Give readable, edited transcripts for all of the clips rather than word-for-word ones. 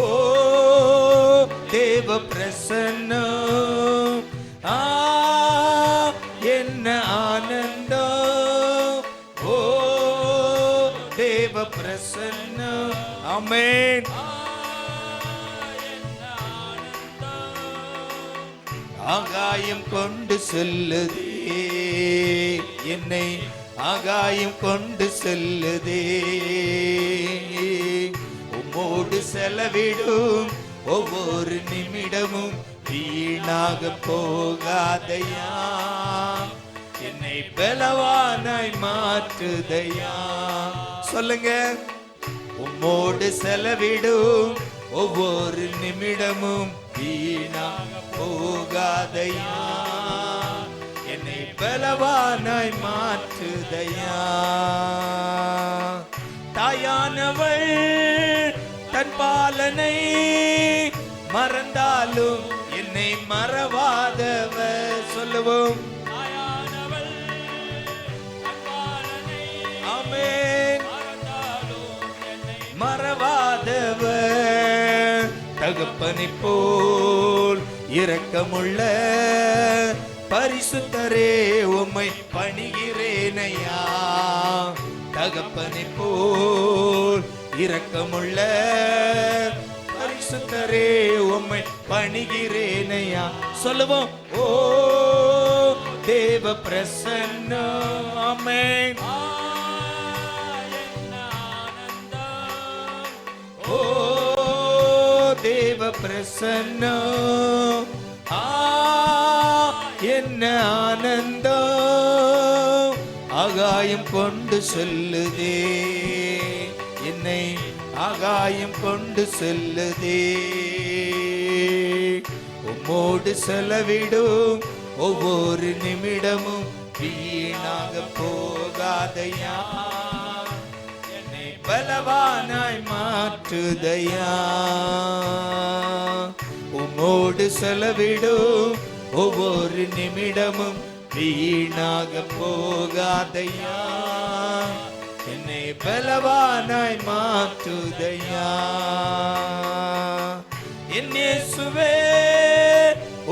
ஓ தேவ பிரசன்னம், என்ன ஆனந்தம். ஓ தேவ பிரசன்னம். ஆமென். ஆகாயம் கொண்டு செல்லுதே என்னை, ஆகாயம் கொண்டு செல்லுதே. உம்மோடு செலவிடும் ஒவ்வொரு நிமிடமும் வீணாக போகாதையா, என்னை பலவானாய் மாற்றுதையா. சொல்லுங்க. உம்மோடு செலவிடும் ஒவ்வொரு நிமிடமும் வீணாக போகாதையா, என்னை பலவானாய் மாற்றுதையா. தாயானவள் தன் பாலனை மறந்தாலும் என்னை மறவாதவர். சொல்லுவோம். ஆமென். மறவாதவர், தகப்பனை போல் இரக்கமுள்ள பரிசுத்தரே உம்மை பணிகிறேனையா. தகப்பனை போல் இரக்கமுள்ள பரிசுத்தரே உம்மை பணிகிறேனையா. சொல்லுவோம். ஓ தேவ பிரசன்னம். ஆமென். ஓ தேவ பிரசன்னம், என்ன ஆனந்தம். ஆகாயம் கொண்டு செல்லுதே என்னை, ஆகாயம் கொண்டு செல்லுதே. உம்மோடு செலவிடும் ஒவ்வொரு நிமிடமும் வீணாக போகாதையா, என்னை பலவானாய் மாற்றுதையா. உம்மோடு செலவிடும் ஒவ்வொரு நிமிடமும் வீணாக போகாதையா, என்னை பலவானாய் மாற்றுதையா. என் இயேசுவே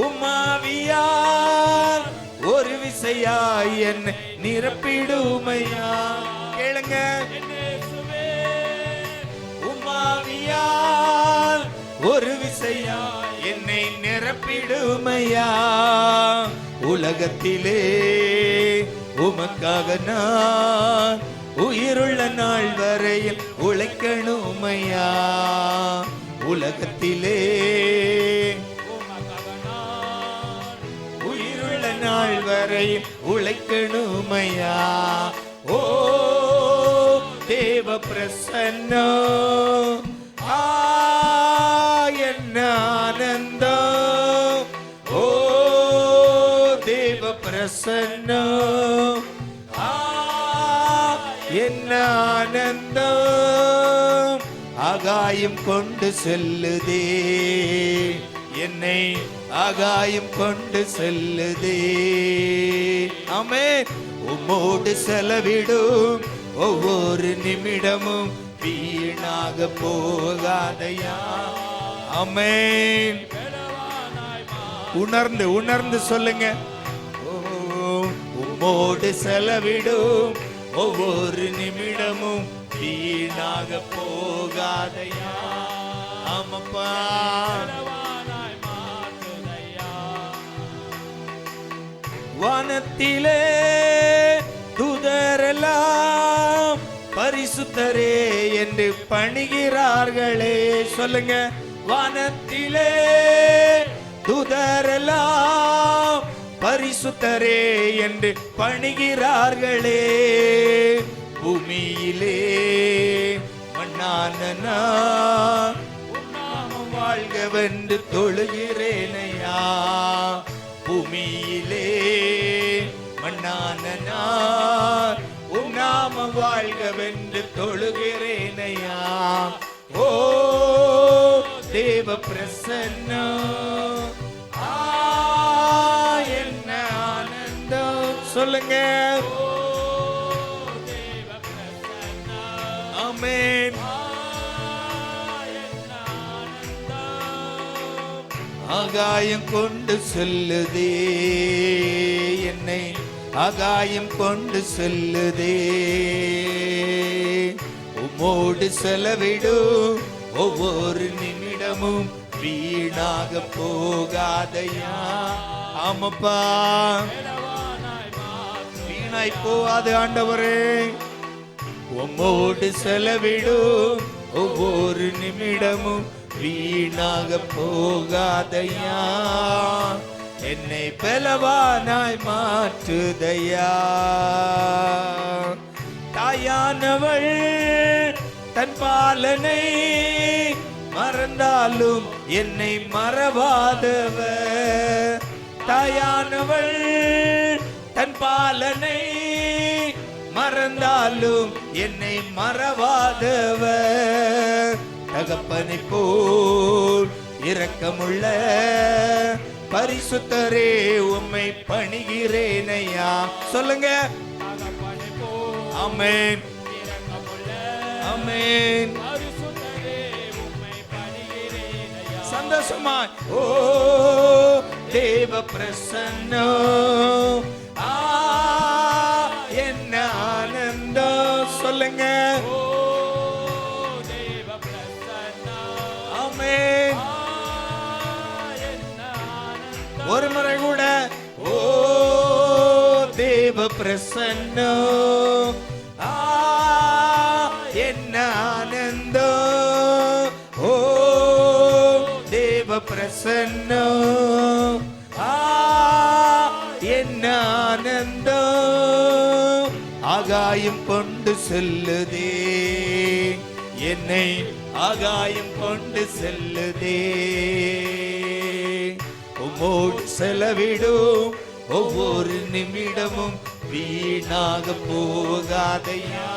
உம்மாவியார் ஒரு விசையாய் என்னை நிரப்பிடுமையா. கேளுங்க. உம்மாவியார் ஒரு விசையா என்னை நிரப்பிடுமையா. உலகத்திலே உமக்காக நான் உயிருள்ள நாள் வரையில் உழைக்கணுமையா. உலகத்திலே உயிருள்ள நாள் வரையில் உழைக்கணுமையா. ஓ தேவ பிரசன்னம், என்ன ஆனந்தம். ஓ தேவ பிரசன்னம், என்ன ஆனந்தம். ஆகாயம் கொண்டு செல்லுதே என்னை, ஆகாயம் கொண்டு செல்லுதே. ஆமென். உம்மோடு செலவிடும் ஒவ்வொரு நிமிடமும் வீணாக போகாதையா. ஆமென். உணர்ந்து உணர்ந்து சொல்லுங்க. உம்மோடு செலவிடும் ஒவ்வொரு நிமிடமும் வீணாக போகாதையா. ஆமப்பா. வானத்திலே தூதரெல்லாம் பரிசுத்தரே என்று பணிகிறார்களே. சொல்லுங்க. வானத்திலே தூதரெல்லாம் பரிசுத்தரே என்று பணிகிறார்களே. பூமியிலே மண்ணான நான் நாமம் வாழ்கவென்று தொழுகிறேனையா. பூமியிலே மண்ணான நான் உம் நாமம் வாழ்கவென்று தொழுகிறேனையா. ஓ தேவ பிரசன்னம், என்ன ஆனந்தம். சொல்லுங்க. ஆமென். ஆகாயம் கொண்டு செல்லுதே, என்னை ஆகாயம் கொண்டு செல்லுதே. உம்மோடு செலவிடும் ஒவ்வொரு நிமிடமும் வீணாக போகாதையா. ஆமப்பா, வீணாய் போகாது ஆண்டவரே. உம்மோடு செலவிடும் ஒவ்வொரு நிமிடமும் வீணாக போகாதையா. என்னை பலவானாய் மாற்றுதையா. தாயானவள் தன் பாலனை மறந்தாலும் என்னை மறவாதவர். தாயானவள் தன் பாலனை மறந்தாலும் என்னை மறவாதவர். தகப்பனை போல் இரக்கமுள்ள பரிசுத்தரே உம்மை பணிகிறேனையா. சொல்லுங்க. ஆமென், ஆமென். சந்தோஷமா ஓ தேவ பிரசன்னம், என்ன ஆனந்தம். சொல்லுங்க. ஆமென். ஒரு முறை கூட ஓ தேவ பிரசன்னம், என்ன ஆனந்தம். ஓ தேவ பிரசன்னம், என்ன ஆனந்தம். ஆகாயம் கொண்டு செல்லுதே, என்னை ஆகாயம் கொண்டு செல்லுதே. உம்மோடு செலவிடும் ஒவ்வொரு நிமிடமும் வீணாக போகாதையா.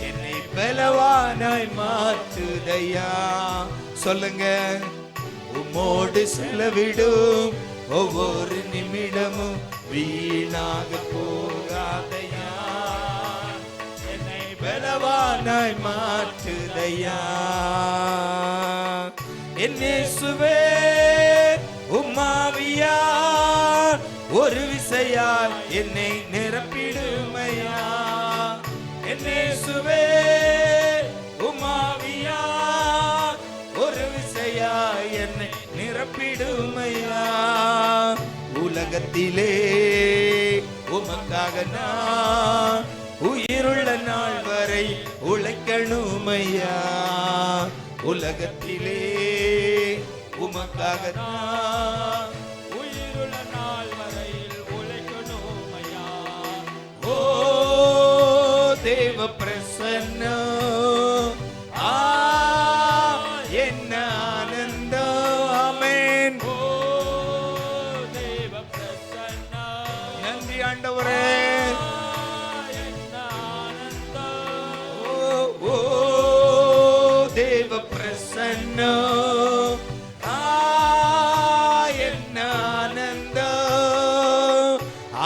என்னை பலவானாய் மாற்றுதையா. சொல்லுங்க. உம்மோடு செலவிடும் ஒவ்வொரு நிமிடமும் வீணாக போகாதையா. என்னை பலவானாய் மாற்றுதையா. என் இயேசுவே உம்மாவியா ஒரு விசையால் என்னை நிரப்பிடுமையா. என் இயேசுவே உம்மாவியா ஒரு விசையால் என்னை நிரப்பிடுமையா. உலகத்திலே உமக்காக நான் உயிருள்ள நாள் வரை உழைக்கணுமையா. உலகத்திலே உமக்காக நான் உயிருள்ள நாள் வரையில் உழைக்கணுமையா. ஓ தேவ பிரசன்னம், என்ன ஆனந்தம். ஆமென். ஓ தேவ பிரசன்னம். நன்றி ஆண்டவரே. தேவ பிரசன்னம், என்ன ஆனந்தம்.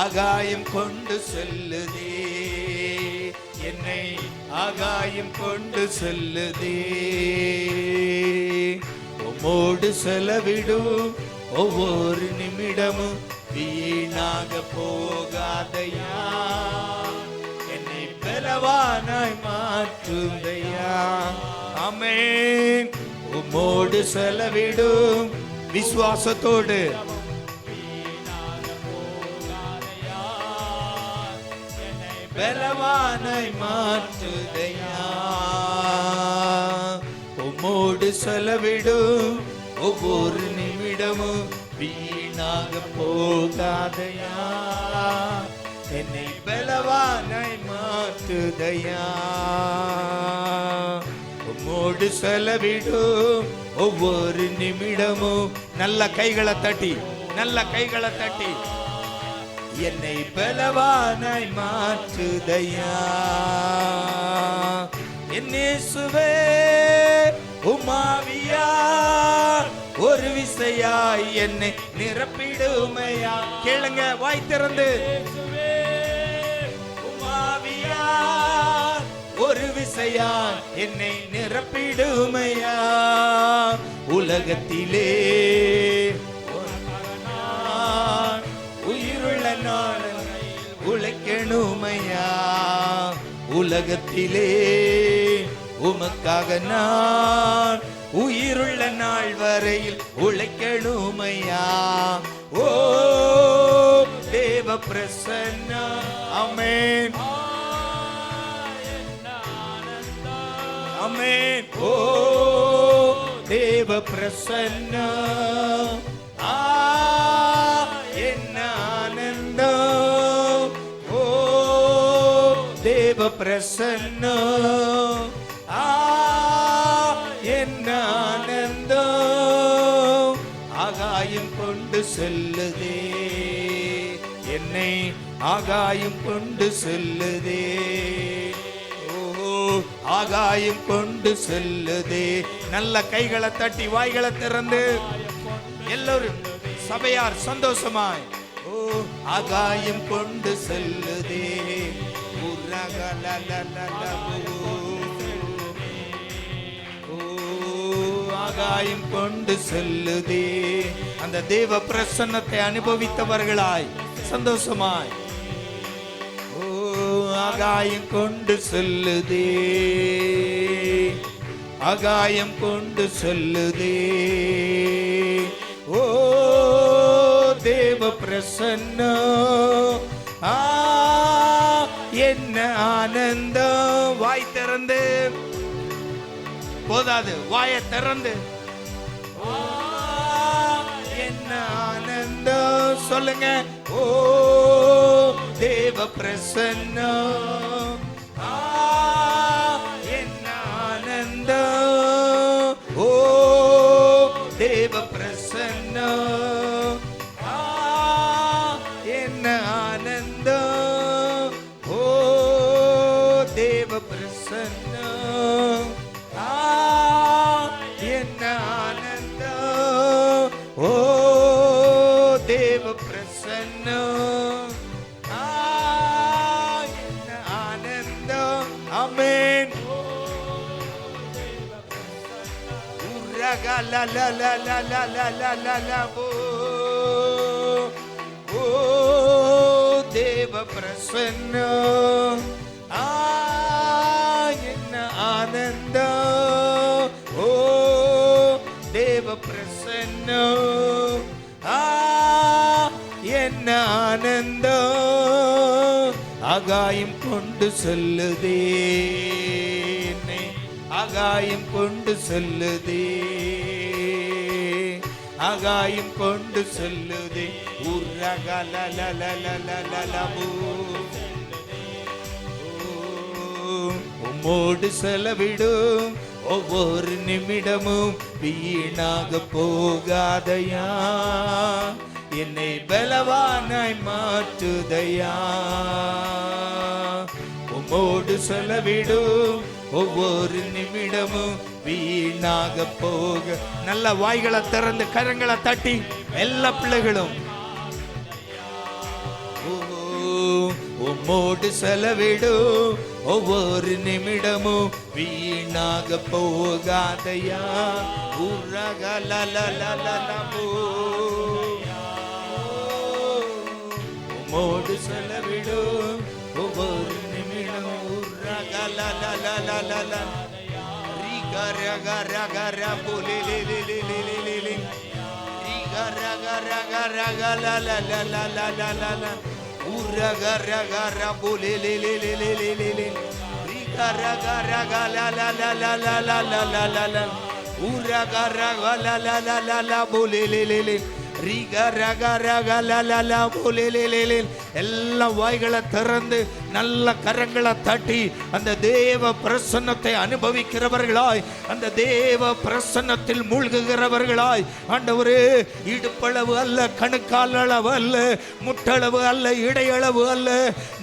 ஆகாயம் கொண்டு செல்லுதே, என்னை ஆகாயம் கொண்டு செல்லுதே. உம்மோடு செலவிடும் ஒவ்வொரு நிமிடமும் வீணாக போகாதையா. என்னை பலவானாய் மாற்றுதையா. ஆமென். உம்மோடு செலவிடும் விசுவாசத்தோடு பலவானாய் மாற்றுதையா. உம்மோடு செலவிடும் ஒவ்வொரு நிமிடமும் வீணாக போகாதையா. என்னை பலவானாய் மாற்றுதையா. உம்மோடு செலவிடும் ஒவ்வொரு நிமிடமும். நல்ல கைகளை தட்டி, நல்ல கைகளை தட்டி. என்னை பலவானாய் மாற்றுதையா. என் இயேசுவே உம்மாவியா ஒரு விசையாய் என்னை நிரப்பிடுமையா. கேளுங்க வாய் திறந்து. உம்மாவியா ஒரு விசையாய் என்னை நிரப்பிடுமையா. உலகத்திலே நான் உயிருள்ள நாளை உழைக்கணுமையா. உலகத்திலே உமக்காக நான் உயிருள்ள நாள் வரையில் உழைக்கணுமையா. ஓ தேவ பிரசன்னா. ஆமென் ஆமென். ஓ தேவ பிரசன்னா. என்ன ஆனந்தம். ஓ தேவ பிரசன்னா. என்ன ஆனந்தம். ஆகாயம் கொண்டு செல்லுதே என்னை, ஆகாயம் கொண்டு செல்லுதே. ஆகாயம் கொண்டு செல்லுதே. நல்ல கைகளை தட்டி வாய்களை திறந்து எல்லோரும் சபையார் சந்தோஷமாய் ஓ ஆகாயம் கொண்டு செல்லுதே. ஓ ஆகாயம் கொண்டு செல்லுதே. அந்த தேவ பிரசன்னத்தை அனுபவித்தவர்களாய் சந்தோஷமாய் ஆகாயம் கொண்டு செல்லுதே. ஆகாயம் கொண்டு செல்லுதே. ஓ தேவ பிரசன்னம். என்ன ஆனந்தம். வாய் திறந்து போதாது, வாயை திறந்து என்ன ஆனந்தம் சொல்லுங்க. ஓ தேவ பிரசன்னம். என்ன ஆனந்தம். ஓ தேவ பிரசன்னம். என்ன ஆனந்தம். ஓ தேவ பிரசன்னம். என்ன ஆனந்தம். ஓ தேவ பிரசன்னம். என்ன ஆனந்தம். ஆமென். ஓ தேவ பிரசன்னம். என்ன ஆனந்தம். ஓ தேவ பிரசன்னம். என்ன ஆனந்தம். ஆகாயம் கொண்டு செல்லுதே என்னை, ஆகாயம் கொண்டு செல்லுதே. ஆகாயம் கொண்டு செல்லுதே. உம்மோடு செலவிடும் ஒவ்வொரு நிமிடமும் வீணாக போகாதையா. என்னை பலவானாய் மாற்றுதையா. உம்மோடு செலவிடும் ஒவ்வொரு நிமிடமும் வீணாக போக. நல்ல வாய்களை திறந்து கரங்களை தட்டி எல்லா பிள்ளைகளும் உம்மோடு செலவிடும் ஒவ்வொரு நிமிடமும் வீணாக போகாதையா. உம்மோடு செலவிடும் ஒவ்வொரு நிமிடம். எல்லாம் வாய்களை திறந்து நல்ல கரங்களை தட்டி அந்த தேவ பிரசன்னத்தை அனுபவிக்கிறவர்களாய், அந்த தேவ பிரசன்னத்தில் மூழ்குகிறவர்களாய், ஆண்டவரே இடுப்பளவு அல்ல, கணுக்கால் அளவு அல்ல, முட்டளவு அல்ல, இடையளவு அல்ல,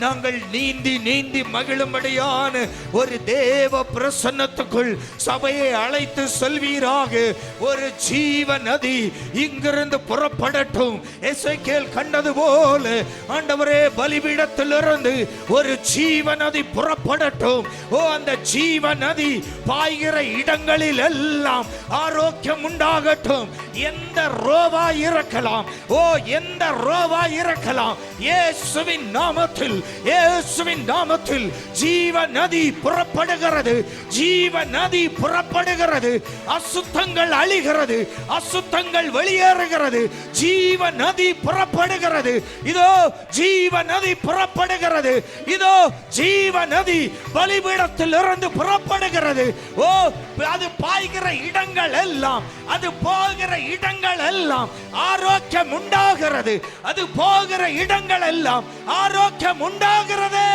நாங்கள் நீந்தி நீந்தி மகிழும்படியான ஒரு தேவ பிரசன்னத்துக்குள் சபையை அழைத்து செல்வீராக. ஒரு ஜீவ நதி இங்கிருந்து புறப்படட்டும். எசேக்கியேல் கண்டது போல ஆண்டவரே பலிபீடத்திலிருந்து ஒரு ஜீவ நதி புறப்படட்டும். ஓ, அந்த ஜீவ நதி பாய்கிற இடங்களில் எல்லாம் ஆரோக்கியம் உண்டாகட்டும். எந்த ரோவா இருக்கலாம், ஓ எந்த ரோவா இருக்கலாம், இயேசுவின் நாமத்தில், இயேசுவின் நாமத்தில் ஜீவ நதி புறப்படுகிறது, ஜீவ நதி புறப்படுகிறது. அசுத்தங்கள் அழிகிறது, அசுத்தங்கள் வெளியேறுகிறது, ஜீவ நதி புறப்படுகிறது. இதோ ஜீவ நதி புறப்படுகிறது, இதோ ஜீவ நதி பலிபீடத்தில் இருந்து புறப்படுகிறது. ஓ, அது பாய்கிற இடங்கள் எல்லாம், அது போகிற இடங்கள் எல்லாம் ஆரோக்கியம் உண்டாகிறது, அது போகிற இடங்கள் எல்லாம் ஆரோக்கியம் உண்டாகிறது.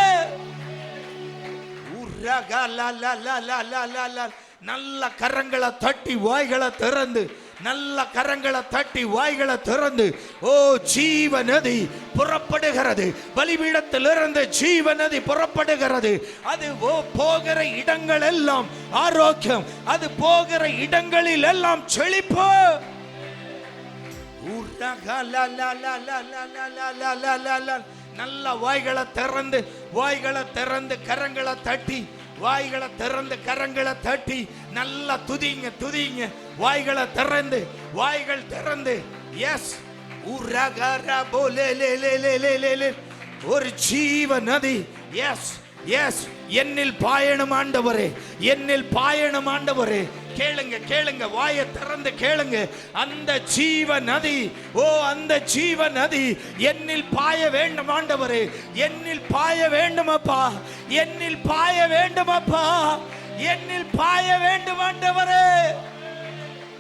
நல்ல கரங்களை தட்டி வாய்களை திறந்து, நல்ல கரங்களை தட்டி வாய்களை திறந்து, ஓ ஜீவ நதி புறப்படுகிறது, பலிபீடத்திலிருந்து ஜீவ நதி புறப்படுகிறது. அது போகிற இடங்கள் எல்லாம் ஆரோக்கியம், அது போகிற இடங்களில் எல்லாம் செழிப்பு. நல்ல வாய்களை திறந்து, வாய்களை திறந்து கரங்களை தட்டி, வாய்களை திறந்து கரங்களை தட்டி நல்லா துதிங்க, துதிங்க. வாய்களை திறந்து, வாய்கள் திறந்து. எஸ், ஒரு ஜீவ நதி. எஸ், எஸ், என்னில் பாயணும் ஆண்டவரே, என்னில் பாயணும் ஆண்டவரே. கேளுங்க, கேளுங்க, வாயை திறந்து கேளுங்க. அந்த ஜீவ நதி, ஓ அந்த ஜீவ நதி என்னில் பாய வேண்டும் ஆண்டவரே, என்னில் பாய வேண்டும் அப்பா, என்னில் பாய வேண்டும் அப்பா, என்னில் பாய வேண்டும் ஆண்டவரே.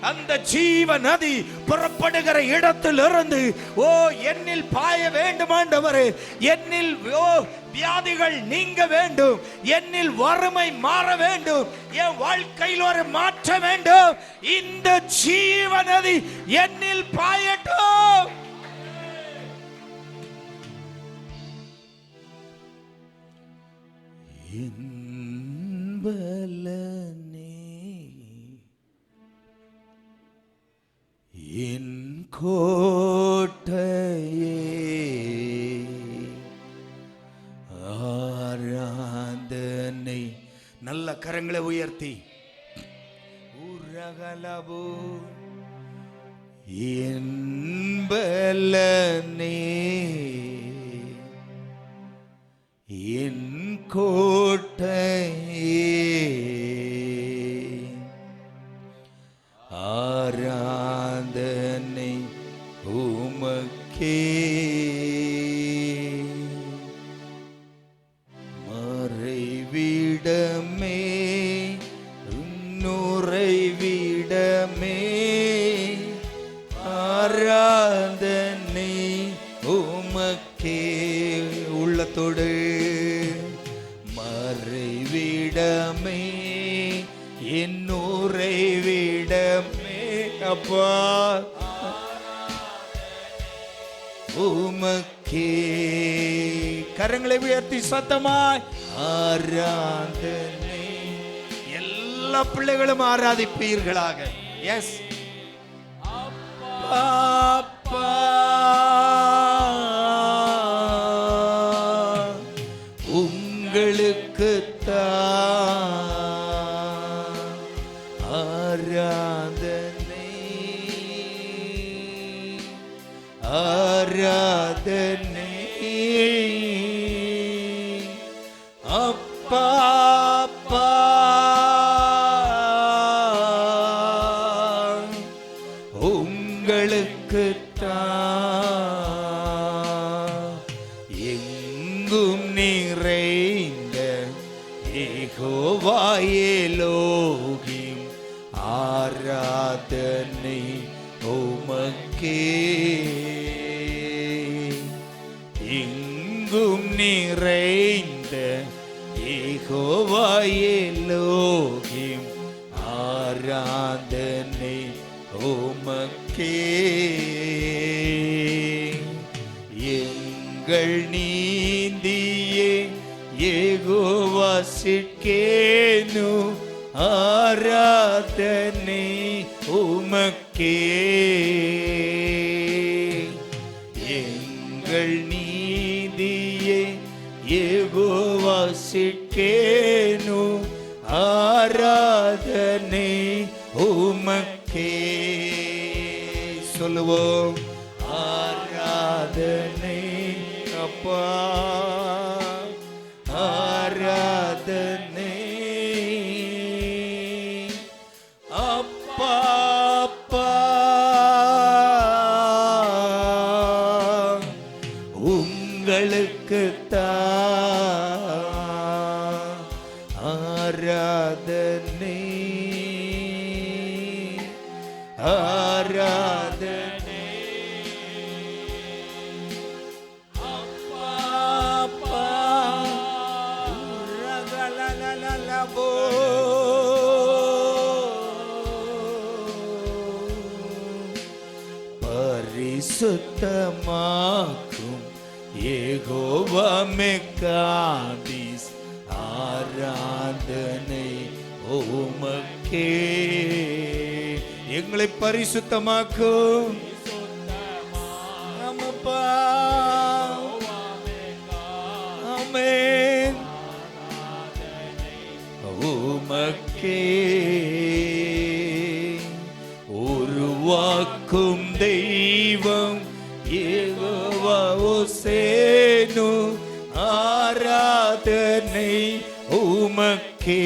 அந்த ஜீவ நதி புறப்படுகிற இடத்தில் இருந்து, ஓ என்னில் பாய வேண்டும் ஆண்டவரே, என்னில் ஓ வியாதிகள் நீங்க வேண்டும், என்னில் வறுமை மாற வேண்டும், என் வாழ்க்கையில் ஒரு மாற்றம் வேண்டும். இந்த ஜீவ நதி என்னில் பாயட்டும். என் கோட்டையே, ஆராதனை. நல்ல கரங்களை உயர்த்தி உரகலபோ என் பலனே, என் கோட்டையே, ஆராதனை உமக்கே. மறைவிடமே, நுரைவிடமே, ஆராதனை உமக்கே. உள்ளத்தோடு மறைவிடமே, என் உறைவிடமே அப்பா, உமக்கே. கரங்களை உயர்த்தி சத்தமாய் ஆராதனை. எல்லா பிள்ளைகளும் ஆராதிப்பீர்களாக. எஸ் அப்பா, உங்களுக்கு ஆராதனை, ஆராதனை அப்பா, அப்பா, உங்களுக்கு எங்கும் நிறைந்த யெகோவாயேலோகி, ஆராதனை உமக்கே. எங்கும் நிறைந்த யெகோவாயேலோகி, ஆராதனை உமக்கே. எங்கள் நீதியே யெகோவா சிட்கேனு, ஆராதனை உமக்கே. எங்கள் நீதியே யெகோவா ஓசேனு ஆராதனை உமக்கே. சொல்லுவோம், ஆராதனை அப்பா, ஆராதனை அப்பா, அப்பா உங்களுக்கு ஆராதனை, ஆராதனை அப்பா, அப்பா உரகலலலலபோ. பரிசுத்தமாக்கும் யெகோவா மெக்காதிஸ் ஆராதனை உமக்கே. எங்களை பரிசுத்தமாக்கும் ஆமப்பா, ஆமென் உமக்கே. உருவாக்கும் தெய்வம் யெகோவா ஓசேனு ஆராதனை உமக்கே.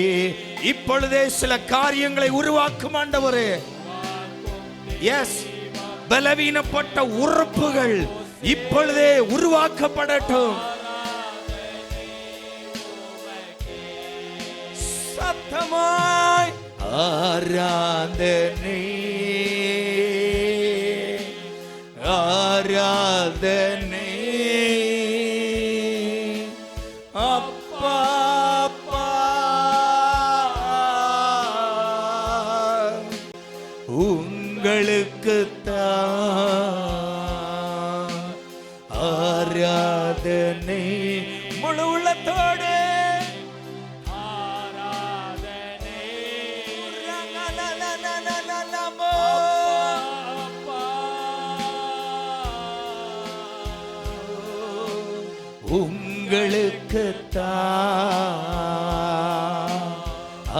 இப்பொழுதே சில காரியங்களை உருவாக்கும் ஆண்டவரே. எஸ், பலவீனப்பட்ட உறுப்புகள் இப்பொழுதே உருவாக்கப்படட்டும். சத்தமாய் ஆராதனை, ஆராதனை அப்பா, அப்பா உங்களுக்குத்தான் ஆராதனை. முழு உள்ளத்தோடு உங்களுக்குத்தான்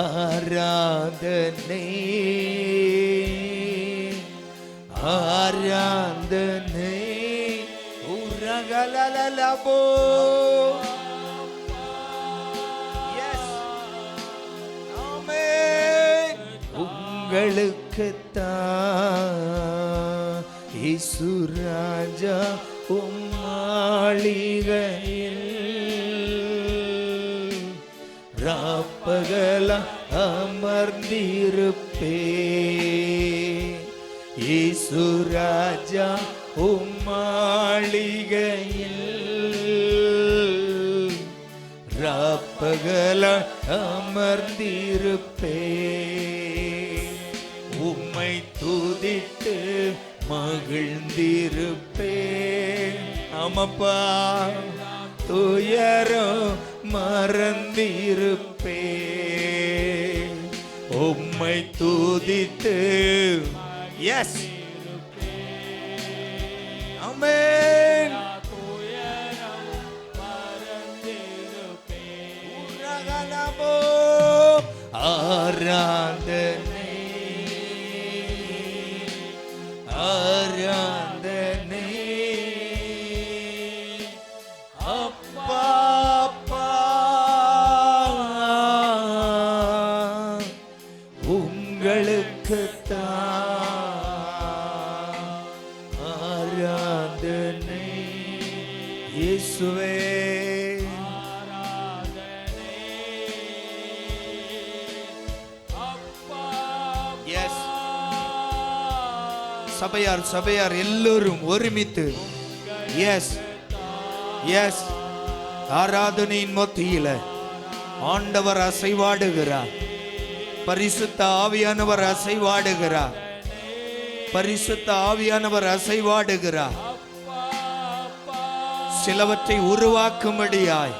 ஆராதனை, ஆராதனை உரகலலலபோ. எஸ், ஆமென் உங்களுக்குத்தான் இயேசு ராஜா உம்மாளிகையில் ராப்பகல அமர்ந்திருப்பே. இயேசு ராஜா உம்மாளிகையில் ராப்பகல அமர்ந்திருப்பே. உம்மை துதித்து மகிழ்ந்திருப்பே. ஆமப்பா, துயரம் மறந்திருப்பே. உம்மை துதித்து. எஸ், ஆமென் உரகலபோ. ஆராதனை, ஆராதனை அப்பா, அப்பா உங்களுக்குத்தான் ஆராதனை. இயேசுவே எஸ், சபையார் எல்லோரும் ஒருமித்து எஸ், எஸ், ஆராதனையின் மத்தியில ஆண்டவர் அசைவாடுகிறார். பரிசுத்த ஆவியானவர் அசைவாடுகிறார். பரிசுத்த ஆவியானவர் அசைவாடுகிறார். சிலவற்றை உருவாக்கும்படியாய்,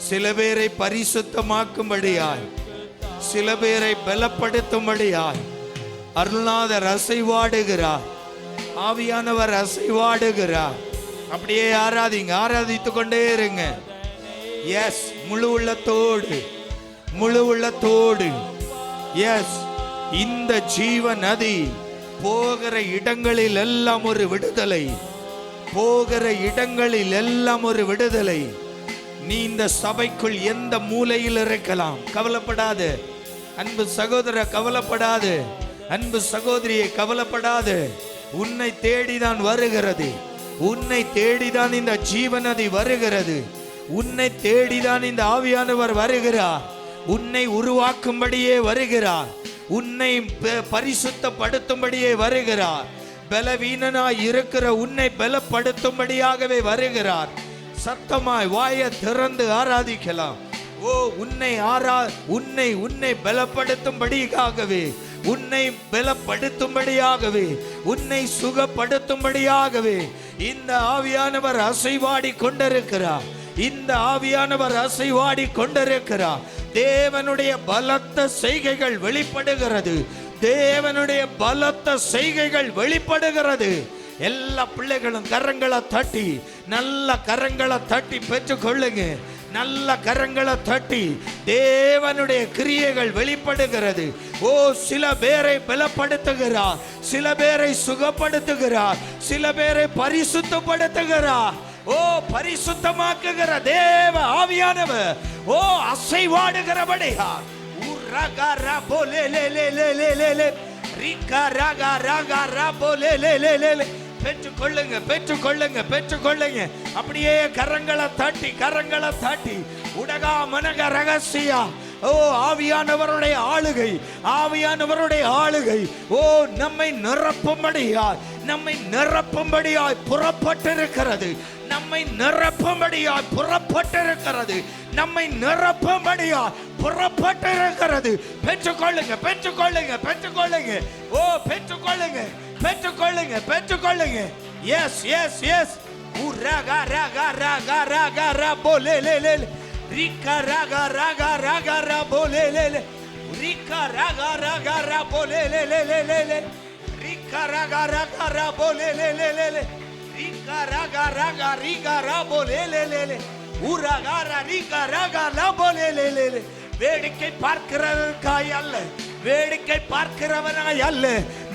சில பேரை பரிசுத்தமாக்கும்படியாய், சில பேரை பலப்படுத்தும்படியாய் அருள்நாதர் அசைவாடுகிறார். ஆவியானவர் அசைவாடுகிறார். அப்படியே ஆராதிங்க, ஆராதித்து கொண்டே இருங்க. எஸ், முழு உள்ளத்தோடு, முழு உள்ளத்தோடு. எஸ், இந்த ஜீவ நதி போகிற இடங்களில் எல்லாம் ஒரு விடுதலை, போகிற இடங்களில் எல்லாம் ஒரு விடுதலை. நீ இந்த சபைக்குள் எந்த மூலையில் இருக்கலாம், கவலைப்படாது. அன்பு சகோதர கவலைப்படாது, அன்பு சகோதரியை கவலைப்படாது. உன்னை தேடிதான் வருகிறது, உன்னை தேடிதான் இந்த ஜீவநதி வருகிறது, உன்னை தேடிதான் இந்த ஆவியானவர் வருகிறார். உன்னை உருவாக்கும்படியே வருகிறார், உன்னை பரிசுத்தப்படுத்தும்படியே வருகிறார். பலவீனனாய் இருக்கிற உன்னை பலப்படுத்தும்படியாகவே வருகிறார். சத்தமாய் வாயை திறந்து ஆராதிக்கலாம். ஓ, உன்னை பலப்படுத்தும்படியாகவே, உன்னை பலப்படுத்தும்படியாகவே, உன்னை சுகப்படுத்தும்படியாகவே இந்த ஆவியானவர் அசைவாடி கொண்டிருக்கிறார். இந்த ஆவியானவர் அசைவாடி கொண்டிருக்கிறார். தேவனுடைய பலத்த செய்கைகள் வெளிப்படுகிறது, தேவனுடைய பலத்த செய்கைகள் வெளிப்படுகிறது. எல்லா பிள்ளைகளும் கரங்களை தட்டி, நல்ல கரங்களை தட்டி பெற்றுக்கொள்ளுங்க. நல்ல கரங்களை தட்டி தேவனுடைய கிரியைகள் வெளிப்படுகிறது. ஓ, சில பேரை பலப்படுத்துகிறார், சில பேரை சுகப்படுத்துகிறார், சில பேரை பரிசுத்தப்படுத்துகிறார். ஓ, பரிசுத்தமாக்குகிற தேவ ஆவியானவர் ஓ அசைவாடுகிறபடியா பெற்றுக்கொள்ளுங்க, பெற்றுக்கொள்ளுங்க, பெற்றுக்கொள்ளுங்க. அப்படியே கரங்களை தட்டி, கரங்களை தட்டி உடகா மனக ரகசியா. ஓ, ஆவியானவருடைய ஆளுகை, ஆவியானவருடைய ஆளுகை ஓ நம்மை நிரப்பும்படியாய், நம்மை நிரப்பும்படியாய் புறப்பட்டிருக்கிறது, நம்மை நிரப்பும்படியாய் புறப்பட்டிருக்கிறது, நம்மை நிரப்பும்படியாய் புறப்பட்டிருக்கிறது. பெற்றுக்கொள்ளுங்க, பெற்றுக்கொள்ளுங்க, பெற்றுக்கொள்ளுங்க. ஓ, பெற்றுக்கொள்ளுங்க, பெற்றுக்கொள்ளுங்க, பெற்றுக்கொள்ளுங்க. Yes, yes, yes. உரகா ரகா ரகா ரகா ரா போலே லே லே ரிகா ரகா ரகா ரகா ரா போலே லே லே ரிகா ரகா ரகா ரா போலே லே லே லே லே லே ரிகா ரகா ரகா ரா போலே லே லே லே லே ரிகா ரகா ரகா ரிகா ரா போலே லே லே லே உரகா ரா ரிகா ரகா ரா போலே லே லே லே. வேடிக்கை பார்க்கிறவனுக்காய் அல்ல, வேடிக்கை பார்க்கிறவனாய் அல்ல,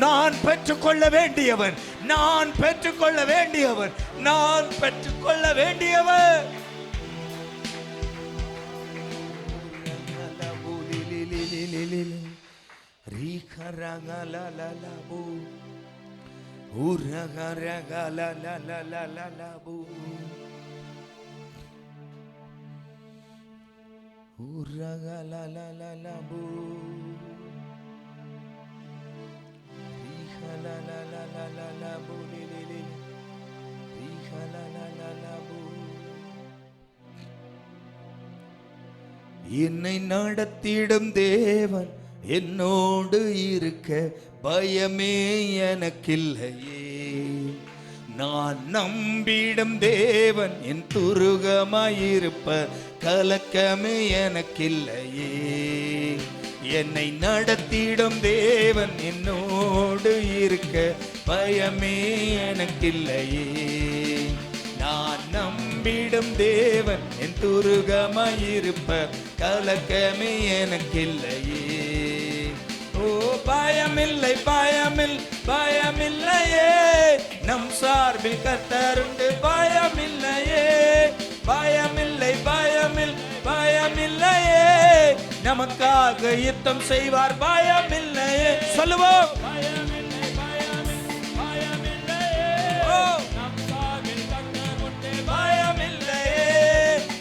நான் பெற்றுக்கொள்ள வேண்டியவன், நான் பெற்றுக்கொள்ள வேண்டியவன், நான் பெற்றுக்கொள்ள வேண்டியவன். என்னை நடத்திடும் தேவன் என்னோடு இருக்க பயமே எனக்கில்லையே. நான் நம்பிடும் தேவன் என் துருகமாயிருப்ப கலக்கமே எனக்கில்லையே. என்னை நடத்திடும் தேவன் என்னோடு இருக்க பயமே எனக்கில்லையே. நான் நம்பிடும் தேவன் என் துருகமாயிருப்ப கலக்கமே எனக்கில்லையே. ஓ, பயமில்லை, பயமில்லை, பயமில்லையே, நம் சார்பில் கர்த்தருண்டு. பயமில்லையே, பயமில்லை, பயமில்லை, பயமில்லையே, நமக்காக யுத்தம் செய்வார். பயமில்லையே, சொல்லுவோம். பயமில்லை, பயமில்லை, பயமில்லையே, ஓ நம் சார்பில் கர்த்தருண்டு. பயமில்லையே,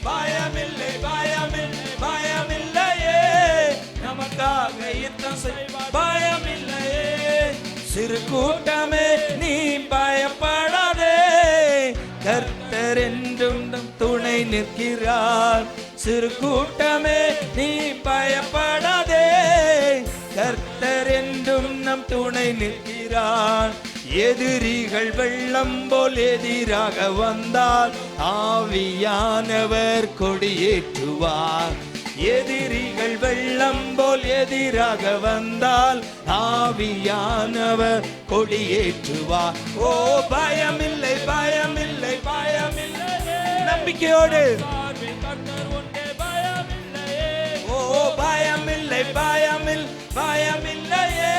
பயமில்லை, பயமில்லை, பயமில்லையே, நமக்காக யுத்தம் செய்வார். பயமில்லையே. சிறு கூட்டமே நீ பயப்படாதே, கர்த்தர் என்றும் நம் துணை நிற்கிறார். சிறு கூட்டமே நீ பயப்படாதே, கர்த்தர் என்றும் நம் துணை நிற்கிறார். எதிரிகள் வெள்ளம் போல் எதிராக வந்தால் ஆவியானவர் கொடியேற்றுவார். எதிரிகள் வெள்ளம் போல் எதிராக வந்தால் ஆவியானவர் கொடியேற்றுவார். ஓ, பயமில்லை, பயமில்லை, பயமில்லை, நம்பிக்கையோடு பயமில்லையே,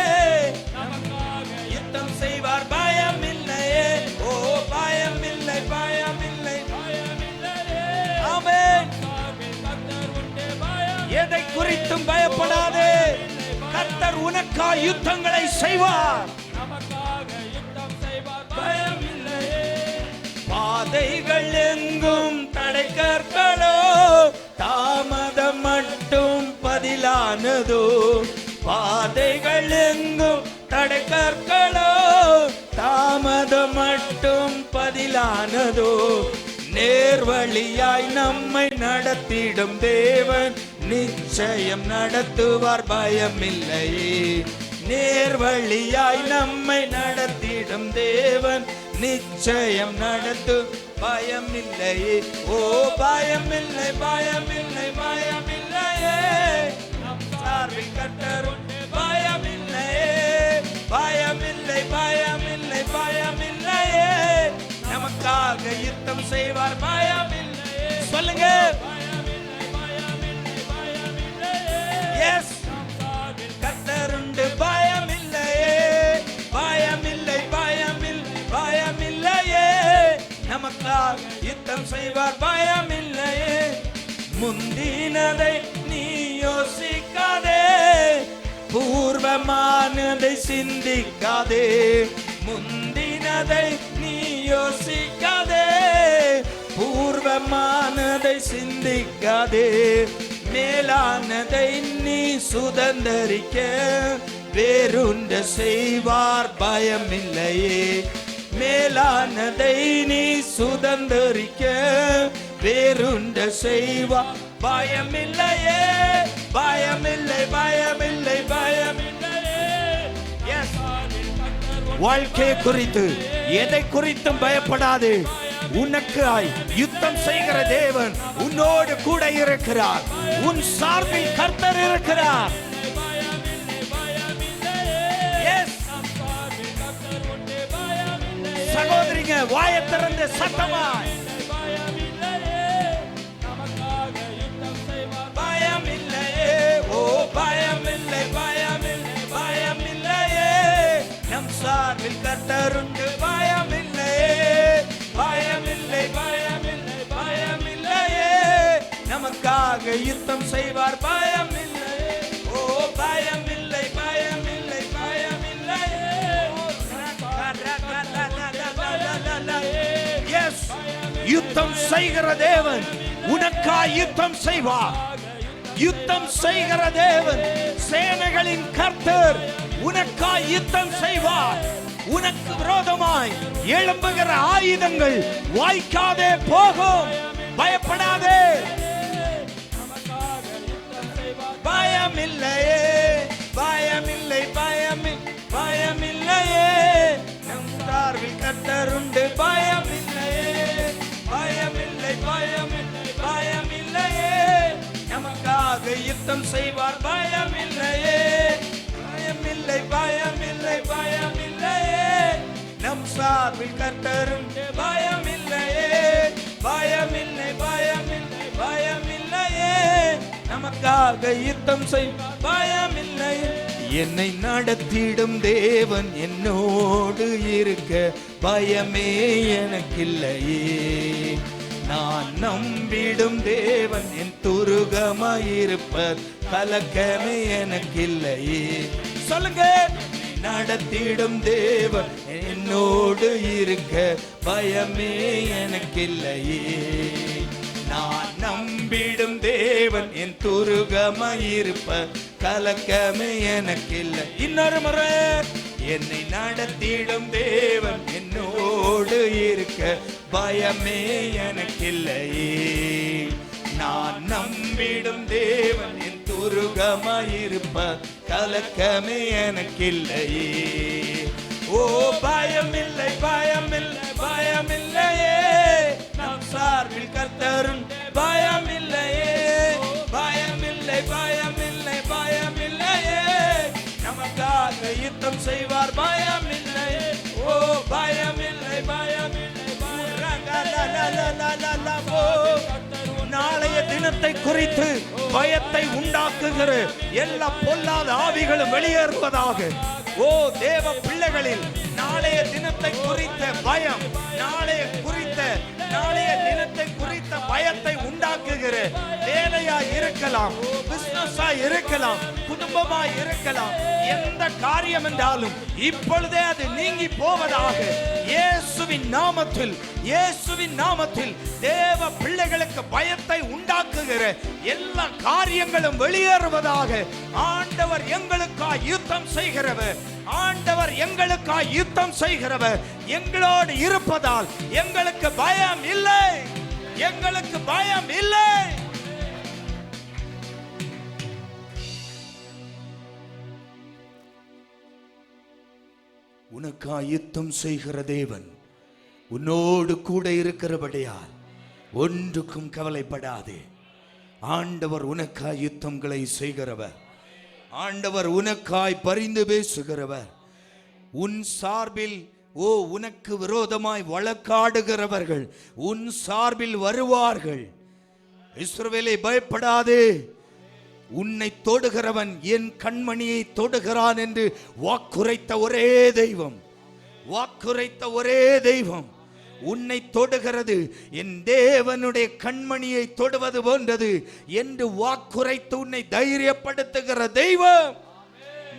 நமக்காக யுத்தம் செய்வார் பயமில்லையே. ஓ பயமில்லை, பயமில்லை, பயமில்லையே. ஆமென். எதை குறித்தும் பயப்படாதே, கர்த்தர் உனக்காய் யுத்தங்களை செய்வார். நமக்காக யுத்தம் செய்வார் பயமில்லையே. பாதைகள் எங்கும் தடை கற்களோ, தாமதம் மட்டும் பதிலானதோ. பாதைகள் எங்கும் தடை கற்களோ, தாமதம் மட்டும் பதிலானதோ. நேர்வழியாய் நம்மை நடத்திடும் தேவன் நிச்சயம் நடத்துவார் பயமில்லையே. நேர்வழியாய் நம்மை நடத்திடும் தேவன் நிச்சயம் நடத்து பயமில்லையே. ஓ பயமில்லை, பயமில்லை, பயமில்லையே. நம் சார்பில் கர்த்தர் உண்டு பயமில்லையே. பயமில்லை, பயமில்லை, பயமில்லையே. நமக்காக யுத்தம் செய்வார் பயமில்லையே. சொல்லுங்க. எஸ், கர்த்தர் உண்டு பயமில்லையே. பயமில்லை, பயமில்லை, பயமில்லையே. நமக்காக யுத்தம் செய்வார் பயமில்லையே. முந்தினதை நீ யோசிக்காதே, பூர்வமானதை சிந்திக்காதே. முந்தினதை நீ யோசிக்காதே, பூர்வமானதை சிந்திக்காதே. மேலானதை நீ சுதந்தரிக்க வேறொன்று செய்வார் பயமில்லையே. மேலானதை நீ சுதந்தரிக்க வேறொன்று செய்வார் பயமில்லையே. பயமில்லை, பயமில்லை, பயமில்லையே. எஸ், வாழ்க்கை குறித்து எதை குறித்தும் பயப்படாதே. உனக்காய் யுத்தம் செய்கிற தேவன் உன்னோடு கூட இருக்கிறார். உன் சார்பில் கர்த்தர் இருக்கிறார். சகோதரிங்க, வாயை திறந்து சத்தமாய் பயமில்லையே. ஓ பயமில்லை, பயமில்லை, பயமில்லையே. நம் சார்பில் கர்த்தர் உண்டு பயமில்லையே. பயமில்லை, பயமில்லை, பயமில்லையே. நமக்காக யுத்தம் செய்வார் பயமில்லையே. ஓ பயமில்லை, பயமில்லை, பயமில்லையே. எஸ், யுத்தம் செய்கிற தேவன் உனக்காய் யுத்தம் செய்வார். யுத்தம் செய்கிற தேவன், சேனைகளின் கர்த்தர் உனக்காய் யுத்தம் செய்வார். உனக்கு விரோதமாய் எழும்புகிற ஆயுதங்கள் வாய்க்காதே போகும். பயப்படாதே. பயமில்லையே, பயமில்லை, பயமில்லையே. நம் சார்பில் கர்த்தர் உண்டு பயமில்லையே. பயமில்லை, பயமில்லை, பயமில்லையே. நமக்காக யுத்தம் செய்வார் பயமில்லையே. பயமில்லை, பயமில்லை, பயமில்லையே. நம் சார்பில் கர்த்தர் உண்டு பயமில்லையே. பயமில்லை, பயமில்லை, பயமில்லையே. நமக்காக யுத்தம் செய்வார் பயமில்லையே. என்னை நடத்திடும் தேவன் என்னோடு இருக்க பயமே எனக்கில்லையே. நான் நம்பிடும் தேவன் என் துருகமாயிருப்பர் கலக்கமே எனக்கில்லையே. சொல்லுங்க. நடத்திடும் தேவன் என்னோடு இருக்க பயமே எனக்கில்லையே. நான் நம்பிடும் தேவன் என் துருகமாயிருப்பர் கலக்கமே எனக்கில்லை. இன்னொரு முறை. என்னை நடத்திடும் தேவன் என்னோடு இருக்க பயமே எனக்கில்லையே. நான் நம்பிடும் தேவன் என் துருகமாயிருப்பர் கலக்கமே எனக்கில்லையே. ஓ பயமில்லை, பயமில்லை, பயமில்லையே. நம் சார்பில் கர்த்தரும் பயமில்லையே. பயமில்லை, பயமில்லை, பயமில்லையே. நமக்காக யுத்தம் செய்வார் பயமில்லையே. ஓ பயமில்லை, பயமில்லை, பயமில்லை. நாளைய தினத்தை குறித்து பயத்தை உண்டாக்குகிற எல்லா பொல்லாத ஆவிகளும் வெளியேறுவதாக. ஓ தேவ பிள்ளைகளில் நாளைய தினத்தை குறித்த பயம், நாளைய தினத்தை குறித்த பயத்தை உண்டாக்குகிற வேலையா இருக்கலாம், பிசினஸா இருக்கலாம், குடும்பமா இருக்கலாம், எந்த காரியம் என்றாலும் இப்பொழுதே அது நீங்கி போவதாக. இயேசுவின் நாமத்தில் தேவ பிள்ளைகளுக்கு பயத்தை உண்டாக்குகிற எல்லா காரியங்களும் வெளியேறுவதாக. ஆண்டவர் எங்களுக்காய் யுத்தம் செய்கிறவர், ஆண்டவர் எங்களுக்காய் யுத்தம் செய்கிறவர் எங்களோடு இருப்பதால் எங்களுக்கு பயம் இல்லை, எங்களுக்கு பயம் இல்லை. உனக்காய் யுத்தம் செய்கிற தேவன் உன்னோடு கூட இருக்கிறபடியால் ஒன்றுக்கும் கவலைப்படாதே. ஆண்டவர் உனக்காய் யுத்தங்களை செய்கிறவர், ஆண்டவர் உனக்காய் பரிந்து பேசுகிறவர். உன் சார்பில் உனக்கு விரோதமாய் வழக்காடுகிறவர்கள் உன் சார்பில் வருவார்கள். இஸ்ரவேலே பயப்படாதே, உன்னை தொடுகிறவன் என் கண்மணியை தொடுகிறான் என்று வாக்குரைத்த ஒரே தெய்வம் உன்னை தொடுகிறது, என் தேவனுடைய கண்மணியை தொடுவது போன்றது என்று வாக்குரைத்து உன்னை தைரியப்படுத்துகிற தெய்வம்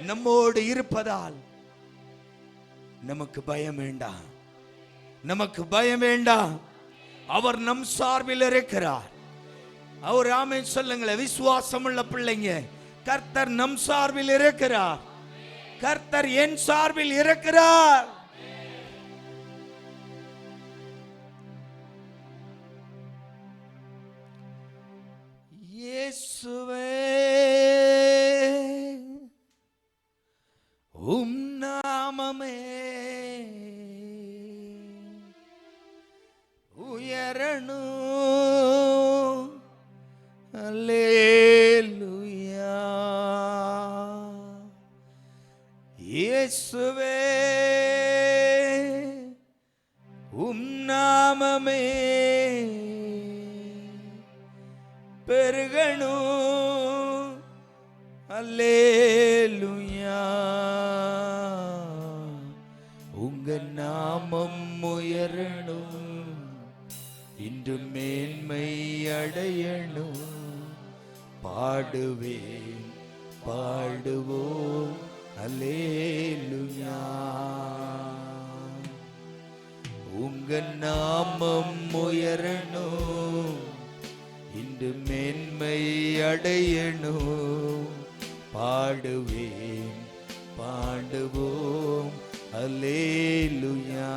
நம்மோடு இருப்பதால் நமக்கு பயம் வேண்டாம். அவர் நம் சார்பில் இருக்கிறார். அவர் ஆமென் சொல்லுங்களேன். விசுவாசம் உள்ள பிள்ளைங்க, கர்த்தர் நம் சார்பில் இருக்கிறார், கர்த்தர் என் சார்பில் இருக்கிறார். இயேசுவே உம் நாமமே உயரணு. அல்லேலூயா. இயேசுவே உம் நாமமே பெருகணு. அல்லேலூயா. உங்க நாமம் உயரணும், இன்று மேன்மை அடையணும். பாடுவோம் அல்லேலூயா. உங்க நாமம் உயரணும், இன்று மேன்மை அடையணும். பாடுவோம் அல்லேலூயா.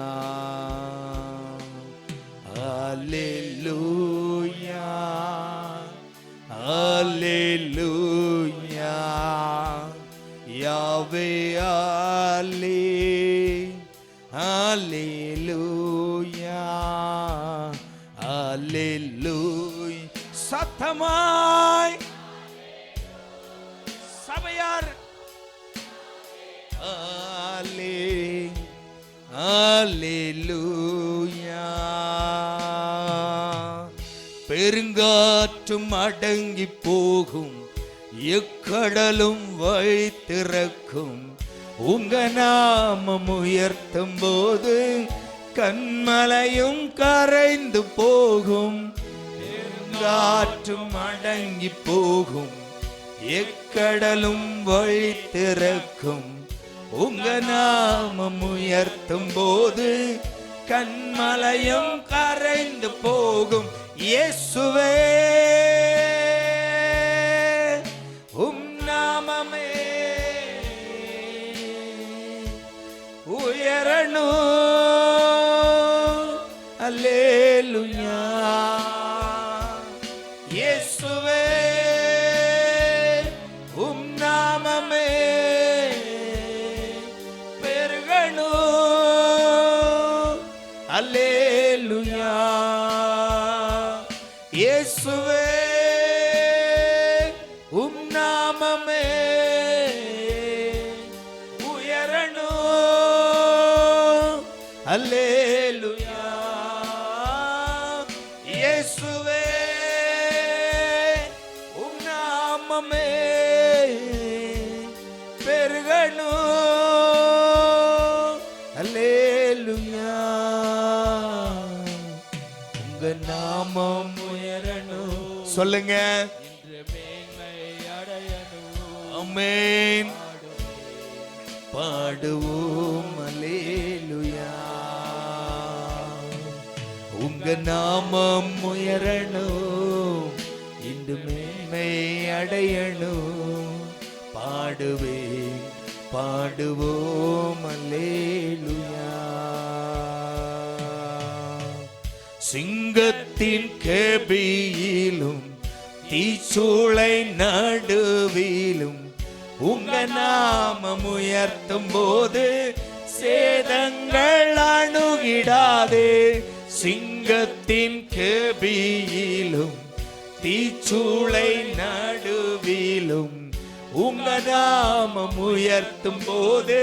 அல்லேலூயா. அல்லேலூயா. யாவே அல்லேலூயா. அல்லேலூயா. சத்தமாய் சபையார் அல்லேலூயா. பெருங்காற்றும் அடங்கி போகும், எக்கடலும் வைத்திறக்கும். உங்க நாமம் உயர்த்தும் போது கண்மலையும் கரைந்து போகும். பெருங்காற்றும் அடங்கி போகும், எக்கடலும் வைத்திறக்கும். உங்க நாமம் உயர்த்தும் போது கண்மலையும் கரைந்து போகும். இயேசுவே உம் நாமமே உயரணும். அல்லேலூயா. இயேசுவே உம் நாமமே பெருகணும். அல்லேலூயா. இயேசுவே உம் நாமமே உயரணும். அல்லேலூயா. இயேசுவே பெருகணும். அல்லேலூயா. உங்க நாமம் உயரணும். சொல்லுங்க. ஆமென். பாடுவோம் அல்லேலூயா. உங்க நாமம் உயரணும், இன்று மேன்மை அடையணும். பாடுவேன் பாடுவோம் அல்லேலூயா. சிங்கத்தின் கெபியிலும் தீச்சூளை நடுவிலும் உங்க நாமம் உயர்த்தும் போது சேதங்கள் அணுகிடாதே. சிங்கத்தின் கெபியிலும் தீச்சூளை நடுவிலும் உங்க நாமம் உயர்த்தும் போது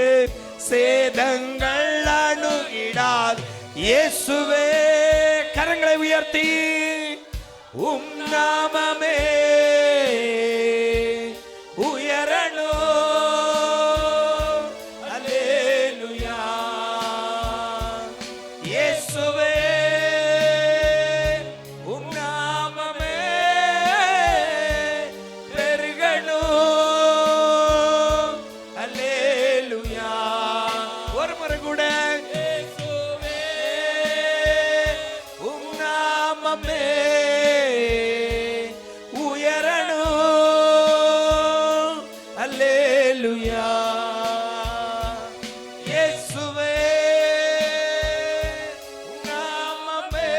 சேதங்கள் அணுகிடாது. இயேசுவே, கரங்களை உயர்த்தி உம் நாமமே உயரணும். அல்லேலூயா. இயேசுவே, உம் நாமமே பெருகணும். அல்லேலூயா. ஒரு முறை கூட இயேசுவே, உம் நாமமே உயரணும். அல்லேலூயா. இயேசுவே, உம் நாமமே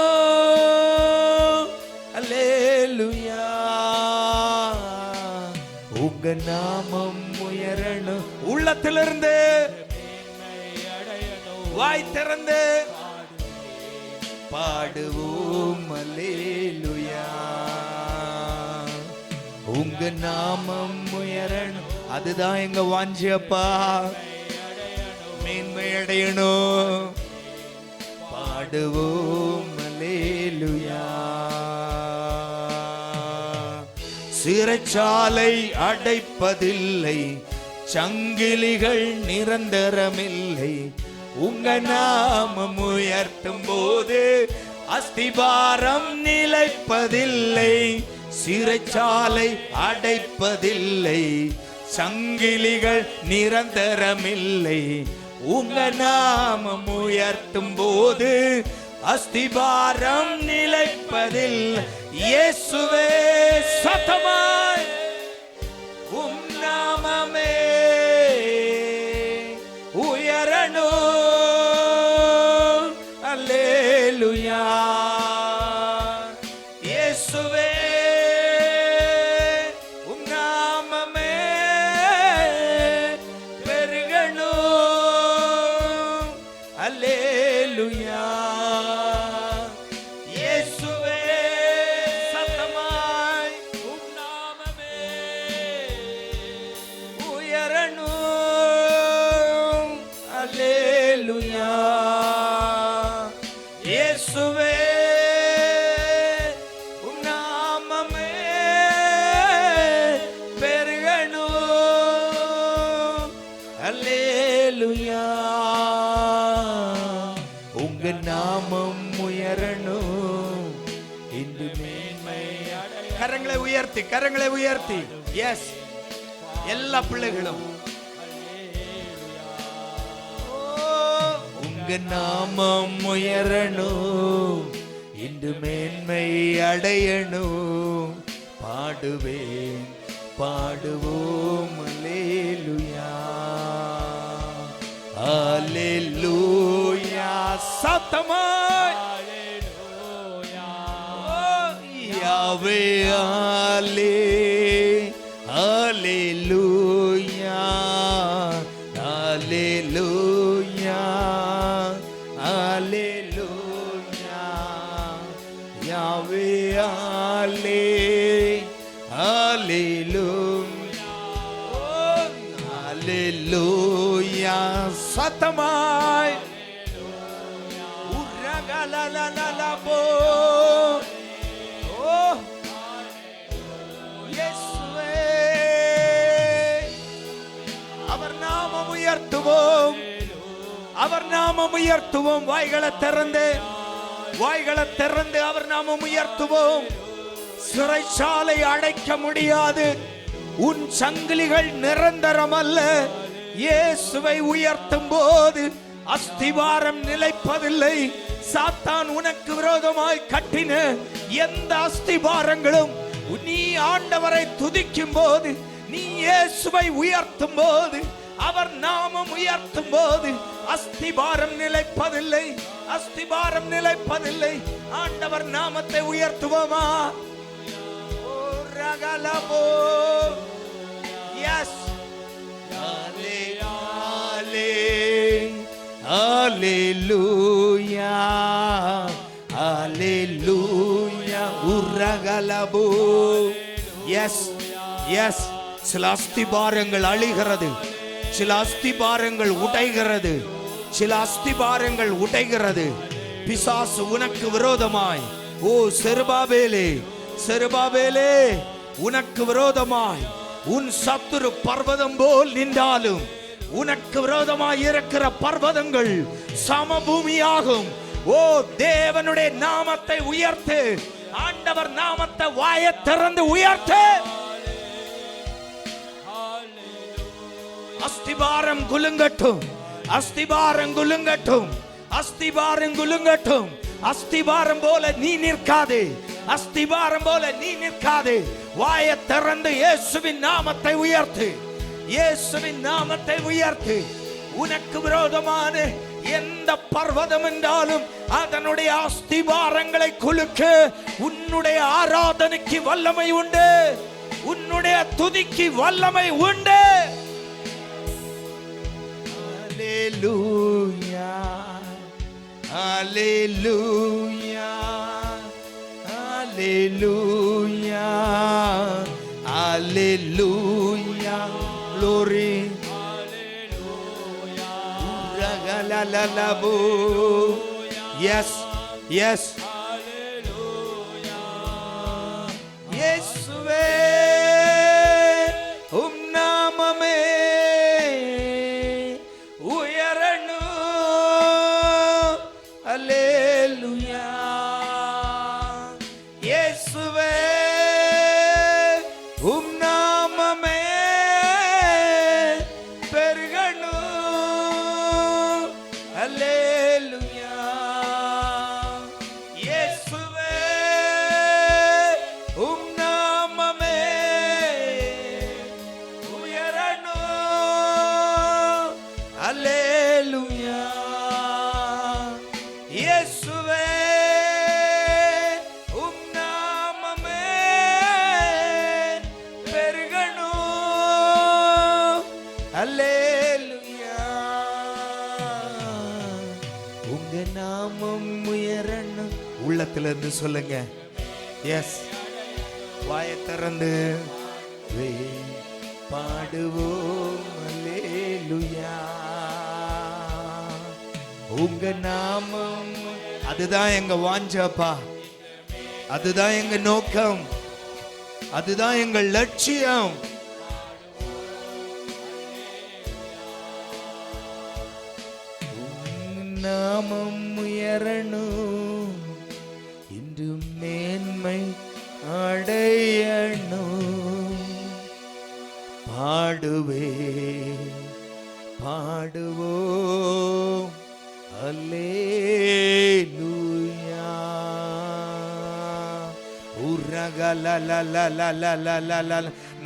பெருகணும். அல்லேலூயா. உங்க நாமம் உயரணும். உள்ளத்திலிருந்து வாய் திறந்து பாடுவோம் அல்லேலூயா. உங்க நாமம் உயரணும். அதுதான் எங்க வாஞ்சியப்பா. மேன்மை அடையணும். பாடுவோம் அல்லேலூயா. சிறைச்சாலை அடைப்பதில்லை, சங்கிலிகள் நிரந்தரமில்லை. உங்க நாமம் உயர்த்தும் போது அஸ்திபாரம் நிலைப்பதில்லை. சிறைச்சாலை அடைப்பதில்லை, சங்கிலிகள் நிரந்தரமில்லை. உங்க நாமம் உயர்த்தும் போது அஸ்திபாரம் நிலைப்பதில்லை. இயேசுவே, சத்தமாய் உம் நாமமே உயரணும். அல்லேலூயா. இயேசுவே, உம் நாமமே பெருகணும். அல்லேலூயா. இயேசுவே, சத்தமாய் உம் நாமமே உயரணும். அல்லேலூயா. இயேசுவே, உம் நாமமே பெருகணும். அல்லேலூயா. உங்க நாமம் உயரணும், இன்று மேன்மை அடைய. கரங்களை உயர்த்தி, கரங்களை உயர்த்தி. எஸ், எல்லா பிள்ளைகளும் உங்க நாமம் உயரணும், இன்று மேன்மை அடையணும். பாடுவேன் பாடுவோம் அல்லேலூயா. அல்லேலூயா. சத்தமாய் யாவே அல்லே. அல்லேலூயா. அல்லேலூயா. அல்லேலூயா. யாவே அல்லே. அல்லேலூயா. அல்லேலூயா. சத்தமாய் உரகலலலலபோ. ஓ இயேசுவே, நாமம் உயர்த்துவோம். வாய்களை திறந்து அவர் நாமம் உயர்த்துவோம். சிறைச்சாலை அடைக்க முடியாது. உன் சங்கிலிகள் நிரந்தரம் அல்ல. இயேசுவை உயர்த்தும் போது அஸ்திவாரம் நிலைப்பதில்லை. சாத்தான் உனக்கு விரோதமாய் கட்டின எந்த அஸ்திவாரங்களும் நீ ஆண்டவரை துதிக்கும் போது, நீ இயேசுவை உயர்த்தும் போது, அவர் நாமம் உயர்த்தும் போது அஸ்திபாரம் நிலைப்பதில்லை. அஸ்திபாரம் நிலைப்பதில்லை. ஆண்டவர் நாமத்தை உயர்த்துவோமா? எஸ், ஹalleluya, ஹalleluya, உரகலபோ. Yes, yes. சில அஸ்திபாரங்கள் அழிகிறது, சில அஸ்திபாரங்கள் உடைகிறது, சில அஸ்திபாரங்கள் உடைகிறது. பிசாசு உனக்கு விரோதமாய், ஓ செருபாபேலே, செருபாபேலே, உனக்கு விரோதமாய் உன் சத்துரு பர்வதம் போல் நின்றாலும் உனக்கு விரோதமாய் இருக்கிற பர்வதங்கள் சமபூமியாகும். ஓ தேவனுடைய நாமத்தை உயர்த்து. ஆண்டவர் நாமத்தை வாயை திறந்து உயர்த்து. அஸ்திபாரம் குலுங்கட்டும், அஸ்திபாரம் குலுங்கட்டும், அஸ்திபாரம் குலுங்கட்டும். அஸ்திபாரம் போல நீ நிற்காதே, அஸ்திபாரம் போல நீ நிற்காதே. வாயை திறந்து இயேசுவின் நாமத்தை உயர்த்து, இயேசுவின் நாமத்தை உயர்த்து. உனக்கு விரோதமான எந்த பர்வதம் என்றாலும் அதனுடைய அஸ்திபாரங்களை குலுக்க உன்னுடைய ஆராதனைக்கு வல்லமை உண்டு, உன்னுடைய துதிக்கு வல்லமை உண்டு. Hallelujah, hallelujah, hallelujah, hallelujah, glory, hallelujah, uragalalabu. Yes, yes, hallelujah. Yesuve namame உள்ளத்திலிருந்து சொல்லுங்க. எஸ், வாயை திறந்து பாடுவோம் அல்லேலூயா. உங்க நாமம், அதுதான் எங்க வாஞ்சப்பா, அதுதான் எங்க நோக்கம், அதுதான் எங்கள் லட்சியம். நாமம் உயரணும், இன்று மேன்மை அடையணும். பாடுவே பாடுவோம் அல்லேலூயா.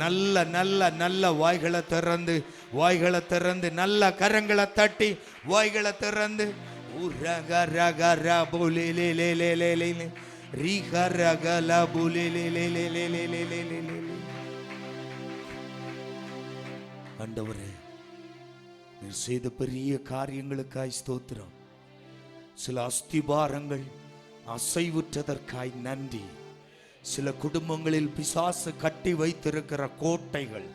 நல்ல நல்ல நல்ல வாய்களை திறந்து, வாய்களை திறந்து, நல்ல கரங்களை தட்டி, வாய்களை திறந்து ஆண்டவரே, நீர் செய்த பெரிய காரியங்களுக்காய் ஸ்தோத்திரம். சில அஸ்திபாரங்கள் அசைவுற்றதற்காய் நன்றி. சில குடும்பங்களில் பிசாசு கட்டி வைத்திருக்கிற கோட்டைகள்,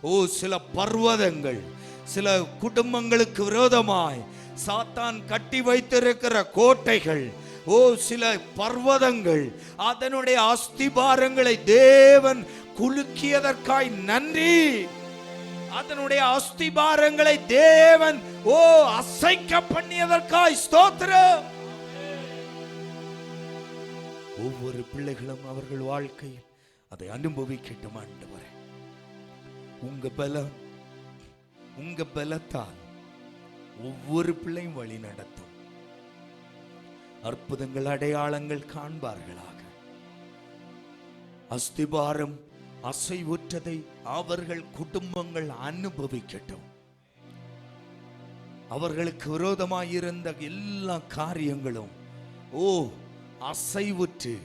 ஓ சில பர்வதங்கள், சில குடும்பங்களுக்கு விரோதமாய் சாத்தான் கட்டி வைத்திருக்கிற கோட்டைகள், ஓ சில பர்வதங்கள், அதனுடைய அஸ்திபாரங்களை தேவன் குலுக்கியதற்காய் நன்றி. அதனுடைய அஸ்திபாரங்களை தேவன் அசைக்க பண்ணியதற்காய் ஸ்தோத்திரம். ஒவ்வொரு பிள்ளைகளும் அவர்கள் வாழ்க்கையில் அதை அனுபவிக்கட்டும் ஆண்டவரே. உங்க பலம், உங்க பலத்தால் ஒவ்வொரு பிள்ளையும் வழி நடத்தும். அற்புதங்கள் அடையாளங்கள் காண்பார்களாக. அஸ்திபாரம் அசைவுற்றதை அவர்கள் குடும்பங்கள் அனுபவிக்கட்டும். அவர்களுக்கு விரோதமாயிருந்த எல்லா காரியங்களும் அசைவுற்று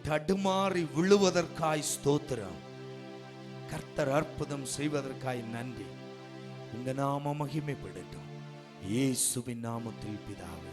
தடுமாறி விழுவதற்காய் ஸ்தோத்திரம். கர்த்தர் அற்புதம் செய்வதற்காய் நன்றி. உங்க நாம மகிமைப்படட்டும் இயேசுவின் நாமத்தில் பிதாவே.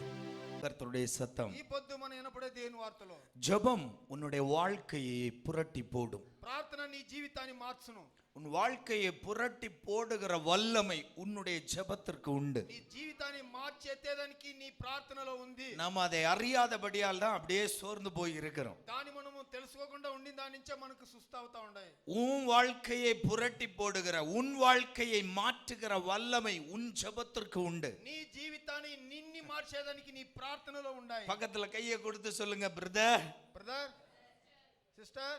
கர்த்தருடைய சத்தம். ఈ పొద్దు మనం వినపడే దేవుని వార్తలో ஜெபம் உன்னுடைய வாழ்க்கையை புரட்டி போடும். ప్రార్థన నీ జీవితాన్ని మార్చును. உன் வாழ்க்கையை புரட்டி போடுகிற வல்லமை உன்னுடைய ஜெபத்திற்கு உண்டு. నీ జీవితాన్ని మార్చేదానికి నీ ప్రార్థనలో ఉంది. நாம் அதை அறியாதபடியால் தான் அப்படியே சோர்ந்து போய் இருக்கிறோம். దాని మనము తెలుసుకోకుండా ఉండిన దాని నుంచే మనకు సుస్థ అవుతా ఉన్నాయి. உன் வாழ்க்கையை புரட்டி போடுகிற, உன் வாழ்க்கையை மாற்றுகிற வல்லமை உன் ஜெபத்திற்கு உண்டு. నీ జీవితాన్ని నిన్ని మార్చేదానికి నీ ప్రార్థనలో ఉన్నాయి. பக்கத்துல கையை கொடுத்து சொல்லுங்க, பிரதர், బ్రదర్, సిస్టర్,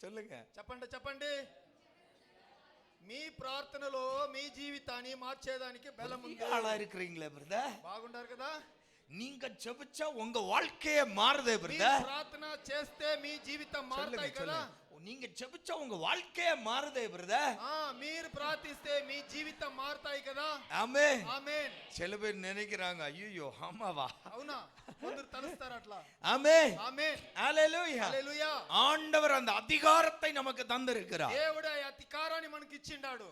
சொல்லுங்க, చెప్పండి చెప్పండి. మీ ప్రార్థనలో మీ జీవితాన్ని మార్చేదానికి బలం ఉంది. ஆளா இருக்கிறீங்களா பிரதர்? బాగుంటారు కదా? நீங்க ஜெபிச்சா உங்க வாழ்க்கையே மாறுதே பிரதர். ప్రార్థన చేస్తే మీ జీవితం మారుతాయి కదా? நீங்க ஜெபிச்சா உங்க வாழ்க்கையே மாறுதே பிரதர். మీరు ప్రార్థిస్తే మీ జీవితం మారుతాయి కదా? ஆமென் ఆమేన్. சில பேர் நினைக்கிறாங்க, ஐயோ ஆமாவா? అవునా? కొందరు తలుస్తారు అట్లా. ஆமென் ఆమేన్. ஹalleluya. హల్లెలూయా. ஆண்டவர் அந்த அதிகாரத்தை நமக்கு தந்திருக்கிறார். దేవుడు ఆ అధికారాన్ని మనకి ఇచ్చిండాడు.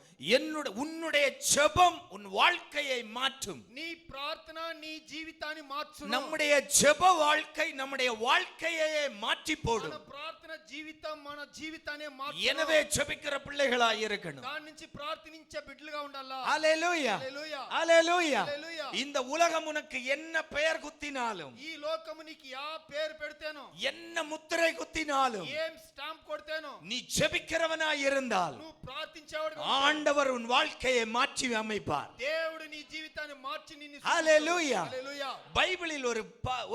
உன்னுடைய ஜெபம் உன் வாழ்க்கையை மாற்றும். నీ ప్రార్థన నీ జీవితాన్ని మార్చును. நம்முடைய ஜெப வாழ்க்கை நம்முடைய வாழ்க்கையை மாற்றி போடும். మన ప్రార్థన జీవితం మన జీవితాన్ని మార్చును. எனவே ஜெபிக்கிற பிள்ளைகளாய் இருக்கணும். దాని నుంచి ప్రార్థించే బిడ్డలుగా ఉండాలా. ஹalleluya. హల్లెలూయా. ஹalleluya. హల్లెలూయా. இந்த உலகம் உனக்கு என்ன பெயர் குத்தினாலும், ఈ లోకము నీకు యా పేరు పెడితేనో, என்ன முத்திரை குத்தினாலும், ఏం స్టాంప్ కొడితేనో, நீ ஜெபிக்கிறவனாய் இருந்தால் నువ్వు ప్రార్థించేవాడు ஆண்டவர் உன் வாழ்க்கையை மாற்றி அமைப்பார். దేవుడు నీ జీవితాన్ని మార్చి నిన్ను. ஹalleluya. హల్లెలూయా. பைபிளில்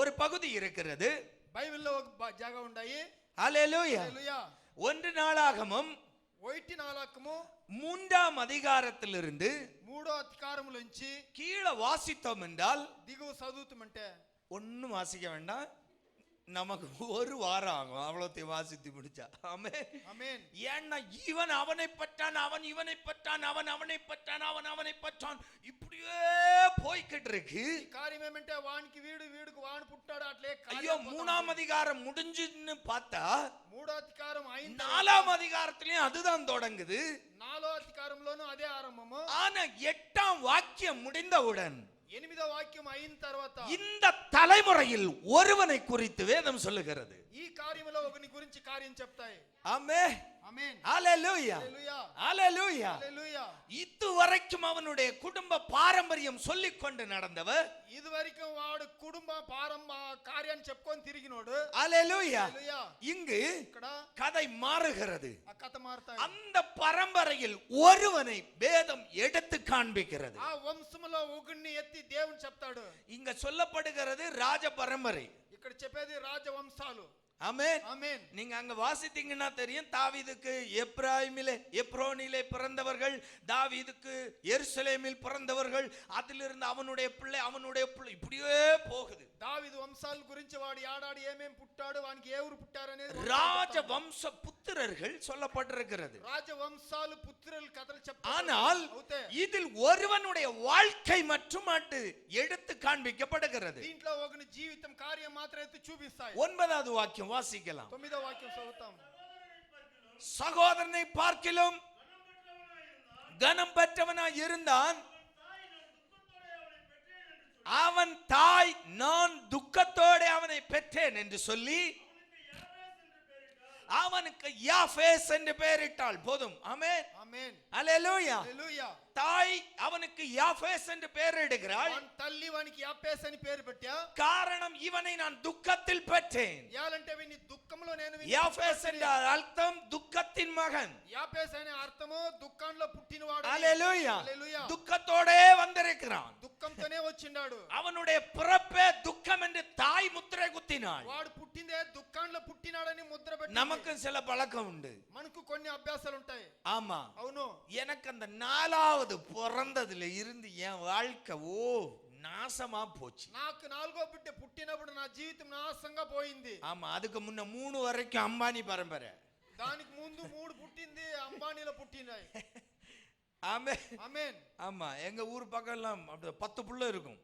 ஒரு பகுதி இருக்கிறது. బైబిల్లో ఒక జాగా ఉన్నాయి. ஹalleluya. హల్లెలూయా. 1 நாளாகமம் 3ஆம் அதிகாரத்திலிருந்து 3వ అధికారములోంచి கீழே வாசித்தோம் என்றால், దిగువ చదువుతామంటే ஒன்னும் வாசிக்க வேண்டாம், நமக்கு ஒரு வாரம் ஆகும் அவ்வளோத்தையும் வாசித்து முடிச்சா. ஆமென். ஏன்னா இவன் அவனை பற்றான், அவன் இவனை பற்றான், அவன் அவனை பற்றான், அவன் அவனை பற்றான், இப்படியே போய்கிட்டு இருக்கு. காரியம் ఏమంటే వానికి వీడుకు వాడు పుట్టాడు అట్లే. ஐயோ, 3ஆம் அதிகாரம் முடிஞ்சுன்னு பார்த்தா 3వ అధికారం అయింది. 4ஆம் அதிகாரத்திலயும் அதுதான் தொடங்குது. 4వ అధికారంలోనూ అదే ఆరంభము. ஆனா 8ஆம் வாக்கியம் முடிந்தவுடன் 8వ వాక్యం అయిన తర్వాత இந்த தலைமுறையில் ஒருவனை குறித்து வேதம் சொல்லுகிறது. ఈ కార్యములో ఒకని గురించి కార్యం చెప్తాయి. ஆமென். ఆమేన్. ஹalleluya. హల్లెలూయా. ஹalleluya. హల్లెలూయా. இதுவரைக்கும் அவனுடைய குடும்ப பாரம்பரியம் சொல்லிக் கொண்டு நடந்தவர், இதுவரைக்கும் వాడు కుటుంబ కార్యాన్ని చెప్పుకొని తిరిగినోడు. ஹalleluya. హల్లెలూయా. இங்கு ఇక్కడ கதை மாறுகிறது. ఆ కథ మారుతాయి. அந்த பரம்பரையில் ஒருவனை வேதம் எடுத்து காண்பிக்கிறது. ఆ వంశములో ఒకరిని ఎత్తి దేవుని చెప్తాడు. இங்க சொல்லப்படுகிறது ராஜ பரம்பரை. ఇక్కడ చెప్పేది రాజవంశాలు. ஆமென். ஆமென். நீங்க அங்க வாசித்தீங்கன்னா தெரியும், தாவீதுக்கு எப்ரோனிலே பிறந்தவர்கள், தாவீதுக்கு எருசலேமில் பிறந்தவர்கள், அதிலிருந்து அவனுடைய பிள்ளை இப்படியே போகுது. దావీదు వంశాల గురించి వాడు ఆడాడు ఏమేం పుట్టాడు, వానికి ఏ ఊరు పుట్టారు అనేది ராஜவம்ச புத்திரர்கள் சொல்லப்பட்டிருக்கிறது. రాజవంశాలు పుత్రుల కథలు చెప్తారు. ஆனால் இதில் ஒருவனுடைய வாழ்க்கை மற்றும் எடுத்து காண்பிக்கப்படுகிறது. దీంట్లో ఒకని జీవితం కార్యం మాత్రం ఎత్తి చూపిస్తాయి. 9வது வாக்கியம் வாசிக்கலாம். 9వ వాక్యం చదువుతాం. சகோதரனை பார்க்கிலும் கனம் பெற்றவனாய் இருந்தான், அவன் தாய் நான் துக்கத்தோடு அவனை பெற்றேன் என்று சொல்லி அவனுக்கு யாபேஸ் என்று பெயரிட்டாள். போதும். ஆமென். ஆமென். ஹalleluya. ஹalleluya. தாய் அவனுக்கு யாபேஸ் என்று பெயர் இடுகிறாள். వాని తల్లి వానికి యాపేస్ అని పేరు పెట్టా. காரணம் இவனை நான் துக்கத்தில் பெற்றேன். యాలంటే వీని దుఃఖంలో నేను யாபேஸ் என்ற அர்த்தம் துக்கத்தின் மகன். యాపేస్ అనే అర్థము దుఃఖంలో పుట్టినవాడు. ஹalleluya. హల్లెలూయా. துக்கத்தோடே வந்திருக்கிறான். దుఃఖంతోనే వచ్చిండాడు. அவனுடைய பிறப்பே துக்கம் என்று தாய் முத்திரை குத்தினாள். వాడు పుట్టిందే దుఃఖంలో పుట్టినాడని ముద్ర పెట్టి. நமக்கு சில பழக்கம் உண்டு. మనకు కొన్ని అభ్యాసాలు ఉంటాయి. ஆமா. అవును. எனக்கு அந்த 4வது பிறந்ததுல இருந்து என் வாழ்க்கை நாசமா போச்சு. నాకు 4వ బిడ్డ పుట్టినప్పుడు నా జీవితం నాశనంగా పోయింది. ஆமா, அதுக்கு முன்ன 3 வரைக்கும் அம்பானி பரம்பரை. దానికి ముందు 3 పుట్టింది అంబానీలో పుట్టినాయి. ஆமென். ఆమేన్. ஆமா, எங்க ஊர் பக்கம் எல்லாம் 10 புள்ள இருக்கும்.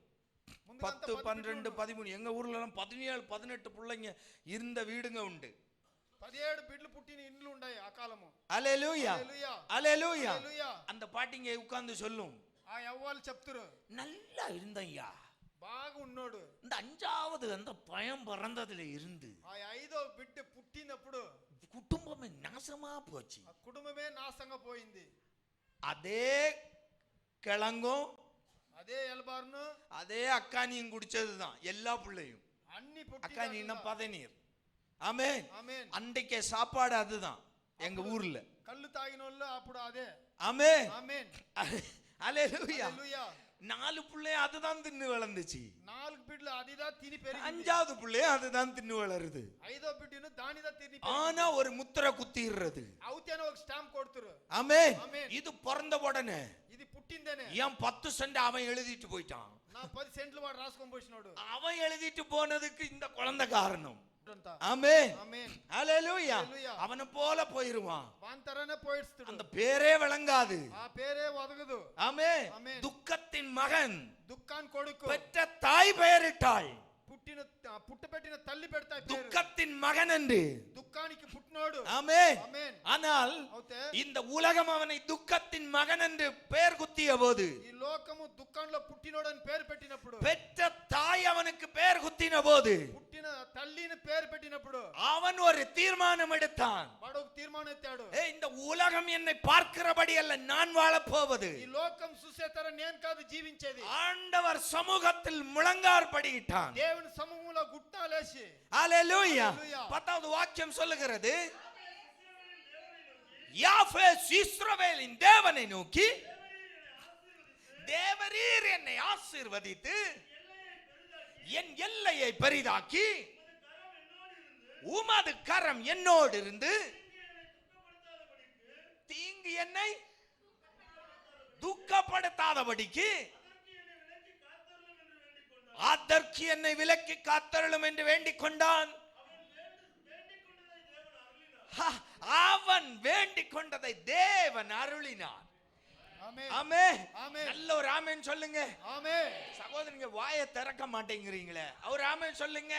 10, 12, 13. எங்க ஊர்ல எல்லாம் 17, 18 பிள்ளைங்க இருந்த வீடுங்க உண்டு. 17 బిడ్డలు పుట్టిన ఇండ్లు ఉన్నాయి ఆ కాలము. ஹalleluya. హల్లెలూయా. ஹalleluya. హల్లెలూయా. அந்த பாட்டிங்க உட்கார்ந்து சொல்லும், ఆ యవ్వాలు చెప్తారు, நல்லா இருந்தய்யா, బాగా ఉన్నాడు. இந்த 5வது அந்த பயம் பிறந்ததுல இருந்து ఆ 5వ బిడ్డ పుట్టినప్పుడు குடும்பமே நாசமா போச்சு. ఆ కుటుంబమే నాశనంగా పోయింది. அதே கிழங்கும் అదే ఎల్బార్ను அதே அக்கானியும் குடிச்சதுதான் எல்லா பிள்ளையும். అన్ని அக்கானின்னா பதநீர். ஆமென். ఆమేన్. அன்றைக்கே சாப்பாடு அதுதான் எங்க ஊர்ல. కళ్ళు తాగినోళ్ళు అప్పుడు అదే. ஆமென். ఆమేన్. ஹalleluya. హల్లెలూయా. 4 பிள்ளை அதுதான் தின்னு வளர்ந்துச்சு. 4 బిడ్డలు అదిదా తిని పెరిగింది. 5வது பிள்ளை அதுதான் தின்னு வளருது. 5వ బిడ్డను దానిదా తిని ஆனா ஒரு முத்திரை குத்திடுறது. అవుతేనే ఒక స్టాంప్ కొడుతురు. ஆமென். ఆమేన్. இது பிறந்த உடனே ఇది పుట్టిందేనే. ஏன் 10 சென்ட் அவன் எழுதிட்டு போயிட்டான். నా 10 సెంట్లు వాడు రాసుకొని పోయినాడు. அவன் எழுதிட்டு போனதுக்கு இந்த குழந்தை காரணம். అంతా. ஆமென். ఆమేన్. ஹalleluya. హల్లెలూయా. அவனை போல போயிருவான். వాంతరనే పోయిస్తాడు. அந்த பேரே விளங்காது. ఆ పేరే వదగదు. ஆமென். ఆమేన్. துக்கத்தின் மகன் దుఃఖాన్ కొడుకు. பெற்ற தாய் பெயரிட்டாள். పుట్టపెట్టిన తల్లి పెడతాయి పేరు. துக்கத்தின் மகன் என்று. దుఃఖానికి పుట్టినోడు. ஆமென். ఆమేన్. ஆனால் అవుతే இந்த உலகம் அவனை துக்கத்தின் மகன் என்று பெயர் குத்திய போது, ఈ లోకము దుఃఖంలో పుట్టినోడు అని పేరు పెట్టినప్పుడు, பெற்ற தாய் அவனுக்கு பெயர் குத்தின போது, పుట్టిన తల్లిని పేరు పెట్టినప్పుడు அவன் ஒரு தீர்மானம் எடுத்தான். వాడు ఒక తీర్మానం ఎత్తాడు. இந்த உலகம் என்னை பார்க்கிறபடி அல்ல நான் வாழப் போவது, ఈ లోకం చూసేతర నేను కాదు జీవించేది. ஆண்டவர் சமூகத்தில் முழங்கார்படியிட்டான். దేవుని సమూహంలో గుట్టాలేసి. ஹalleluya. ஹல்லேலூயா. 10வது வாக்கியம் சொல்லுகிறது, யாபேஸ் இஸ்ரவேலின் தேவனை நோக்கி, தேவரீர் என்னை ஆசீர்வதித்து என் எல்லையை பெரிதாக்கி உமது கரம் என்னோடு இருந்து தீங்கு என்னை துக்கப்படுத்தாதபடிக்கு அதற்கு என்னை விலக்கி காத்தருளும் என்று வேண்டிக் கொண்டான். அவன் வேண்டிக் கொண்டதை தேவன் அருளினான். ఆమేన్. ஆமென். ஆமென். நல்ல ஒரு ஆமென் சொல்லுங்க. ఆమేన్. சகோதரங்க வாயை திறக்க மாட்டேங்கிறீங்களே, அவர் ஆமென் சொல்லுங்க.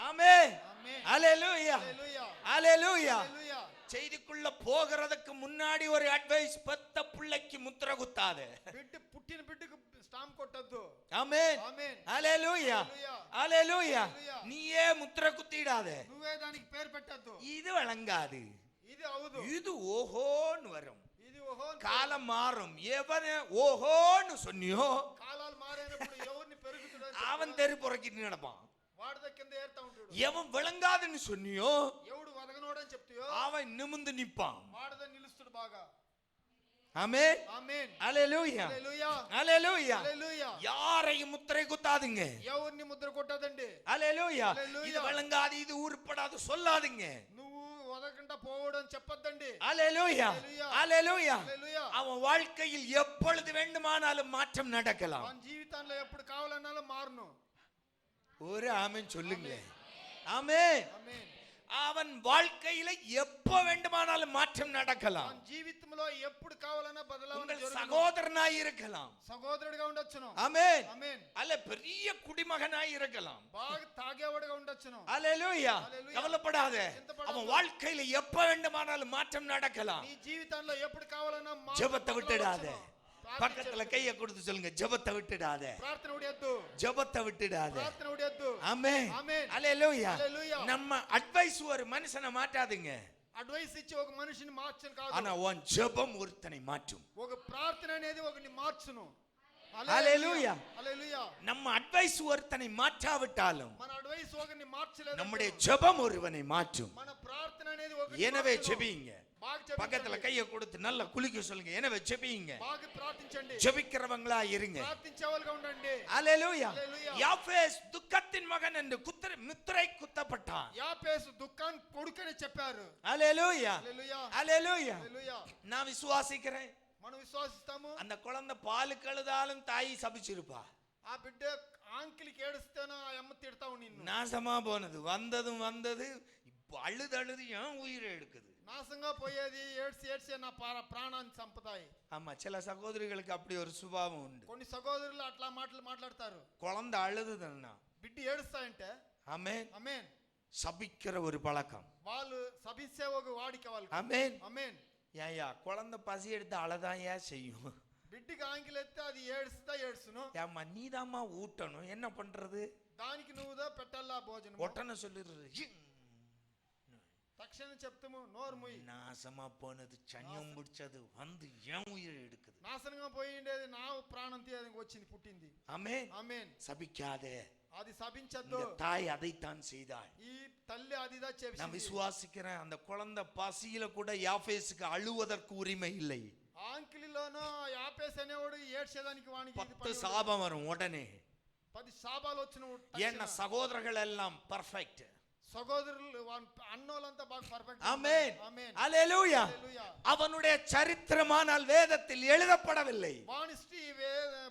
ஆமென். ఆమేన్. ஹalleluya. హల్లెలూయా. ஹalleluya. హల్లెలూయా. செய்திக்குள்ள போகிறதுக்கு முன்னாடி ஒரு அட்வைஸ், பெத்த பிள்ளைக்கு முத்திரை குத்தாத. బిడ్డ పుట్టిన బిడ్డకు స్టాంప్ కొట్టొద్దు. ஆமென். ఆమేన్. ஹalleluya. హల్లెలూయా. ஹalleluya. హల్లెలూయా. நீயே முத்திரை குத்திடாத. నువ్వే దానికి పేరు పెట్టొద్దు. இது வழங்காது. ఇది అవదు. இது ஓஹோன்னு வரும். ఇది ఓహో. காலம் மாறும். எவனே ஓஹோன்னு சொன்னியோ కాలాలు మారేనప్పుడు ఎవరిని పెరుగుతుడో அவன் தெரு புறக்கிட்டு நடப்பான். వాడి కింద ఏర్తా ఉంటాడు. எவன் விளங்காதுன்னு சொன்னியோ ఎవడు వదగనోడని చెప్తాయో அவன் நிமிந்து நிப்பான். వాడద నిలుస్తాడు బాగా. ஆமென். ఆమేన్. ஹalleluya. హల్లెలూయా. ஹalleluya. హల్లెలూయా. யாரையும் முத்திரை குத்தாதீங்க. ఎవరిని ముద్ర కొట్టదండి. ஹalleluya. ஹல்லேலூயா. இது விளங்காது, இது உருப்படாது சொல்லாதீங்க. నువ్వు వదగకుండా పోవడం చెప్పొద్దండి. ஹalleluya. ஹல்லேலூயா. ஹalleluya. హల్లెలూయా. அவன் வாழ்க்கையில் எப்பொழுது வேண்டுமானாலும் மாற்றம் நடக்கலாம். మన జీవితంలో ఎప్పుడు కావాలన్నాలో మారును. ஒரு ஆமென் சொல்லுங்களேன். ஆமென். ఆమేన్. அவன் வாழ்க்கையில எப்ப வேண்டுமானாலும் மாற்றம் நடக்கலாம். మన జీవితంలో ఎప్పుడు కావాలన్నా బదలావణ உங்கள் జరుగును. சகோதரனாய் இருக்கலாம். సహోదరుడిగా ఉండొచ్చును. ஆமென். ఆమేన్. அல்ல பெரிய குடிமகனாய் இருக்கலாம். బాగా తాగేవాడిగా ఉండొచ్చును. ஹalleluya. ஹல்லேலூயா. கவலைப்படாத. சிந்தப்படாத. அவன் வாழ்க்கையில எப்ப வேண்டுமானாலும் மாற்றம் நடக்கலாம். నీ జీవితంలో ఎప్పుడు కావాలన్నా ஜெபத்தை விட்டுடாத. బదలావచ్చును. பக்கத்துல கையை கொடுத்து சொல்லுங்க, ஜெபத்தை விட்டுடாத. ప్రార్థన ఉడియొద్దు. ஜெபத்தை விட்டுடாத. ప్రార్థన ఉడియొద్దు. ஆமென். ஆமென். ஹalleluya. ஹல்லேலூயா. நம்ம அட்வைஸ் ஒரு மனுஷனை மாட்டாதுங்க. అడ్వైస్ ఇచ్చి ఒక మనిషిని మార్చను కాదు. ஆனா உன் ஜெபம் ஒருத்தனை மாற்றும். ఒక ప్రార్థన అనేది ఒకరిని మార్చును. హల్లెలూయా. హల్లెలూయా. நம்ம அட்வைஸ் ஒருத்தனை மாற்றாவிட்டாலும் మన అడ్వైస్ ఒకరిని మార్చలేదు. நம்முடைய ஜெபம் ஒருவனை மாற்றும். మన ప్రార్థన అనేది ఒకరిని எனவே మార్చును. ஜெபிங்க. பக்கத்துல கையை கொடுத்து நல்லா குலுக்க சொல்லுங்க. எனவே ஜெபிங்க. బాగా ప్రార్థించండి. ஜெபிக்கிறவங்களா இருங்க. ప్రార్థించేవాళ్ళుగా ఉండండి. ஹல்லேலூயா. யாபேஸ் துக்கத்தின் மகன் என்று முத்திரை குத்தப்பட்டான். యాపేసు దుఃఖాన్ కొడుకని చెప్పారు. ஹல்லேலூயா. హల్లెలూయా. ஹல்லேலూயா. హల్లెలూయా. நான் விசுவாசிக்கிறேன். మనం విశ్వాసిస్తాము. அந்த குழந்தை பால் கழுதாலும் தாய் சபிச்சிருப்பா. ఆ బిడ్డ ఆంకిలికి ఏడుస్తేనో ఆ అమ్మ తిడతావు నిన్ను. நாசமா போனது வந்ததும் வந்தது. இப்போ அழுது ஏன் உயிரை எடுக்குது. నాశంగా పోయేది ఏడ్చి ఏడ్చి నా ప్రాణాన్ని చంపుతాయి. ஆமா, சில சகோதரிகளுக்கு அப்படி ஒரு சுபாவம் உண்டு. కొన్ని సహోదరులు అట్లా మాటలు మాట్లాడతారు. குழந்தை அழுதுதுன்னா బిడ్డ ఏడుస్తాయంటే ஆமென் ఆమేన్ சபிக்கிற ஒரு பழக்கம். వాళ్ళు సభించే ఒక వాడిక వాళ్ళు. ஆமென் ఆమేన్. ஏயா குழந்தை பசி எடுத்து அழதான் ஏன் செய்யும். బిడ్డకి ఆంకిలెత్తే అది ఏడుస్తా ఏడుసును. ஏம்மா நீதாம்மா ஊட்டணும், என்ன பண்றது. దానికి నువ్వుదా పెట్టాలా భోజనం. ஒட்டனை சொல்லிடுறது. తక్షణం చెప్తాము నోరు ముయ్యి. நாசமா போனது சனியம் பிடிச்சது வந்து ஏன் உயிரை எடுக்குது. నాశనంగా పోయిండేది నా ప్రాణం తీయడానికి వచ్చింది పుట్టింది. ஆமென் ఆమేన్. சபிக்காதே. అది సభించద్దు. தாய் அதைத்தான் செய்தாள். ఈ తల్లి అదిదా చేసింది. நான் விசுவாசிக்கிறேன். அந்த குழந்தை பசியில கூட யாபேசுக்கு அழுவதற்கு உரிமை இல்லை. ఆంకిలిలోనో యాపేస్ అనేవాడు ఏడ్చేదానికి వానికి 10 சாபம் வரும் உடனே. 10 శాపాలు వచ్చిన. ஏன்னா சகோதரர்கள் எல்லாம் பர்ஃபெக்ட். సహోదరులు అన్నోలంతా బాగా పర్ఫెక్ట్. ஆமென். ఆమేన్. ஹல்லேலூயா. హల్లెలూయా. அவனுடைய சரித்திரமானால் வேதத்தில் எழுதப்படவில்லை. వానిస్టి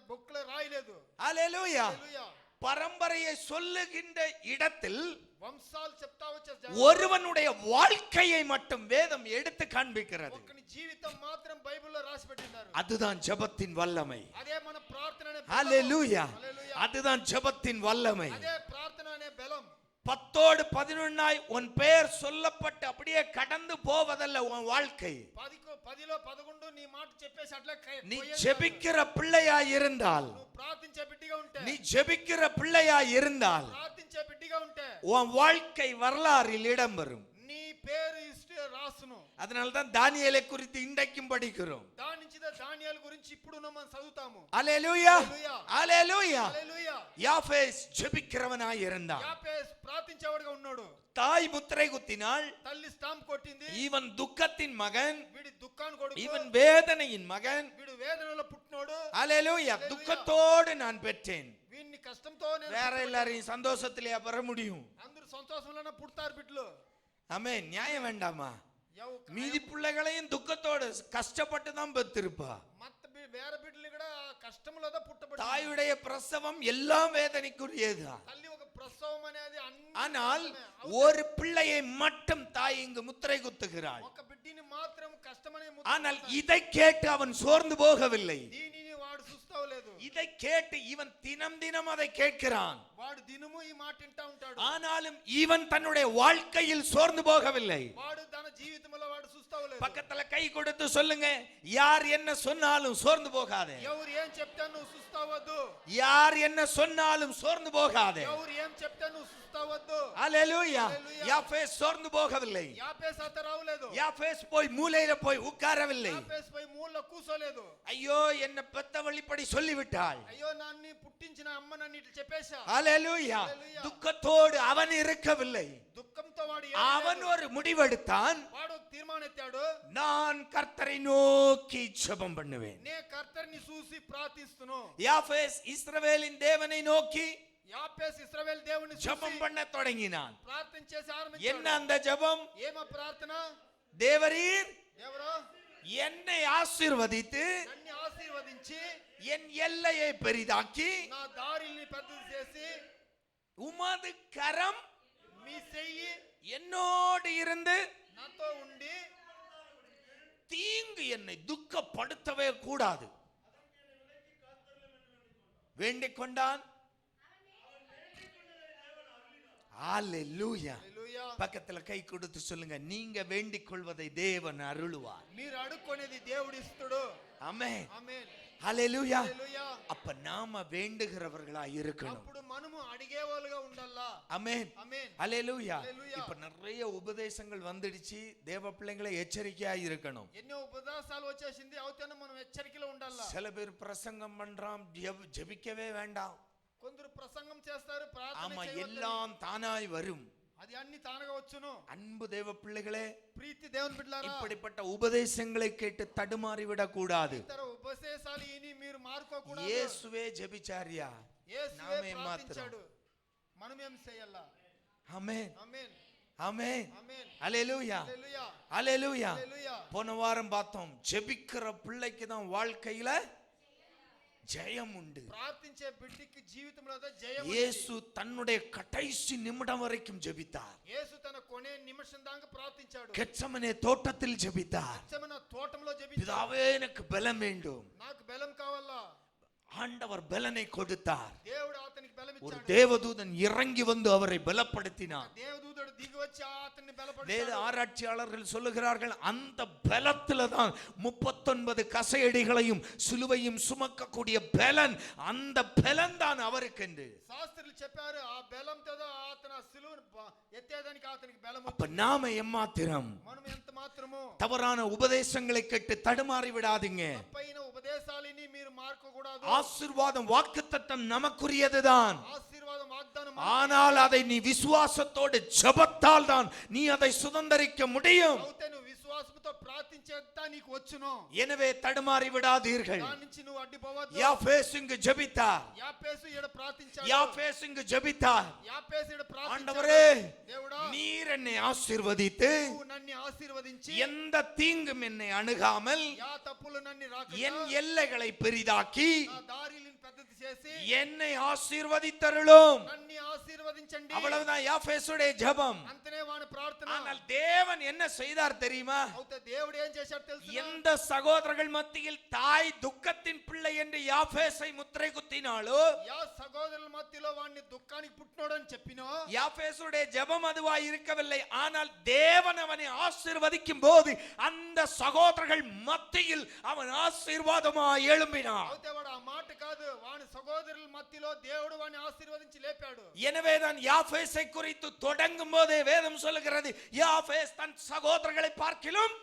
బుక్ లో రాయలేదు. ஹல்லேலூயா. హల్లెలూయా. பரம்பரையை சொல்லுகின்ற இடத்தில் వంశాలు చెప్తా వచ్చే ஒருவனுடைய வாழ்க்கையை மட்டும் வேதம் எடுத்து காண்பிக்கிறது. ఒక్కని జీవితం మాత్రం బైబిల్లో రాసి పెట్టినారు. அதுதான் ஜெபத்தின் வல்லமை. అదే మన ప్రార్థన అనే బలం. ஹல்லேலூயா. హల్లెలూయా. அதுதான் ஜெபத்தின் வல்லமை. అదే ప్రార్థన అనే బలం. 10 11 உன் பெயர் சொல்லப்பட்டு அப்படியே கடந்து போவதல்ல உன் வாழ்க்கை. 10లో 11 నీ మాట చెప్పేసి అట్లా நீ ஜெபிக்கிற பிள்ளையா இருந்தால், నువ్వు ప్రార్థించే బిడ్డగా ఉంటే, நீ ஜெபிக்கிற பிள்ளையா இருந்தால் ప్రార్థించే బిడ్డగా ఉంటే உன் வாழ்க்கை வரலாறில் இடம்பெறும். నీ పేరు హిస్టరీ రాసును. அதனால தான் தானியேலை குறித்து இன்றைக்கும் படிக்கிறோம். దాని నుంచి దానియేలు గురించి ఇప్పుడు మనం చదువుతాము. ஹல்லேலூயா. హల్లెలూయా. ஹல்லேலూயா. హల్లెలూయా. யாபேஸ் ஜெபிக்கிறவனாய் இருந்தான். యాపేస్ ప్రార్థించేవాడుగా ఉన్నాడు. தாய் முத்திரை குத்தினாள். తల్లి స్టాంప్ కొట్టింది. இவன் துக்கத்தின் மகன், వీడి దుఃఖాన్ని కొడుకు. இவன் வேதனையின் மகன். వీడు వేదనలో పుట్టినోడు. ஹல்லேலூயா. துக்கத்தோடு நான் பெற்றேன். వీడిని కష్టంతో నేను வேற எல்லாரையும் சந்தோஷத்திலே பெற முடியும். అందరూ సంతోషంలోనే పుడతారు బిడ్డలు. ஆமென். நியாயம் வேண்டாமா? மீதி ఎవ- பிள்ளைகளையும் துக்கத்தோடு கஷ்டப்பட்டு தான் பெற்றிருப்பா. మత్త వేరే బిడ్డలు కూడా కష్టంలోదా పుట్టబడి. தாயுடைய பிரசவம் எல்லாம் வேதனைக்குரியதுதான். తల్లి ఒక ప్రసవం అనేది ஆனால் ஒரு பிள்ளையை மட்டும் தாய் இங்கு முத்திரை குத்துகிறாள். ఒక బిడ్డని మాత్రం కష్టమనే ஆனால் இதை கேட்டு அவன் சோர்ந்து போகவில்லை. దీనిని వాడు చూస్తావలేదు. இதை கேட்டு இவன் தினம் தினம் அதை கேட்கிறான். వాడు దినము ఈ మాట వింటా ఉంటాడు. ஆனாலும் இவன் தன்னுடைய வாழ்க்கையில் சோர்ந்து போகவில்லை. వాడు తన జీవితంలో వాడు చూస్తావలేదు. பக்கத்துல கை கொடுத்து சொல்லுங்க, யார் என்ன சொன்னாலும் சோர்ந்து போகாதே. ఎవరు ఏం చెప్తే నువ్వు చూస్తావద్దు. யார் என்ன சொன்னாலும் சோர்ந்து போகாதே. ఎవరు ఏం చెప్తే నువ్వు చూస్తావద్దు. ஹல்லேலூயா. ஹல்லேலூயா. யாபேஸ் சோர்ந்து போகவில்லை. యాపేస్ అత రావలేదు. யாபேஸ் போய் மூலையில போய் உட்காரவில்லை. యాపేస్ పోయి మూలలో కూసోలేదు. ஐயோ என்ன பெத்தவள் இப்படி சொல்லிவிட்டாள். అయ్యో నన్ను పుట్టించిన అమ్మ నన్ను ఇట్లా చెప్పేశా. ஹல்லேலூயா. ஹல்லேலூயா. துக்கத்தோடு அவன் இருக்கவில்லை. దుఃఖంతో వాడు அவன் ஒரு முடிவெடுத்தான். వాడు తీర్మానం ఎత్తాడు. நான் கர்த்தரை நோக்கி ஜெபம் பண்ணுவேன். నే కర్తరిని చూసి ప్రార్థిస్తును. யாபேஸ் இஸ்ரவேலின் தேவனை நோக்கி యాపేస్ ఇశ్రాయేలు దేవుని ஜெபம் చూసి பண்ண தொடங்கினான். ప్రార్థన చేసి என்ன ఆరంభించాడు. அந்த ஜெபம்? ఏమ ప్రార్థన? தேவரீர் ఎవరో என்னை ஆசீர்வதித்து నన్ను ఆశీర్వదించి என் எல்லையை பெரிதாக்கி నా దారిని పెద్దది చేసి உமது கரம் మీ చెయ్యి என்னோடு இருந்து నాతో ఉండి தீங்கு என்னை துக்கப்படுத்தவே கூடாது வேண்டிக் கொண்டான். ஹல்லேலூயா. హల్లెలూయా. பக்கத்துல கை கொடுத்து சொல்லுங்க, நீங்க வேண்டிக் கொள்வதை தேவன் அருளுவார். మీరు అడుక్కునేది దేవుడు ఇస్తుడు. ஆமென். ఆమేన్. ஹalleluya. హల్లెలూయా. அப்ப நாம வேண்டுகிறவர்களா இருக்கணும். అప్పుడు మనము అడిగేవాళ్ళుగా ఉండాలా. ஆமென். ఆమేన్. ஹalleluya. హల్లెలూయా. இப்ப நிறைய உபதேசங்கள் வந்துடுச்சு. தேவ பிள்ளைகளை எச்சரிக்கையா இருக்கணும். ఎన్నో ఉపదేశాలు వచ్చేసింది, అవుతాను మనం హెచ్చరికలో ఉండాలా. சில பேர் பிரசங்கம் பண்றான், ஜெபிக்கவே வேண்டாம். కొందరు ప్రసంగం చేస్తారు, ప్రార్థన ஆமா, చేయవద్దని. எல்லாம் தானாய் வரும். అది అన్ని తానగా వచ్చును. அன்பு தேவ பிள்ளைகளே, ప్రీతి దేవుని బిడ్డలారా, இப்படிப்பட்ட உபதேசங்களை கேட்டு தடுமாறி விடக் கூடாது. ఇతర ఉపదేశాలు ఇని మీరు మారుకోకూడదు. இயேசுவே ஜெபிச்சாரியா, యేసువే நாமே ప్రార్థించాడు, మనం ఏం చేయాలా? ஆமென். ఆమేన్. ஆமென். ఆమేన్. ஹalleluya. హల్లెలూయా. ஹalleluya. హల్లెలూయా. போன வாரம் பார்த்தோம், ஜெபிக்கிற பிள்ளைக்கு தான் வாழ்க்கையில ஜெயம் உண்டு. ప్రార్థించే బిడ్డకి జీవితంలో జయం ఉంది. இயேசு தன்னுடைய கடைசி நிமிடம் வரைக்கும் ஜெபித்தார். యేసు తన కొనే నిమిషం దాకా ప్రార్థించాడు. கெத்செமனே தோட்டத்தில் ஜெபித்தார். గెత్సేమనే తోటంలో జెబించాడు. பிதாவே, எனக்கு பலம் வேண்டும். నాకు బలం కావాలా. ஆண்டவர் பலனை கொடுத்தார். దేవుడు అతనికి బలం ஒரு ఇచ్చాడు. தேவதூதன் இறங்கி வந்து அவரை பலப்படுத்தினார். దేవదూతడు దిగి వచ్చి అతన్ని வேத బలపరిచాడు. ஆராய்ச்சியாளர்கள் சொல்லுகிறார்கள், அந்த பலத்துல தான் 39 கசையடிகளையும் சிலுவையும் சுமக்கக்கூடிய பலன், அந்த பலன் தான் அவருக்கு என்று. శాస్త్రులు చెప్పారు, ఆ బలంతో అతను సిలువను ఎత్తేదానికి అతనికి బలం அப்ப వచ్చింది. நாம எம்மாத்திரம் మనం ఎంత మాత్రము தவறான உபதேசங்களை கேட்டு தடுமாறி விடாதீங்க. తప్పైన ఉపదేశాలని మీరు మార్చకూడదు. ஆசீர்வாதம் வாக்குத்தத்தம் நமக்குரியதுதான். ఆశీర్వాదం వాగ్దానం ஆனால் அதை நீ விசுவாசத்தோடு ஜெபத்தால் தான் நீ அதை சுதந்தரிக்க முடியும். అవుతే నువ్వు విశ్వాసంతో ప్రార్థించేదా నీకు వచ్చును. எனவே தடுமாறி விடாதீர்கள். దాని నుంచి నువ్వు అడ్డిపోవద్దు. யாபேஸ் இங்கு ஜெபித்தார். యాపేసు ఈడ ప్రార్థించాడు. யாபேஸ் இங்கு ஜெபித்தார். యాపేసు ఈడ ప్రార్థించాడు. ஆண்டவரே, దేవుడా, நீர் என்னை ஆசீர்வதித்து నువ్వు నన్ను ఆశీర్వదించి எந்த தீங்கும் என்னை அணுகாமல் యా తప్పులు నన్ను என் రాకుండా எல்லைகளை பெரிதாக்கி నా దారిని పెద్దది చేసి என்னை ஆசீர்வதித்தருளும். నన్ను ఆశీర్వదించండి. அவ்வளவுதான் யாபேசுடைய ஜெபம். అంతనే వాని ప్రార్థన. ஆனால் தேவன் என்ன செய்தார் தெரியுமா? అవుతే దేవుడు ఏం చేశాడు తెలుసా? எந்த சகோதரர்கள் மத்தியில் தாய் துக்கத்தின் பிள்ளை என்று யாபேசை முத்திரை குத்தினாலோ, యా సహోదరుల మధ్యలో వాడిని దుఃఖానికి పుట్టినోడు అని చెప్పినో, யாபேசுடைய ஜெபம் அதுவாய் இருக்கவில்லை. ஆனால் தேவன் அவனை ஆசீர்வதிக்கும் போது அந்த சகோதரர்கள் மத்தியில் அவன் ஆசீர்வாதமாய் எழும்பினான். అవుతే వాడు ఆ మాట కాదు, వాని సహోదరుల మధ్యలో దేవుడు వాని ఆశీర్వదించి లేపాడు. எனவேதான் யாபேசை குறித்து தொடங்கும் போதே வேதம் சொல்லுகிறது, யாபேஸ் தன் சகோதரர்களை பார்க்கிலும்.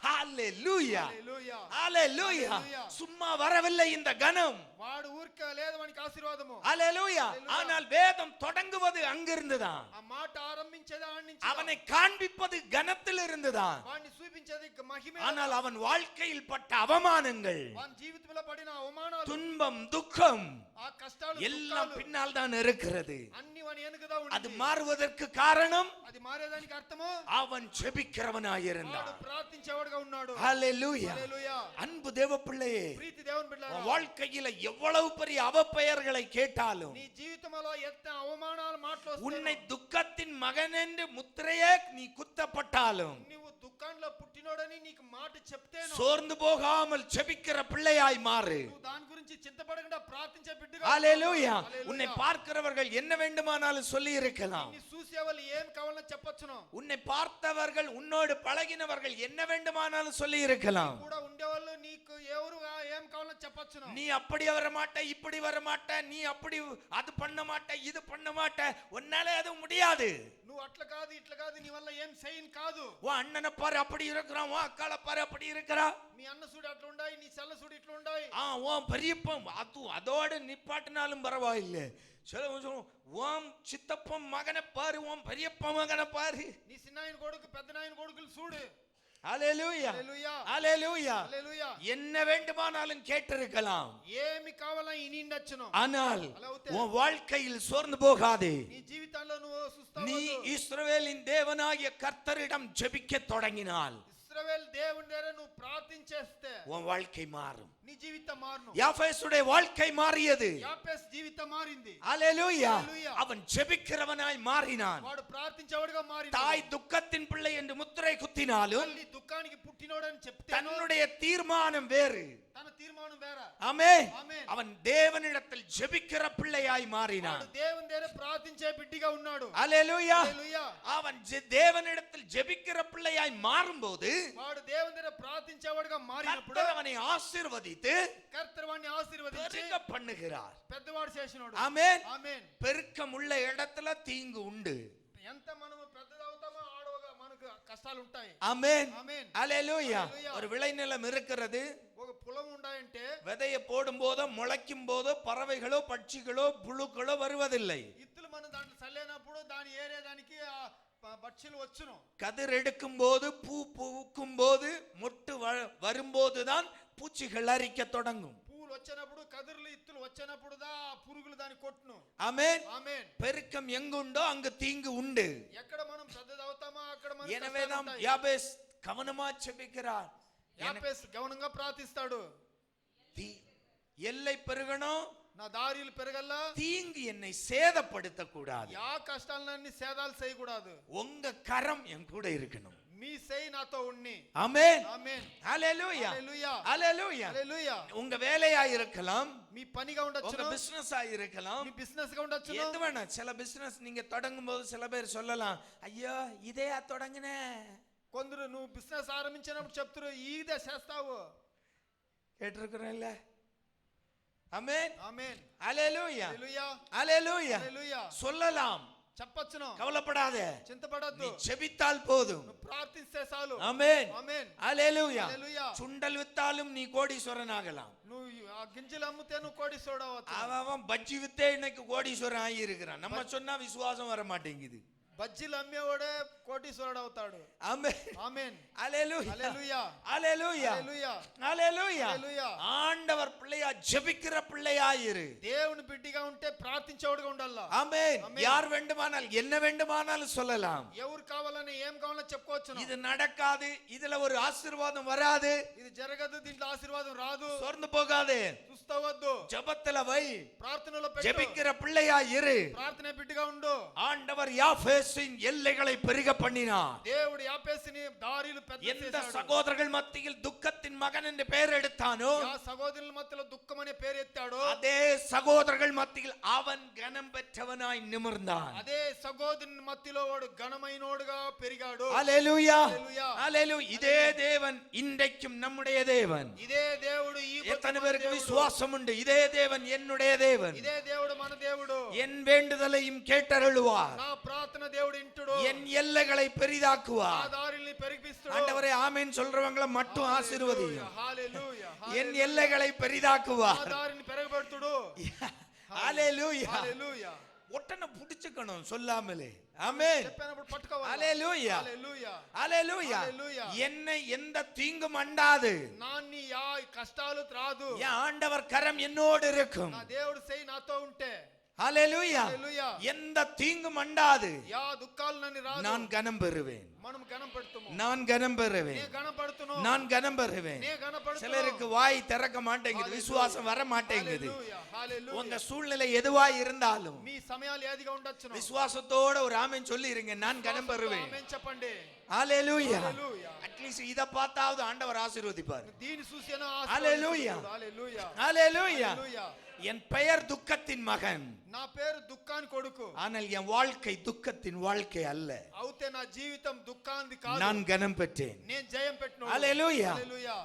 ஹalleluya. హల్లెలూయా. ஹalleluya. ஹalleluya. சும்மா வரவில்லை இந்த கணம். వాడు ఊరికే లేదు వానికి ఆశీర్వాదము. ஹalleluya. ஆனால் வேதம் தொடங்குவது அங்கிருந்துதான். ఆ మాట ఆరంభించేది ఆడి నుంచి. அவனை காண்பிப்பது கனத்தில் இருந்துதான். వాడిని చూపించేది మహిమ. ஆனால் அவன் வாழ்க்கையில் பட்ட அவமானங்கள், వాని జీవితంలో పడిన అవమానాలు, துன்பம், துக்கம் ఆ కష్టాలు, எல்லாம் దుఃఖాలు பின்னால் தான் இருக்கிறது. అన్ని వాని వెనుకదా அது ఉంది. மாறுவதற்கு காரணம் అది మారేదానికి అర్థము அவன் ஜெபிக்கிறவனாயிருந்தான். వాడు ప్రార్థించేవాడుగా ఉన్నాడు. ஹalleluya. హల్లెలూయా. அன்பு தேவ பிள்ளையே, ప్రీతి దేవుని బిడ్డలారా, உன் வாழ்க்கையில எவ்வளவு பெரிய அவப்பெயர்களை கேட்டாலும், నీ జీవితంలో ఎంత అవమానాలు మాటలు உன்னை వస్తాయో, துக்கத்தின் மகன் என்று முத்திரையே நீ குத்தப்பட்டாலும், నువ్వు దుఃఖంలో పుట్టినోడని నీకు మాట చెప్తేను சோர்ந்து போகாமல் ஜெபிக்கிற பிள்ளையாய் மாறு. నువ్వు దాని గురించి చింతపడకుండా ప్రార్థించే బిడ్డగా ஹalleluya. హల్లెలూయా. உன்னை பார்க்கிறவர்கள் என்ன வேண்டுமானாலும் சொல்லி இருக்கலாம். నిన్ను చూసేవాళ్ళు ఏం కావాలో చెప్పొచ్చును. உன்னை பார்த்தவர்கள், உன்னோடு பழகினவர்கள் என்ன வேண்டுமானாலும் சொல்லி இருக்கலாம். కూడా ఉండేవాళ్ళు నీకు ఎవరు ఏం కావాలో చెప్పొచ్చును. நீ அப்படி வர மாட்ட, இப்படி வர மாட்ட, நீ அப்படி அது பண்ண மாட்ட, இது பண்ண மாட்ட, உன்னால அது முடியாது. నువ్వు అట్లా కాదు ఇట్లా కాదు, నీ వల్ల ఏం చేయను కాదు. உன் அண்ணனை பாரு அப்படி இருக்கிறான், உன் அக்காளை பாரு அப்படி இருக்கிறா, మీ అన్న సూడి అట్లా ఉండాయి, నీ చెల్ల సూడి ఇట్లా ఉండాయి. உன் பெரியப்பன் அதோட நிப்பாட்டினாலும் பரவாயில்லை. சொல்லுவோம் சொல்லுவோம், உன் சித்தப்பன் மகனை பாரு, உன் பெரியப்பன் மகனை பாரு. నీ చిన్నాయన కొడుకు పెద్ద నాయన కొడుకులు చూడు. ஹalleluya. హల్లెలూయా. ஹalleluya. హల్లెలూయా. என்ன வேண்டுமானாலும் கேட்டிருக்கலாம். ఏమి కావాలా ఇనిండొచ్చును. ஆனால் అలా అవుతే உன் வாழ்க்கையில் சோர்ந்து போகாதே. నీ జీవితాల్లో నువ్వు நீ సుస్తావద్దు. இஸ்ரவேலின் தேவனாகிய கர்த்தரிடம் ஜெபிக்க தொடங்கினால் ఇశ్రాయేలు దేవుని దగ్గర నువ్వు ప్రార్థించేస్తే உன் வாழ்க்கை மாறும். నీ జీవితం మారును. யாபேசுடைய வாழ்க்கை மாறியது. యాపేస్ జీవితం మారింది. ஹalleluya. ஹalleluya. அவன் ஜெபிக்கிறவனாய் மாறினான். వాడు ప్రార్థించేవాడుగా మారిండు. தாய் துக்கத்தின் பிள்ளை என்று முத்திரை குத்தினாலும் తల్లి దుఃఖానికి పుట్టినోడని చెప్తే தன்னுடைய தீர்மானம் வேறு. తన తీర్మానం వేరే. ஆமென். ఆమేన్. அவன் தேவனிடத்தில் ஜெபிக்கிற பிள்ளையாய் மாறினான். వాడు దేవుని దగ్గర ప్రార్థించే బిడ్డగా ఉన్నాడు. ஹalleluya. హల్లెలూయా. அவன் தேவனிடத்தில் ஜெபிக்கிற பிள்ளையாய் மாறும்போது వాడు దేవుని దగ్గర ప్రార్థించేవాడుగా మారినప్పుడు கர்த்தர் அவனை ஆசீர்வதித்து కర్తరు వాడిని ఆశీర్వదించి பெருக பண்ணுகிறார். పెద్దవాడు చేసినాడు. ஆமென். ఆమేన్. பெருக்கம் உள்ள இடத்துல தீங்கு உண்டு. ఎంత మనము పెద్దదవుతామో ఆడవగా మనకు కష్టాలు ఉంటాయి. ஆமென். ఆమేన్. ஹalleluya. ஹalleluya. ஒரு விளைநிலம் இருக்கிறது. ఒక పొలం ఉండాయంటే விதையை போடும் போதோ முளைக்கும் போதோ பறவைகளோ பட்சிகளோ புழுக்களோ வருவதில்லை. ఇత్తులు మనం దాంట్లో చల్లేనప్పుడు దాని ఏరేదానికి పక్షులు వచ్చును. கதிர் எடுக்கும் போது பூ பூக்கும் போது மொட்டு வரும்போதுதான் பூச்சிகள் அரிக்க தொடங்கும். పూలు వచ్చినప్పుడు కదిర్లు ఇత్తులు వచ్చినప్పుడు దా పురుగులు దాని కొట్టును. ஆமென். ఆమేన్. பெருக்கம் எங்குண்டோ அங்கு தீங்கு உண்டு. ఎక్కడ మనం పెద్దదవుతామో అక్కడ మనకు எனவேதான் కష్టాలు ఉంటాయి. யாபேஸ் கவனமா ஜெபிக்கிறார். యాపేస్ గౌనంగా ప్రార్థిస్తాడు. எல்லை பெருகணும், నా దారిలు పెరగల్లా, தீங்கு என்னை சேதப்படுத்த கூடாது, యా కష్టాలన్నీ సేదాలు చేయకూడదు, உங்க கரம் என் கூட இருக்கணும். మీ చేయి నాతో ఉన్ని. ஆமென். ఆమేన్. ஹalleluya. హల్లెలూయా. ஹalleluya. హల్లెలూయా. உங்க வேலையா இருக்கலாம், మీ పనిగా ఉండొచ్చు, உங்க பிசினஸா இருக்கலாம், మీ బిజినెస్ గా ఉండొచ్చు. எது வேணா. சில பிசினஸ் நீங்க தொடங்கும் போது சில பேர் சொல்லலாம், ஐயோ இதையா தொடங்கினே. కొందరు నువ్వు బిజినెస్ ఆరంభించినప్పుడు చెప్తారు ఇదే చేస్తావు. கேட்டிருக்கிறோம்ல. ஆமென். ఆమేన్. ஹalleluya. హల్లెలూయా. ஹalleluya. హల్లెలూయా. சொல்லலாம், చెప్పొచ్చును. கவலைப்படாத, చింతపడొద్దు, நீ ஜெபித்தால் போதும். నువ్వు ప్రార్థిస్తే చాలు. ஆமென். ఆమేన్. ஹalleluya. హల్లెలూయా. சுண்டல் வித்தாலும் நீ கோடீஸ்வரன் ஆகலாம். నువ్వు ఆ గింజలు అమ్మితే నువ్వు కోటీశ్వరుడు అవ్వచ్చు. அவன் பஜ்ஜி வித்தே இன்னைக்கு கோடீஸ்வரன் ஆகி இருக்கிறான். நம்ம சொன்னா விசுவாசம் வர மாட்டேங்குது. బజ్జీలు అమ్మేవాడే కోటీశ్వరుడు అవుతాడు. ஆமென். ఆమేన్. ஹalleluya. హల్లెలూయా. ஹalleluya. హల్లెలూయా. ஹalleluya. హల్లెలూయా. ஆண்டவர் பிள்ளையா ஜெபிக்கிற பிள்ளையா இரு. దేవుని బిడ్డగా ఉంటే ప్రార్థించేవాడుగా ఉండాలా. ஆமென். ஆமென். யார் வேண்டுமானால் என்ன வேண்டுமானாலும் சொல்லலாம். ఎవరు కావాలని ఏం కావాలో చెప్పుకోవచ్చు. இது நடக்காது, இதுல ஒரு ஆசீர்வாதம் வராது, ఇది జరగదు, దీంట్లో ఆశీర్వాదం రాదు, சோர்ந்து போகாதே. చూస్తావద్దు, ஜெபத்துல வை, ప్రార్థనలో పెట్టు, ஜெபிக்கிற பிள்ளையா இரு. ప్రార్థన బిడ్డగా ఉండు. ஆண்டவர் யாபேசின் எல்லைகளை பெருக பண்ணினார். దేవుడు యాపేసిని దారిలు పెద్ద எந்த చేశాడు. சகோதரர்கள் மத்தியில் துக்கத்தின் மகன் என்று பெயர் எடுத்தானோ, ఆ సహోదరుల మధ్యలో దుఃఖం అనే పేరు ఎత్తాడు, அதே சகோதரர்கள் மத்தியில் அவன் கனம் பெற்றவனாய் நிமிர்ந்தான். అదే సహోదరుని మధ్యలో వాడు ఘనమైనోడుగా పెరిగాడు. ஹalleluya. హల్లెలూయా. ஹalleluya. இதே தேவன் இன்றைக்கும் நம்முடைய தேவன். ఇదే దేవుడు ఈ எத்தனை பேருக்கு விசுவாசம் உண்டு? இதே தேவன் என்னுடைய தேவன். ఇదే దేవుడు మన దేవుడు. என் வேண்டுதலையும் கேட்டருளுவார். నా ప్రార్థన దేవుడు ఇంటుడు. என் எல்லைகளை ఆ பெரிதாக்குவார். దారిని పెరిగిపిస్తాడు. ஆண்டவரே ஆமென் சொல்றவங்களை மட்டும் ஆசீர்வதியும். హల్లెలూయా. என் எல்லைகளை ఆ பெரிதாக்குவார். దారిని పెరగబెడుతుడు. ஹalleluya. హల్లెలూయా. ஒட்டனை புடிச்சுக்கணும் சொல்லாமலே. ஆமென். చెప్పినప్పుడు పట్టుకోవాలి. ஹalleluya. హల్లెలూయా. ஹalleluya. హల్లెలూయా. என்னை எந்த தீங்கும் அண்டாது. నాన్ని యా కష్టాలు రాదు. என் ஆண்டவர் கரம் என்னோடு இருக்கும். నా దేవుడు చేయి నాతో ఉంటే, ஹalleluya. హల్లెలూయా, எந்த தீங்கும் அண்டாது. యా దుఃఖాలు నన్ను రాదు. நான் கனம் பெறுவேன். మనం గణం పెడుతాము. நான் கனம் பெறுவேன். నే గణం పడుతును. நான் கனம் பெறுவேன். నే గణం పడుతును. சிலருக்கு வாய் திறக்க மாட்டேங்குது, விசுவாசம் வர மாட்டேங்குது. హల్లెలూయా. హల్లెలూయా. உங்க சூழ்நிலை எதுவா இருந்தாலும் మీ సమయాలు ఏదిగా ఉండొచ్చును. விசுவாசத்தோட ஒரு ஆமென் சொல்லி இருங்க. நான் கனம் பெறுவேன். ఆమేన్ చెప్పండి. ஹalleluya. హల్లెలూయా. அட்லீஸ்ட் இத பார்த்தாவது ஆண்டவர் ஆசீர்வதிப்பார். దీని చూసినా హల్లెలూయా. హల్లెలూయా. ஹalleluya. హల్లెలూయా. என் பெயர் துக்கத்தின் மகன், నా పేరు దుఃఖాని కొడుకు. ஆனால் என் வாழ்க்கை துக்கத்தின் வாழ்க்கை அல்ல. అవుతే నా జీవితం దుఃఖాంది కాదు. நான் கனம் பெற்றேன். నేను జయం పెట్టినోడు. ஹalleluya. హల్లెలూయా.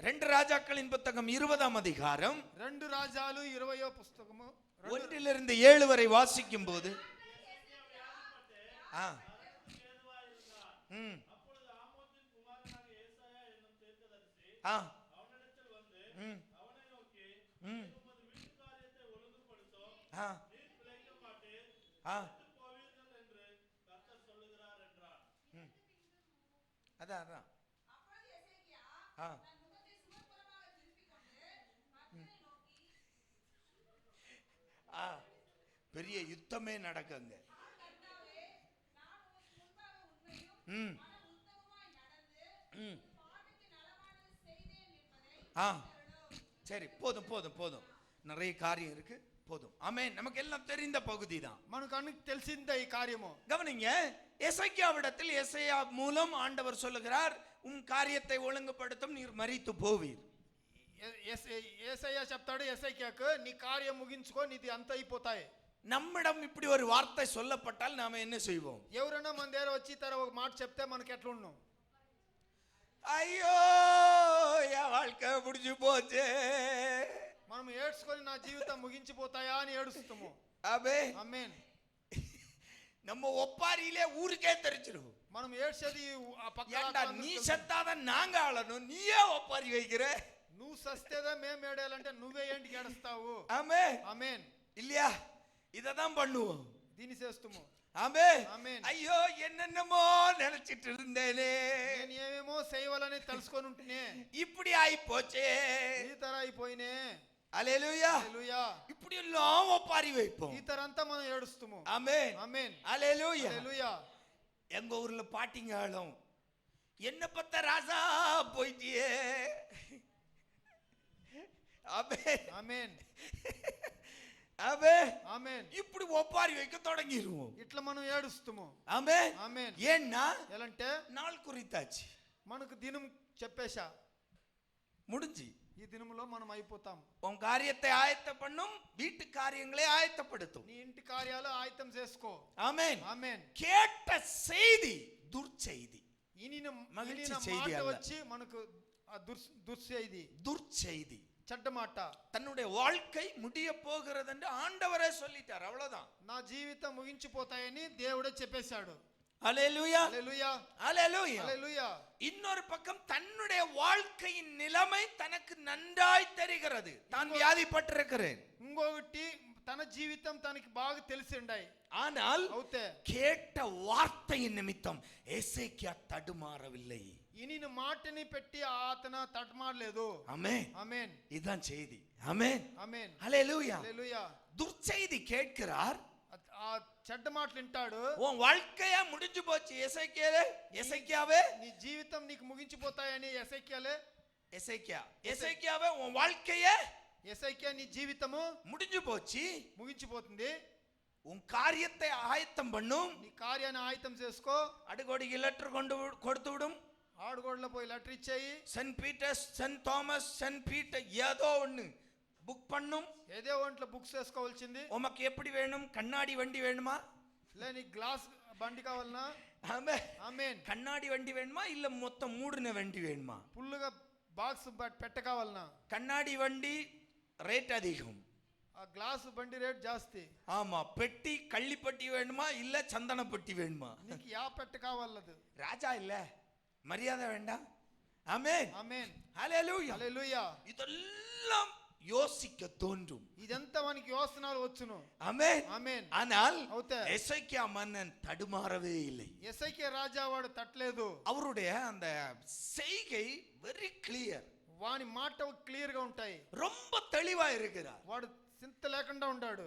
ரெண்டு ராஜாக்களின் புத்தகம் 20ஆம் அதிகாரம் 2 రాజాలు 20వ పుస్తకము 1 7 வரை வாசிக்கும் போது அதான் அதான் பெரிய யுத்தமே நடக்குங்க. சரி, போதும் போதும் போதும், நிறைய காரியம் இருக்கு, போதும். ஆமென். நமக்கு எல்லாம் தெரிந்த பகுதி தான். మనకు అన్ని తెలిసిందే ఈ కార్యము. கவனிங்க, எசேக்கியாவிடத்தில் எசேயா மூலம் ஆண்டவர் சொல்லுகிறார், உன் காரியத்தை ஒழுங்குபடுத்தும், நீர் மரித்து போவீர். యేసయ్య చెప్తాడు యేసయ్యకు, నీ కార్యం ముగించుకో, నీది అంత అయిపోతాయి. நம்மிடம் இப்படி ஒரு வார்த்தை சொல்லப்பட்டால் நாம என்ன செய்வோம்? ఎవరైనా మన దగ్గర వచ్చి తర ఒక మాట చెప్తే మనకి ఎట్లా ఉన్నాం? ஐயோ என் வாழ்க்கை முடிஞ்சு போச்சு. మనం ఏడ్చుకొని నా జీవితం ముగించిపోతాయా అని ఏడుస్తాము. ஆமே. ఆమేన్. நம்ம ஒப்பாரியிலே ஊருக்கே தெரிஞ்சிரும். మనం ఏడ్చేది ఆ ஏண்டா పక్కన நீ செத்தாதான் நாங்க ஆளணும், நீயே ஒப்பாரி வைக்கிற. నువ్వు సస్తేదా మేము ఏడాలంటే నువ్వే ఏంటికి ఏడుస్తావు. ஆமே. ఆమేన్. இல்லையா? இததான் பண்ணுவோம். దీని చేస్తాము. ஆமே. ఆమేన్. ஐயோ என்னென்னமோ நினைச்சிட்டு இருந்தேனே, నేను ఏమేమో చేయవాలని తెలుసుకొని ఉంటేనే இப்படி ஆயி போச்சே. ఈ తర అయిపోయినే. அல்லேலூயா. హల్లెలూయా. இப்படி எல்லாம் ஒப்பாரி வைப்போம். ఈ తరంతా మనం ఏడుస్తాము. ஆமென். ఆమేన్. அல்லேலூயா. హల్లెలూయా. எங்க ஊர்ல பாட்டிங்க ஆளும், என்ன பத்த ராசா போயிட்டியே. ஆமென். ఆమేన్. ஆமென். ఆమేన్. இப்படி ஒப்பாரி வைக்க தொடங்கிடுவோம். ఇట్లా మనం ఏడుస్తాము. ஆமென். ఆమేన్. ஏன்னா ఎలాంటే நாள் குறித்தாச்சு, మనకు దినం చెప్పేశా, முடிஞ்சு. ఈ దినములో మనం అయిపోతాం. உன் காரியத்தை ஆயத்த பண்ணும், வீட்டு காரியங்களை ஆயத்தப்படுத்தும். నీ ఇంటి కార్యాలు ఆయుతం చేసుకో. ஆமென். ఆమేన్. கேட்ட செய்தி துர்ச்செய்தி, ఈయన మగిల్చి మాట செய்தி அல்ல. వచ్చి మనకు దుర్చేది, துர்ச்செய்தி. చెడ్డ మాట. தன்னுடைய வாழ்க்கை முடிய போகிறது என்று ஆண்டவரே சொல்லிட்டார், அவ்வளவுதான். నా జీవితం ముగించిపోతాయని దేవుడే చెప్పేశాడు. அல்லேலூயா. హల్లెలూయా. அல்லேலூயா. హల్లెలూయా. இன்னொரு பக்கம் தன்னுடைய வாழ்க்கையின் நிலைமை தனக்கு நன்றாய் தெரிகிறது, தான் வியாதிப்பட்டிருக்கிறேன். ఇంకొకటి తన జీవితం తనకి బాగా తెలిసి ఉండాయి. ஆனால் అవుతే கேட்ட வார்த்தையின் நிமித்தம் எசேக்கியா தடுமாறவில்லை. ఈయన మాటని పెట్టి అతను తటమాడలేదు. ஆமென். ఆమేన్. இதுதான் செய்தி. ஆமென். ఆమేన్. அல்லேலூயா. హల్లెలూయా. துர்ச்செய்தி கேட்கிறார், ఆ చెడ్డ మాటలు వింటాడు. உன் வாழ்க்கையா முடிஞ்சு போச்சு எசேக்கியாவே. எசேக்கியாவே, నీ జీవితం నీకు ముగించిపోతాయని ఎసైకియాలే. எசேக்கியாவே உன் வாழ்க்கையே ఎసైకియా నీ జీవితము முடிஞ்சு போச்சு, ముగించిపోతుంది. உன் காரியத்தை ஆயத்தம் பண்ணும், నీ కార్యాన్ని ఆయుతం చేసుకో. அடிக்கோடிக்கு லெட்டர் கொடுத்து விடும். ఆడుగోడలో పోయి లెటర్ ఇచ్చేయి. Saint Peter's, saint Thomas, saint Peter ஏதோ ஒண்ணு புக் பண்ணும். ఏదో ఒంట్లో బుక్స్ వేసుకోవాల్సింది. உமக்கு எப்படி வேணும்? கண்ணாடி வண்டி வேணுமா? లే నీ గ్లాస్ బండి కావాలనా? ஆமென். ఆమేన్. கண்ணாடி வண்டி வேணுமா இல்ல மொத்தம் மூடின வண்டி வேணுமா? ఫుల్లుగా బాక్స్ పెట్ట కావాలనా? கண்ணாடி வண்டி ரேட் அதிகம். ఆ గ్లాస్ బండి రేట్ జాస్తి. ஆமா. பெட்டி கள்ளிப்பட்டி வேணுமா இல்ல சந்தன பெட்டி வேணுமா? నీకు యా పెట్ట కావాలదు. ராஜா இல்ல, மரியாதை வேண்டாம். ஆமென். ఆమేన్. ஹல்லேலூயா. హల్లెలూయా. இதெல்லாம் யோசிக்க தோன்றும். ఇదంతా మనకి యోచనలు వచ్చును. ஆமென். ఆమేన్. ஆனால் అవుతే எசேக்கியா மன்னன் தடுமாறவே இல்லை. ఎసైకియా రాజా వాడు తట్టలేదు. அவருடைய அந்த செய்கை வெரி கிளியர், వాని మాట క్లియర్ గా ఉంటాయి. ரொம்ப தெளிவா இருக்கிறார். వాడు చింత లేకుండా ఉంటాడు.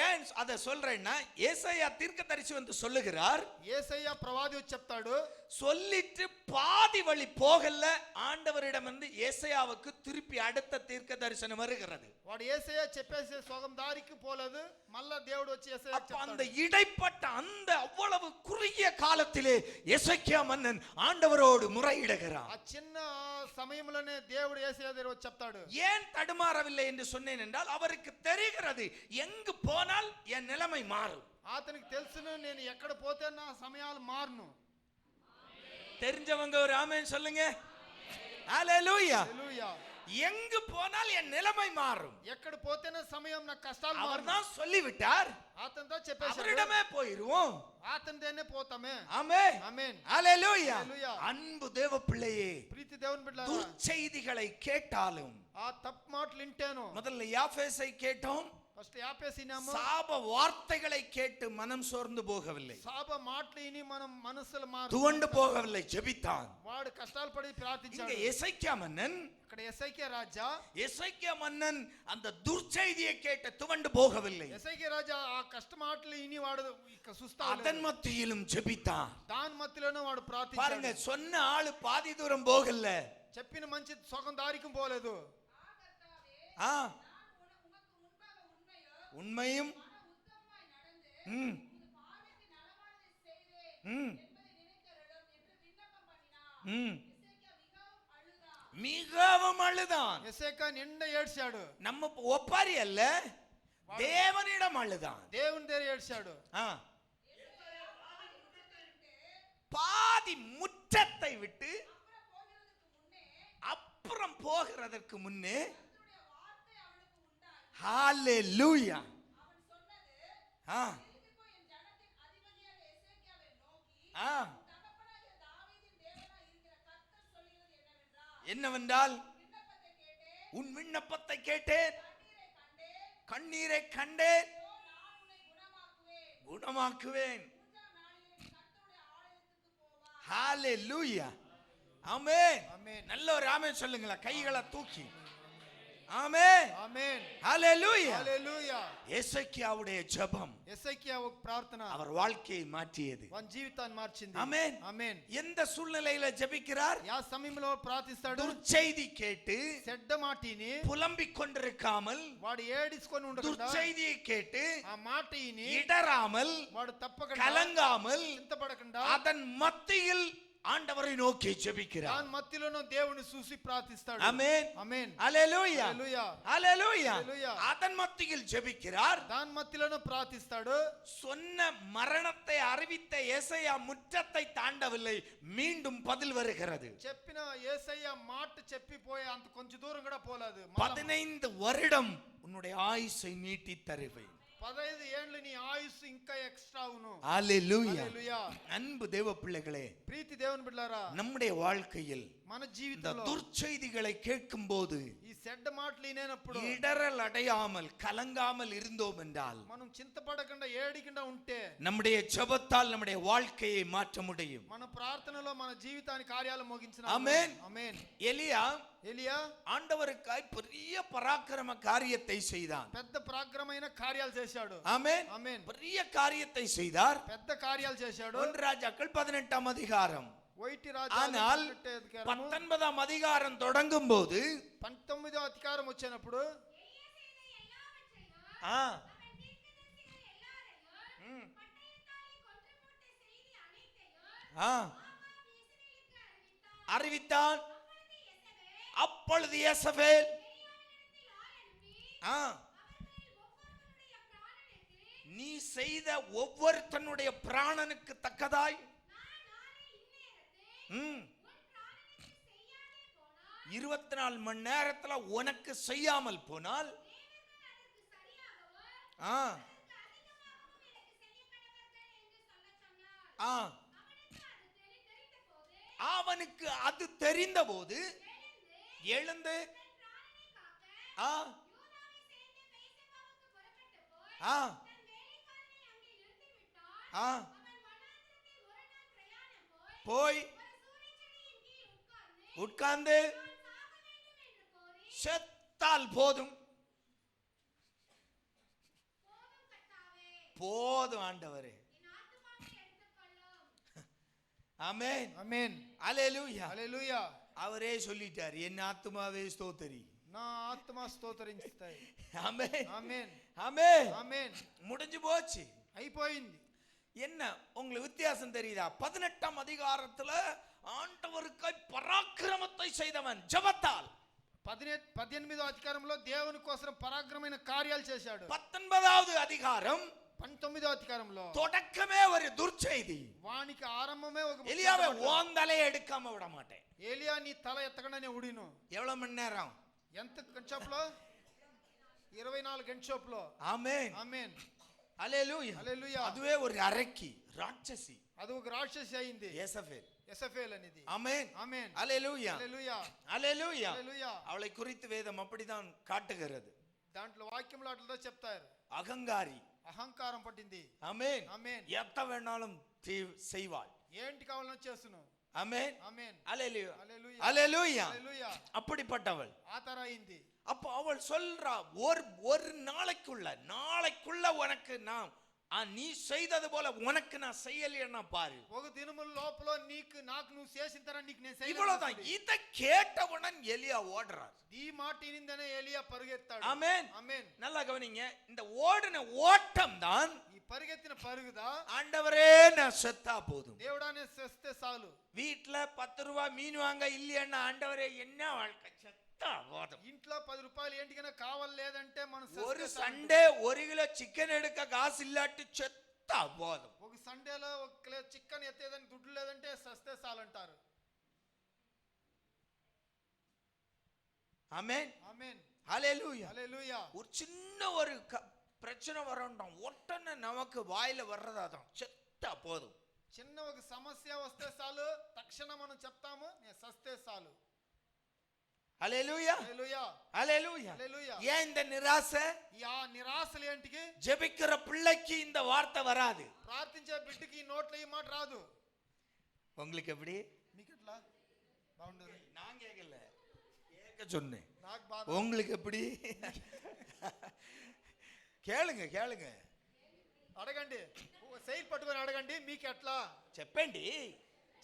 ஏன் அதை சொல்றேன்னா, ஏசாயா தீர்க்கதரிசி வந்து சொல்லுகிறார், యేసయ్య ప్రవాది వచ్చి చెప్తాడు. சொல்லிட்டு பாதி வழி போகல, ஆண்டவரிடம் வந்து ஏசாயாவுக்கு திருப்பி அடுத்த தீர்க்க தரிசனம் வருகிறது. వాడు యేసయ్య చెప్పేసి సగం దారికి పోలేదు. మళ్ళా దేవుడు వచ్చి యేసయ్య அப்ப அந்த చెప్తాడు. இடைப்பட்ட அந்த அவ்வளவு குறுகிய காலத்திலே எசேக்கியா மன்னன் ஆண்டவரோடு முறையிடுகிறார். ఆ చిన్న సమయంలోనే దేవుడు యేసయ్య దగ్గర వచ్చి చెప్తాడు. ஏன் தடுமாறவில்லை என்று சொன்னேன் என்றால், அவருக்கு தெரிகிறது எங்கு போனால் என் நிலைமை மாறும். అతనికి తెలుసును నేను ఎక్కడ పోతే నా సమయాలు మారును. தெரிஞ்சவங்க ஒரு ஆமென் சொல்லுங்க. ஹல்லேலூயா. హల్లెలూయా. எங்கு போனால் என் நிலைமை மாறும். ఎక్కడ పోతే నా సమయం నా కష్టాలు அவர் మారును. தான் சொல்லிவிட்டார், అతనితో చెప్పేశాడు. அவரிடமே போயிருவோம். అతనిదేనే పోతామే. ஆமென். ఆమేన్. ஹல்லேலூயா. హల్లెలూయా. அன்பு தேவ பிள்ளையே, ప్రీతి దేవుని బిడ్డలారా, துர்ச்செய்திகளை கேட்டாலும், ఆ తప్పు మాటలు వింటాను. முதல்ல யாபேசை கேட்டோம், ఫస్ట్ యాపేసినాము. சாப வார்த்தைகளை கேட்டு மனம் சோர்ந்து போகவில்லை, శాప మాటలు విని మనం మనసులు துவண்டு போகவில்லை, ஜெபித்தான். వాడు కష్టాలు పడి இங்க ప్రార్థించాడు. எசேக்கியா மன்னன், ఇక్కడ ఎసైకియా రాజా, எசேக்கியா மன்னன் அந்த துர்ச்செய்தியை கேட்டு துவண்டு போகவில்லை, ఎసైకియా రాజా ఆ కష్ట మాటలు విని వాడు సుస్తా அதன் மத்தியிலும் ஜெபித்தான். దాని మధ్యలోనే వాడు பாருங்க, ప్రార్థించాడు. சொன்ன ஆளு பாதி தூரம் போகல. చెప్పిన మంచి సగం దారికి పోలేదు. ஆ, உண்மையும் ம், ம், ம், மிகவும் அழுதான். ఎసైకియా నిండా ఏడ్చాడు. நம்ம ஒப்பாரி அல்ல, தேவனிடம் அழுதான். దేవుని దగ్గర ఏడ్చాడు. ஆ, பாதி முற்றத்தை விட்டு அப்புறம் போகிறதற்கு முன்னே ஹalleluya ஆ ஆ என்னவென்றால் உன் விண்ணப்பத்தை கேட்டேன், கண்ணீரை கண்டேன், குணமாக்குவேன். ஹalleluya ஆமென். ஆமென். நல்ல ஒரு ஆமென் சொல்லுங்களா, கைகளை தூக்கி. ஆமென் ஆமென். ஹalleluya. ஹalleluya. எசேக்கியாவுடைய ஜெபம் எசேக்கியா ప్రార్థన அவர் வாழ்க்கையை மாற்றியது. వాని జీవితాన్ని మార్చింది. ஆமென். ఆమేన్. எந்த சூழ்நிலையில ஜெபிக்கிறார்? యా సమయంలో ప్రార్థిస్తాడు? துர்ச்செய்தி கேட்டு చెడ్డ మాటిని புலம்பிக் கொண்டிருக்காமல், వాడు ఏడిచుకొని ఉండకుండా துர்ச்செய்தியை கேட்டு ఆ మాట ఇని இடராமல், వాడు తప్పకుండా கலங்காமல், చింతపడకుండా அதன் மத்தியில் ஆண்டவரை நோக்கி ஜெபிக்கிறார். దాని మధ్యలోనూ దేవుని చూసి ప్రార్థిస్తాడు. ஆமென் ఆమేన్. ஹalleluya హల్లెలూయా. ஹalleluya. ஹல்லேலூயா. அதன் மத்தியில் ஜெபிக்கிறார். దాని మధ్యలోనూ ప్రార్థిస్తాడు. சொன்ன மரணத்தை அறிவித்த ஏசாயா முற்றத்தை தாண்டவில்லை, மீண்டும் பதில் வருகிறது. చెప్పిన యేసయ్య మాట చెప్పిపోయే అంత కొంచెం దూరం కూడా పోలేదు. 15 வருடம் உன்னுடைய ஆயுசை நீட்டி தருவேன். 15 ఏళ్ళు నీ ఆయుస్సు ఇంకా ఎక్స్ట్రా అవును. ஹalleluya. హల్లెలూయా. அன்பு தேவ பிள்ளைகளே, ప్రీతి దేవుని బిడ్డలారా, நம்முடைய வாழ்க்கையில் మన இந்த జీవితంలో துர்ச்செய்திகளை கேட்கும்போது ఈ చెడ్డ మాటలు వినేటప్పుడు இடரல் அடையாமல் கலங்காமல் இருந்தோம் என்றால், మనం చింతపడకుండా ఏడికుండా ఉంటే நம்முடைய ஜெபத்தால் நம்முடைய வாழ்க்கையை மாற்ற முடியும். మన ప్రార్థనలో మన జీవితాన్ని కార్యాలు ముగించిన. ஆமென். ఆమేన్. எலியா ఎలియా ஆண்டவருக்காய் பெரிய பராக்கிரம காரியத்தை செய்தான். పెద్ద పరాక్రమమైన కార్యాలు చేశాడు. ஆமென். ఆమేన్. பெரிய காரியத்தை செய்தார். పెద్ద కార్యాలు చేశాడు. 1 ராஜாக்கள் 18ஆம் அதிகாரம். వైటి రాజు ஆனால் 19ஆம் அதிகாரம் தொடங்கும் போது 19వ అధికారం వచ్చినప్పుడు அறிவித்தான். அப்பொழுது யேசபேல் நீ செய்த ஒவ்வொருத்தனுடைய பிராணனுக்கு தக்கதாய் 24 மணி நேரத்துல உனக்கு செய்யாமல் போனால் அவனுக்கு அது தெரிந்த போது எழுந்து போய் உட்கார்ந்து செத்தால் போதும், போதும் ஆண்டவரே. ஆமென் ஆமென். ஹல்லேலூயா హల్లెలూయా. அவரே சொல்லிட்டார், என் ஆத்துமாவே ஸ்தோத்திரி, నా ఆత్మ స్తోత్రించుతాయి. ஆமென் ఆమేన్. ஆமென் ఆమేన్. முடிஞ்சு போச்சு. అయిపోయింది. என்ன உங்களுக்கு வித்தியாசம் தெரியுதா? 18ஆம் அதிகாரத்துல ஆண்டவருக்காய் பராக்கிரமத்தை செய்தவன் ஜெபத்தால். 18వ అధికారంలో దేవుని కోసం పరాక్రమమైన కార్యాలు చేశాడు. 19வது அதிகாரம் 19వ అధికారంలో தொடக்கமே ஒரு துர்ச்செய்தி. వానికి ఆరంభమే ఒక எலியாவை உன் தலையை எடுக்காம விட மாட்டேன். ఏలియా నీ తల ఎత్తకుండానే ఉడిను. எவ்வளவு மணி நேரம்? ఎంత గంటసేపులో? 24 గంటసేపులో. ஆமென் ఆమేన్. ஹல்லேலூயா హల్లెలూయా. அதுவே ஒரு அரக்கி, ராட்சசி. అది ఒక రాక్షసి అయింది. யேசபேல். యెసబెల్ అనేది. ஆமென் ఆమేన్. ஹல்லேலூயா హల్లెలూయా. ஹல்லேலூயா. హల్లెలూయా. அவளை குறித்து வேதம் அப்படிதான் காட்டுகிறது. దాంట్లో వాక్యంలో అట్లతో చెప్తారు. அகங்காரி, అహంకారం పట్టింది. ஆமென். ఆమేన్. எத்த வேணாலும் செய்வாள். ఏంటి కావాలనో చేస్తును. ஆமென். ఆమేన్. ஹல்லேலூயா హల్లెలూయా. ஹல்லேலூயா. హల్లెలూయా. அப்படிப்பட்டவள். ఆ తర అయింది. அப்போ அவள் சொல்றா, ஒரு நாளைக்குள்ள உனக்கு நான் நீ செய்தது போல உனக்கு நான் செய்யலைன்னா பாரு. ఒక దినముల లోపల నాకు నువ్వు చేసిన తర నీకు నేను చేయలేదు. இவ்வளவுதான். இத கேட்டவுடன் எலியா ஓடுறார். ఈ మాట వినిందనే ఏలియా పరిగెత్తాడు. ஆமென். ఆమేన్. நல்லா கவனிங்க, இந்த ஓடின ஓட்டம் தான் ఈ పరిగెత్తిన పరుగుదా ஆண்டவரே நான் செத்தா போதும், దేవుడానే చేస్తే చాలు. வீட்ல 10 ரூபாய் மீன் வாங்க இல்லையன்னா ஆண்டவரே என்ன வாழ்க்கை, செத்தா போதும். ఇంట్లో 10 రూపాయలు ఏంటికైనా కావాలి లేదంటే మనం ஒரு சண்டே 1 கிலோ சிக்கன் எடுக்க காசு இல்லாட்டி செத்தா போதும். ఒక సండేలో 1 కిలో చికెన్ ఎత్తేదని దుడ్డు లేదంటే సస్తే చాలంటారు. ஆமென் ఆమేన్ ஹalleluya. హల్లెలూయా ஒரு சின்ன ஒரு பிரச்சனை வரணும் உடனே நமக்கு வாயில வர்றதாதான் செத்தா போதும். చిన్న ఒక సమస్య వస్తే చాలు తక్షణ మనం చెప్తాము నేను సస్తే చాలు. ஹalleluya హల్లెలూయా ஹalleluya. హల్లెలూయా. ஏன் இந்த நிராசை? ఆ నిరాశలు ఏంటికి? ஜெபிக்கிற பிள்ளைக்கு இந்த வார்த்தை வராது. ప్రార్థించే బిడ్డకి ఈ నోట్లో ఈ మాట రాదు. உங்களுக்கு எப்படி? మీకు ఎట్లా బాగుండదు? நான் கேட்கல, கேட்க சொன்னேன். నాకు బాధ. உங்களுக்கு எப்படி? கேளுங்க கேளுங்க, అడగండి, సైల్ పట్టుకొని అడగండి మీకు ఎట్లా చెప్పండి.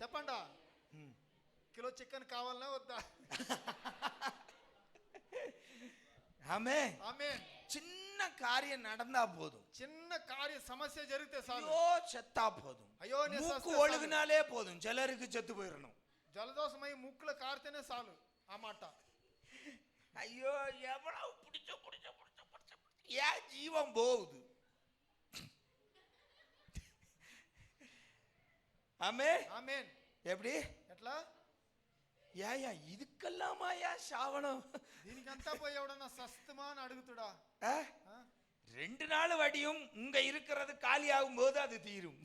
చెప్పండా? కిలో చికెన్ కావాలనా వద్దా? ஆமென் ఆమేన్. சின்ன காரியம் நடந்தா போதும், చిన్న కార్య సమస్య జరిగితే చాలు. ஐயோ செத்தா போதும், అయ్యో నేను மூக்கு సస్తే చాలు. ஒழுகுனாலே போதும், சிலருக்கு செத்து போயிடணும். జలదోషమై ముక్కులో కారితేనే చాలు ఆ మాట. ஐயோ எவ்வளவு பிடிச்ச ஏன் ஜீவன் போகுது? ஆமென் ఆమేన్. எப்படி? ఎట్లా? ஏயா இதுக்கெல்லாமா ஏன் சாவணும்? దీనికంతా పోయి ఎవడన్నా సస్తమా అని అడుగుతుడా? ஆ? 2 நாள் வடியும் உங்க இருக்கிறது காலி ஆகும் போது அது தீரும்.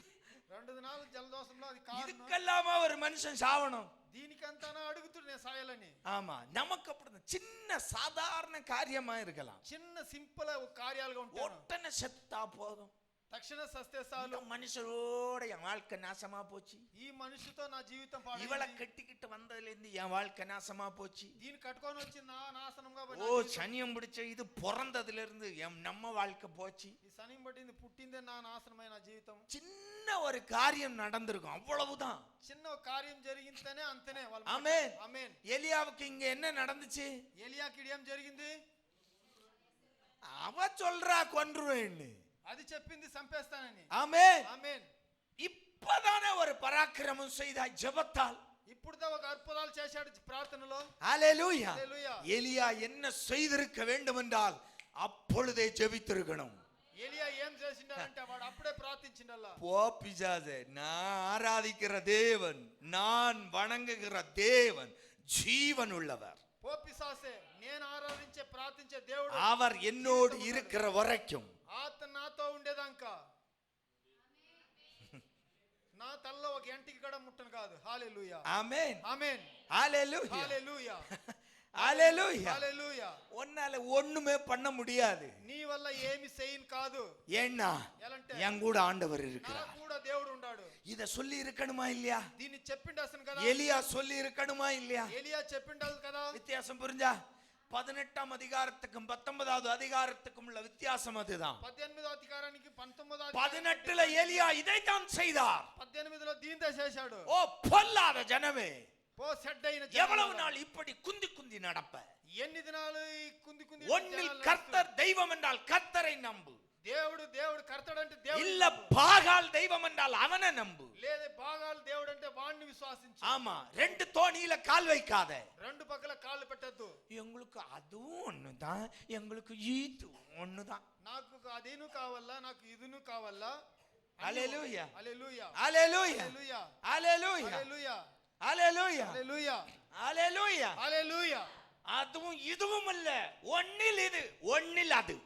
2 దినాలు జలదోషంలో అది కారణం. இதுக்கெல்லாமா ஒரு மனுஷன் சாவணும்? దీనికంతానా అడుగుతుడు నేను సాయాలని? ஆமா, நமக்கு அப்படிதான் சின்ன சாதாரண காரியமா இருக்கலாம், చిన్న సింపుల్ కార్యాలుగా ఉంటాయి. உடனே செத்தா போதும், తక్షణ సస్తే చాలు. இந்த மனுஷரோட என் வாழ்க்கை நாசமா போச்சு, ఈ మనిషితో నా జీవితం இவளை పాడైంది. கட்டிக்கிட்டு வந்ததுல இருந்து என் வாழ்க்கை நாசமா போச்சு. దీన్ని కట్టుకొని వచ్చి నా నాశనంగా ஓ சனியம் பிடிச்ச இது பிறந்ததுல இருந்து நம்ம வாழ்க்கை போச்சு. ఈ శని పట్టింది పుట్టిందే నా నాశనమైన జీవితం. சின்ன ஒரு காரியம் நடந்திருக்கும், அவ்வளவுதான். చిన్న కార్యం జరిగిందనే అంతనే వాళ్ళ. ஆமென். ఆమేన్. எலியாவுக்கு இங்க என்ன நடந்துச்சு? ఏలియాకి ఏం జరిగింది? அவ சொல்றா கொன்றுவேன்னு, అది చెప్పింది చంపేస్తానని. ஆமென். ఆమేన్. இப்பதானே ஒரு பராக்கிரமம் செய்தாய் ஜெபத்தால். ఇప్పుడుదా ఒక అద్భుతాలు చేశాడు ప్రార్థనలో. ஹalleluya. హల్లెలూయా. எலியா என்ன செய்திருக்க வேண்டும் என்றால் அப்பொழுதே ஜெபித்திருக்கணும். ఏలియా ఏం చేసిండారంటే వాడు అప్పుడే ప్రార్థించిండల్లా. போ பிசாசே, நான் ஆராதிக்கிற தேவன், நான் வணங்குகிற தேவன் ஜீவன் உள்ளவர், పో పిశాసే, నేను ఆరాధించే ప్రార్థించే దేవుడు அவர் என்னோடு இருக்கிற வரைக்கும் అతను నాతో ఉండేదాకా నా తలలో ఒక ఎంటికి కూడా ముట్టను కాదు. హల్లెలూయా. ஆமென். ఆమేన్. ஹalleluya. హల్లెలూయా. ஹalleluya. హల్లెలూయా. உன்னால ஒண்ணுமே பண்ண முடியாது, నీ వల్ల ఏమి చేయను కాదు. ஏன்னா ఎలంటే என் கூட ஆண்டவர் నా இருக்கிறார். కూడా దేవుడు ఉన్నాడు. இத சொல்லி இருக்கணுமா இல்லையா? దీన్ని చెప్పిండాసను కదా. எலியா சொல்லி இருக்கணுமா இல்லையா? ఏలియా చెప్పిండాలి కదా. வித்தியாசம் புரிஞ்சா? 18ஆம் அதிகாரத்துக்கும் 19வது அதிகாரத்துக்கும் உள்ள வித்தியாசம் அதுதான். 18వ అధికారానికి 19వ 18ல எலியா இதைத்தான் செய்தார். 18లో దీంతో చేశాడు. ஓ பொல்லாத ஜனமே, పో సెడ్ అయిన எவ்வளவு நாள் இப்படி குந்தி குந்தி நடப்ப? ఎన్ని దినాలు ఈ కుంది కుంది ஒன்னில் கர்த்தர் தெய்வம் என்றால் கர்த்தரை நம்பு, దేవుడు దేవుడు కర్తడంటే దేవుడు இல்ல பாகால் தெய்வம் என்றால் அவனை நம்பு. లేదా భాగాలు దేవుడు అంటే వాడిని విశ్వాసించు. ஆமா, 2 தோணியில கால் வைக்காத. రెండు పక్కల కాళ్ళు పెట్టద్దు. எங்களுக்கு அதுவும் ஒண்ணுதான், எங்களுக்கு இது ஒண்ணுதான். నాకు అదేను కావాలా, నాకు ఇదిను కావాలా. హల్లెలూయా. హల్లెలూయా. ஹalleluya. హల్లెలూయా. ஹalleluya. హల్లెలూయా. ஹalleluya. హల్లెలూయా. ஹalleluya. హల్లెలూయా. அதுவும் இதுவும் இல்ல, ஒன்னில் இது ஒன்னில் அது.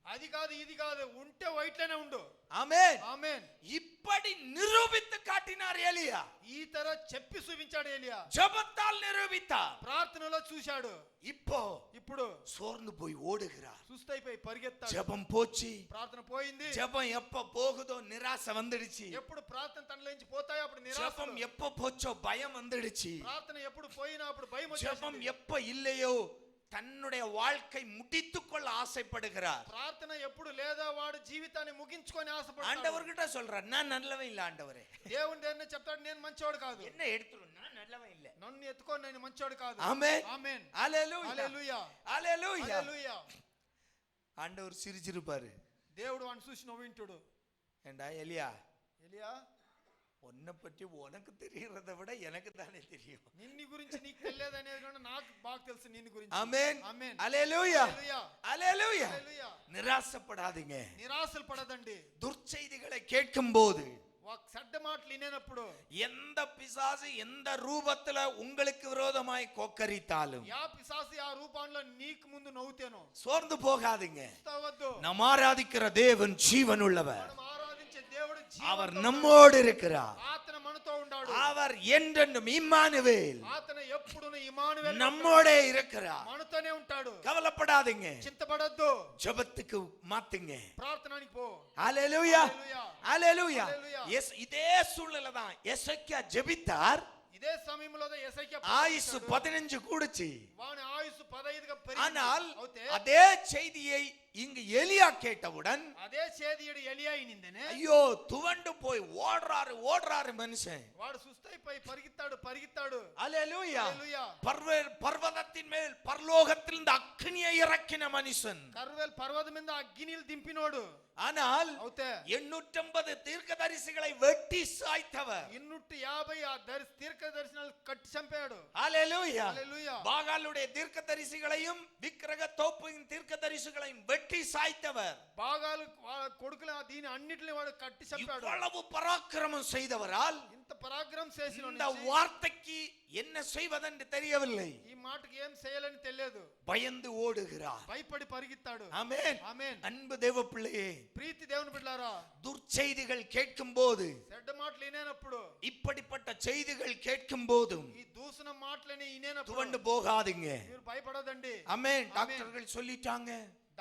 అది కాదు ఇది కాదు, ఉంటే వైట్లోనే ఉండు. ஆமென். ఆమేన్. இப்படி நிரூபித்து காட்டினார் எலியா. ఈ తర చెప్పి చూపించాడు ఏలియా. ஜெபத்தால் நிரூபித்தார். ప్రార్థనలో చూశాడు. ఇప్పుడు சோர்ந்து போய் ஓடுகிறார். సుస్తైపోయి పరిగెత్తాడు. ஜெபம் போச்சு, ప్రార్థన పోయింది. ஜெபம் எப்ப போகுதோ நிராசை வந்துடுச்சு. ఎప్పుడు ప్రార్థన తనలోంచి పోతాయో అప్పుడు నిరాశ. ஜெபம் எப்ப போச்சோ பயம் வந்துடுச்சு. ప్రార్థన ఎప్పుడు పోయినా అప్పుడు భయం ஜெபம் వచ్చేసింది. எப்ப இல்லையோ தன்னுடைய வாழ்க்கை முடித்துக் கொள்ள ஆசைப்படுகிறார். ప్రార్థన ఎప్పుడు లేదా వాడు జీవితాన్ని ముగించుకొని ఆశపడతాడు. ஆண்டவர்கிட்ட சொல்றார், நான் நல்லவன் இல்ல ஆண்டவரே. దేవుని దగ్గర చెప్తాడు, నేను మంచోడు కాదు. என்ன எடுத்துரு, நான் நல்லவன் இல்ல. నన్ను ఎత్తుకొని నేను మంచోడు కాదు. ஆமென். ఆమేన్. ஹalleluya. హల్లెలూయా. ஹalleluya. హల్లెలూయా. ஆண்டவர் சிரிச்சிருப்பாரு. దేవుడు వాడిని చూసి నవ్వింటాడు. ஏண்டா எலியா, ఎలియా, உன்னை பற்றி உனக்கு தெரியறதை விட எனக்கு தானே தெரியும். నిన్ను గురించి నీకు తెలియదనేది కూడా నాకు బాగా తెలుసు నిన్ను గురించి. ஆமென். ఆమేన్. ஹalleluya. హల్లెలూయా. ஹalleluya. హల్లెలూయా. நிராசப்படாதீங்க. నిరాశలు పడదండి. துர்ச்செய்திகளை கேட்கும்போது చెడ్డ మాటలు ఇనేనప్పుడు எந்த பிசாசு எந்த ரூபத்துல உங்களுக்கு விரோதமாய் கொக்கரித்தாலும் యా పిశాసి ఆ రూపంలో నీకు ముందు నవ్వుతేను சோர்ந்து போகாதீங்க. స్తవద్దు. நாம் ஆராதிக்கிற தேவன் ஜீவனுள்ளவர். మనం ఆరాధించే దేవుడు அவர் జీవంతో நம்மோடு இருக்கிறார். ఆతన మనతో ఉన్నాడు. அவர் என்றென்றும் இம்மானுவேல் ఆతన ఎప్పుడును ఇమ్మానుయేలు நம்மோடே இருக்கிறார். మనతోనే ఉంటాడు. கவலைப்படாதீங்க. చింతపడొద్దు. ஜெபத்துக்கு மாத்துங்க. ప్రార్థనకి పో. ஹalleluya హల్లెలూయా. ஹalleluya. எஸ் இதே சூழ்நிலை தான் எசேக்கியா ஜெபித்தார். ఇదే సమయంలో ఎసైకియా ஆயுசு 15 கூடுச்சு. వాని ఆయుసు 15గా ஆனால் పెరిగింది. அதே செய்தியை இங்கு எலியா கேட்டவுடன் అదే చేదియుడు ఎలియా ఇనిందనే ஐயோ துவண்டு போய் ஓடுறாரு மனுஷன். వాడు సుస్తైపోయి పరిగెత్తాడు. ஹalleluya. హల్లెలూయా. பர்வதத்தின் மேல் பரலோகத்திலிருந்து அக்கினியை இறக்கின மனுஷன். కర్వేల్ పర్వతం మీద అగ్నిని దింపినోడు. ஆனால் అవుతే 850 தீர்க்கதரிசிகளை வெட்டி சாய்த்தவர். 250 ఆ తీర్క దర్శనాలు కట్టి చంపాడు. ஹalleluya. హల్లెలూయా. பாகாலுடைய தீர்க்கதரிசிகளையும் விக்கிரக தோப்பின் தீர்க்கதரிசிகளையும் வெட்டி சாய்த்தவர். బాగాలు కొడుకుల దీని అన్నిటిని వాడు కట్టి చంపాడు. இவ்வளவு பராக்கிரமம் செய்தவரால் ఇంత పరాక్రమం చేసిన இந்த வார்த்தைக்கு என்ன செய்வதென்று தெரியவில்லை. ఈ మాటకి ఏం చేయాలని తెలియదు. பயந்து ஓடுகிறார். భయపడి పరిగెత్తాడు. ஆமென். ఆమేన్. அன்பு தேவ பிள்ளையே, ప్రీతి దేవుని బిడ్డలారా, துர்ச்செய்திகள் கேட்கும் போது, చెడ్డ మాటలు వినేనప్పుడు, இப்படிப்பட்ட செய்திகள் கேட்கும் போதும் ఈ దూషణ మాటలని వినేనప్పుడు துவண்டு போகாதீங்க. మీరు భయపడదండి. ஆமென். டாக்டர்கள் சொல்லிட்டாங்க.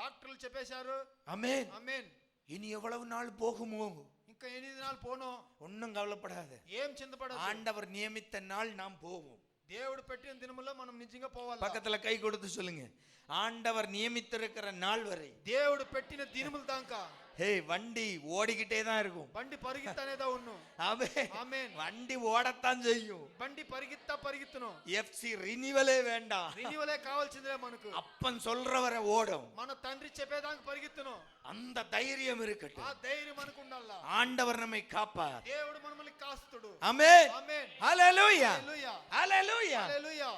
డాక్టర్లు చెప్పేశారు. ஆமென். ఆమేన్. இனி எவ்வளவு நாள் போகுமோ? ఇంకా 8 దినాలు పోను. ஒன்னும் கவலைப்படாத. ఏం చింతపడదు. ஆண்டவர் நியமித்த நாள் நாம் போவோம். దేవుడు పెట్టిన దినములో మనం నిజంగా పోవాలి. பக்கத்துல கை கொடுத்து சொல்லுங்க, ஆண்டவர் நியமித்திருக்கிற நாள் வரை. దేవుడు పెట్టిన దినముల దాకా ஹே, வண்டி ஓடிக்கிட்டே தான் இருக்கும். బండి పరిగెత్తనేదా ఉన్ను. ஆமென். ఆమేన్. வண்டி ஓடத்தான் செய்யும். బండి పరిగెత్తును. எஃப்சி ரினிவலே வேண்டாம். రినివలే కావాల్సిందే మనకు. அப்பன் சொல்றவரை ஓடும். మన తండ్రి చెప్పేదానికి పరిగెత్తును. அந்த தைரியம் ఆ இருக்கட்டும். ధైర్యం మనకు ఉండాలా. ஆண்டவர் நம்மை காப்பார். దేవుడు మనల్ని కాస్తుడు. ஆமென். ఆమేన్. ஹalleluya. హల్లెలూయా. ஹalleluya. హల్లెలూయా.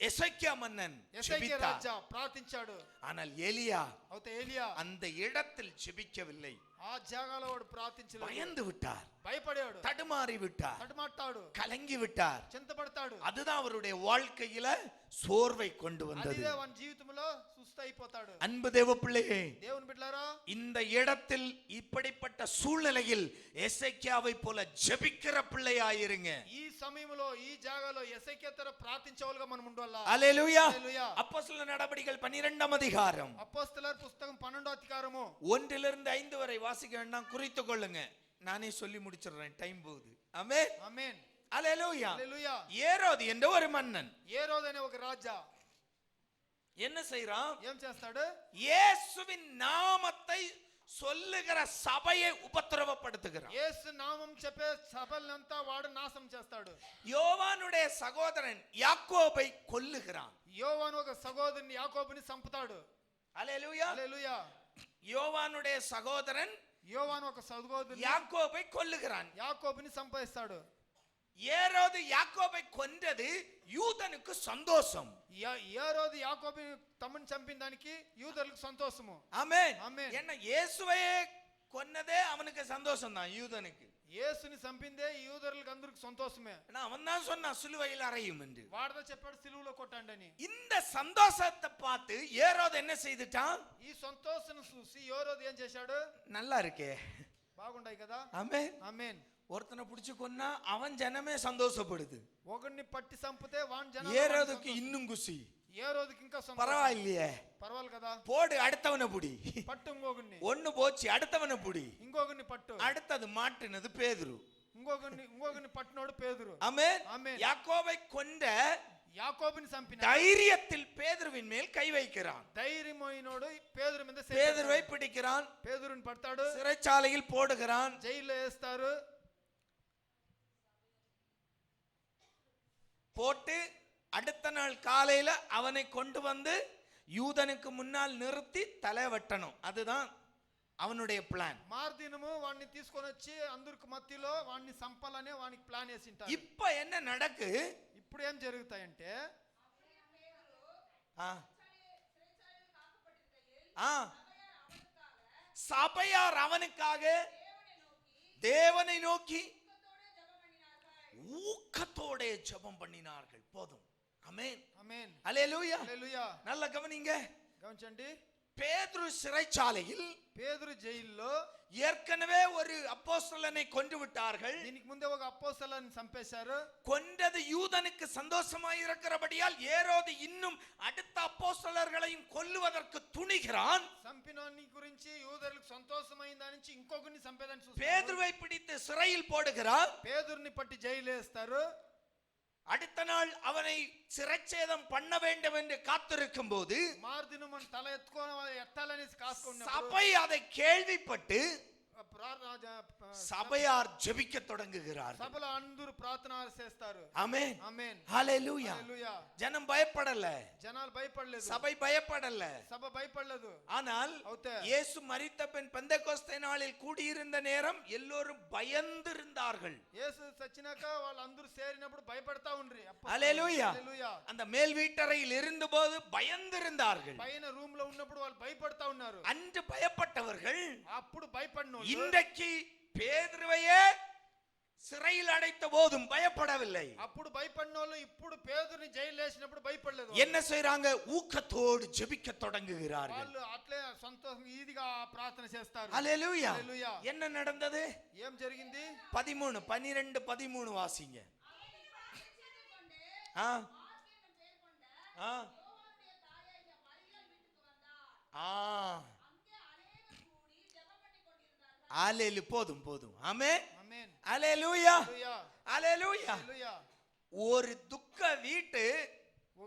எசேக்கியா மன்னன் ఎసైకియా ஜெபித்தார். రాజా ప్రార్థించాడు. ஆனால் எலியா అవుతే ఏలియా அந்த இடத்தில் ஜெபிக்கவில்லை. ఆ జాగాలో వాడు ప్రార్థించలేదు. பயந்து விட்டார். భయపడాడు. தடுமாறி விட்டார். తడమాటాడు. கலங்கி விட்டார். చింతపడతాడు. அதுதான் அவருடைய வாழ்க்கையில சோர்வை கொண்டு வந்தது. అదిదే వాని జీవితంలో సుస్థ అయిపోతాడు. அன்பு தேவ பிள்ளையே, దేవుని బిడ్డలారా, இந்த இடத்தில் இப்படிப்பட்ட சூழ்நிலையில் எசேக்கியாவை போல ஜெபிக்கிற பிள்ளையாயிருங்க. ఈ సమయంలో ఈ జాగాలో ఎసైకియా తర ప్రార్థించేవాళ్ళుగా మనం ఉండాలా. ஹalleluya. హల్లెలూయా. அப்போஸ்தலர் நடபடிகள் 12ஆம் அதிகாரம் అపోస్తలర్ పుస్తకం 12వ అధ్యాయము 1 5 வரை வாசிக்க வேண்டாம், குறித்துக் கொள்ளுங்க. நானே சொல்லி முடிச்சிடுறேன், டைம் போகுது. ஆமென். ఆమేన్. ஹalleluya. హల్లెలూయా. ஏரோது என்ற ஒரு மன்னன் ఏరోదు అనే ఒక రాజా என்ன செய்றான்? ఏం చేస్తాడు? இயேசுவின் நாமத்தை சொல்லுகிற சபையை உபத்திரவப்படுத்துகிறான். యేసు నామం చెప్పే సభలంతా వాడు నాశనం చేస్తాడు. யோவானுடைய சகோதரன் யாக்கோபை கொல்லுகிறான். యోవాను ఒక సహోదరుని యాకోబుని చంపుతాడు. ஹalleluya. హల్లెలూయా. யோவானுடைய சகோதரன் యోవాను ఒక సహోదరుని யாக்கோபை கொல்லுகிறான். యాకోబుని సంపేస్తాడు. ஏரோது யாக்கோபை கொன்றது யூதனுக்கு சந்தோஷம். ఏరోదు యాకోబుని తమ్ముని చంపిన దానికి యూదులకు సంతోషము. ஆமென். ఆమేన్. என்ன இயேசுவையே கொன்னதே அவனுக்கு சந்தோஷம் தான், யூதனுக்கு. యేసుని చంపిందే యూదులకు అందరికి సంతోషమే. ஏன்னா அவன் தான் சொன்னான் சிலுவையில் அறையும் என்று. వాడదా చెప్పాడు సిలువలో కొట్టండి అని. இந்த சந்தோஷத்தை பார்த்து ஏரோது என்ன செய்துட்டான்? ఈ సంతోషం చూసి ఏరోదు ఏం చేశాడు? நல்லா இருக்கே, బాగుండాయి కదా. ஆமென். ఆమేన్. ஒருத்தனை பிடிச்சு கொன்னா அவன் ஜனமே சந்தோஷப்படுது. ఒకరిని పట్టి చంపితే వాని జనం ஏரோதுக்கு இன்னும் குஷி. ఏరోదుకి ఇంకా సంతోషం. பரவாயில்லையே, పర్వాలేదు కదా. போடு அடுத்தவனை புடி. పట్టు ఇంకొకరిని. ஒண்ணு போச்சு, அடுத்தவனை புடி. ఇంకొకరిని పట్టు. அடுத்தது மாட்டுனது பேதுரு. ఇంకొకరిని పట్టినోడు పేతురు. ஆமென். ஆமென். யாக்கோபை கொண்ட యాకోబుని చంపిన தைரியத்தில் பேதுருவின் மேல் கை வைக்கிறான். ధైర్యమైనోడు పేతురు మీద பேதுருவை பிடிக்கிறான். పేతురుని పడతాడు. சிறைச்சாலையில் போடுகிறான். జైల్లో వేస్తారు. போட்டு அடுத்த நாள் காலையில அவனை கொண்டு வந்து யூதனுக்கு முன்னால் நிறுத்தி தலை வெட்டணும். அதுதான் அவனுடைய பிளான். మార్దినము వాడిని తీసుకొని వచ్చి అందరికి మధ్యలో వాడిని సంపాలనే వానికి ప్లాన్ వేసింటారు. இப்ப என்ன நடக்கு? ఇప్పుడు ఏం జరుగుతాయంటే சபையார் அவனுக்காக தேவனை நோக்கி ஊக்கத்தோட ஜெபம் பண்ணினார்கள். போதும். ஆமென். ఆమేన్. அல்லேலூயா. హల్లెలూయా. நல்ல கவனிங்க. గమనించండి. பேதுரு சிறைச்சாலையில் పేతురు జైల్లో ஏற்கனவே ஒரு அப்போஸ்தலனை கொன்று விட்டார்கள். దీనికి ముందే ఒక అపోస్తలుని చంపేశారు. கொன்றது யூதனுக்கு சந்தோஷமாய் இருக்கிறபடியால் ஏரோது இன்னும் அடுத்த அப்போஸ்தலர்களையும் கொல்லுவதற்கு துணிகிறான். చంపినోని గురించి యూదులకు సంతోషమైందా నుంచి ఇంకొకరిని చంపేదని చూస్తారు. பேதுருவை பிடித்து சிறையில் போடுகிறார். పేతురుని పట్టి జైలు వేస్తారు. அடுத்த நாள் அவனை சிறைச்சேதம் பண்ண வேண்டும் என்று காத்திருக்கும் போது మార్దిన మన తల ఎత్తాలని కాసుకున్నప్పుడు சபை அதை கேள்விப்பட்டு சபையார் ஜெபிக்க தொடங்குகிறார்கள். సభలో అందరూ ప్రార్థన చేస్తారు. ஆமென். ఆమేన్. ஹalleluya. హల్లెలూయా. ஜனம் பயப்படல. జనాలు భయపడలేదు. சபை பயப்படல. సభ భయపడలేదు. ஆனால் இயேசு மரித்த பின் பெந்தெகோஸ்தே நாளில் கூடியிருந்த நேரம் எல்லோரும் பயந்திருந்தார்கள். యేసు చచ్చినాక వాళ్ళందరూ చేరినప్పుడు భయపడతా ఉండ్రి. ஹalleluya. హల్లెలూయా. அந்த மேல் வீட்டறையில் இருந்தபோது பயந்திருந்தார்கள். పైన రూమ్ లో ఉన్నప్పుడు వాళ్ళు భయపడతా ఉన్నారు. அன்று பயப்பட்டவர்கள் అప్పుడు భయపడినోళ్ళు இன்றைக்கு பேதுருவையே சிறையில் அடைத்த போதும் பயப்படவில்லை. అప్పుడు భయపడినోళ్ళు ఇప్పుడు పేతురుని జైలు వేసినప్పుడు భయపడలేదు. என்ன செய்றாங்க? ஊக்கத்தோடு ஜெபிக்க தொடங்குகிறார்கள். వాళ్ళు అట్లే సంతోషంగా ఈదిగా ప్రార్థన చేస్తారు. ஹalleluya. హల్లెలూయా. என்ன நடந்தது? ఏం జరిగింది? 13 12 13 வாசிங்க. ஆ ஆ ஆ ஹalleluya. போதும் போதும். ஆமென். ఆమేన్. ஹalleluya. హల్లెలూయా. ஹalleluya. హల్లెలూయా. ஒரு துக்க வீட்டு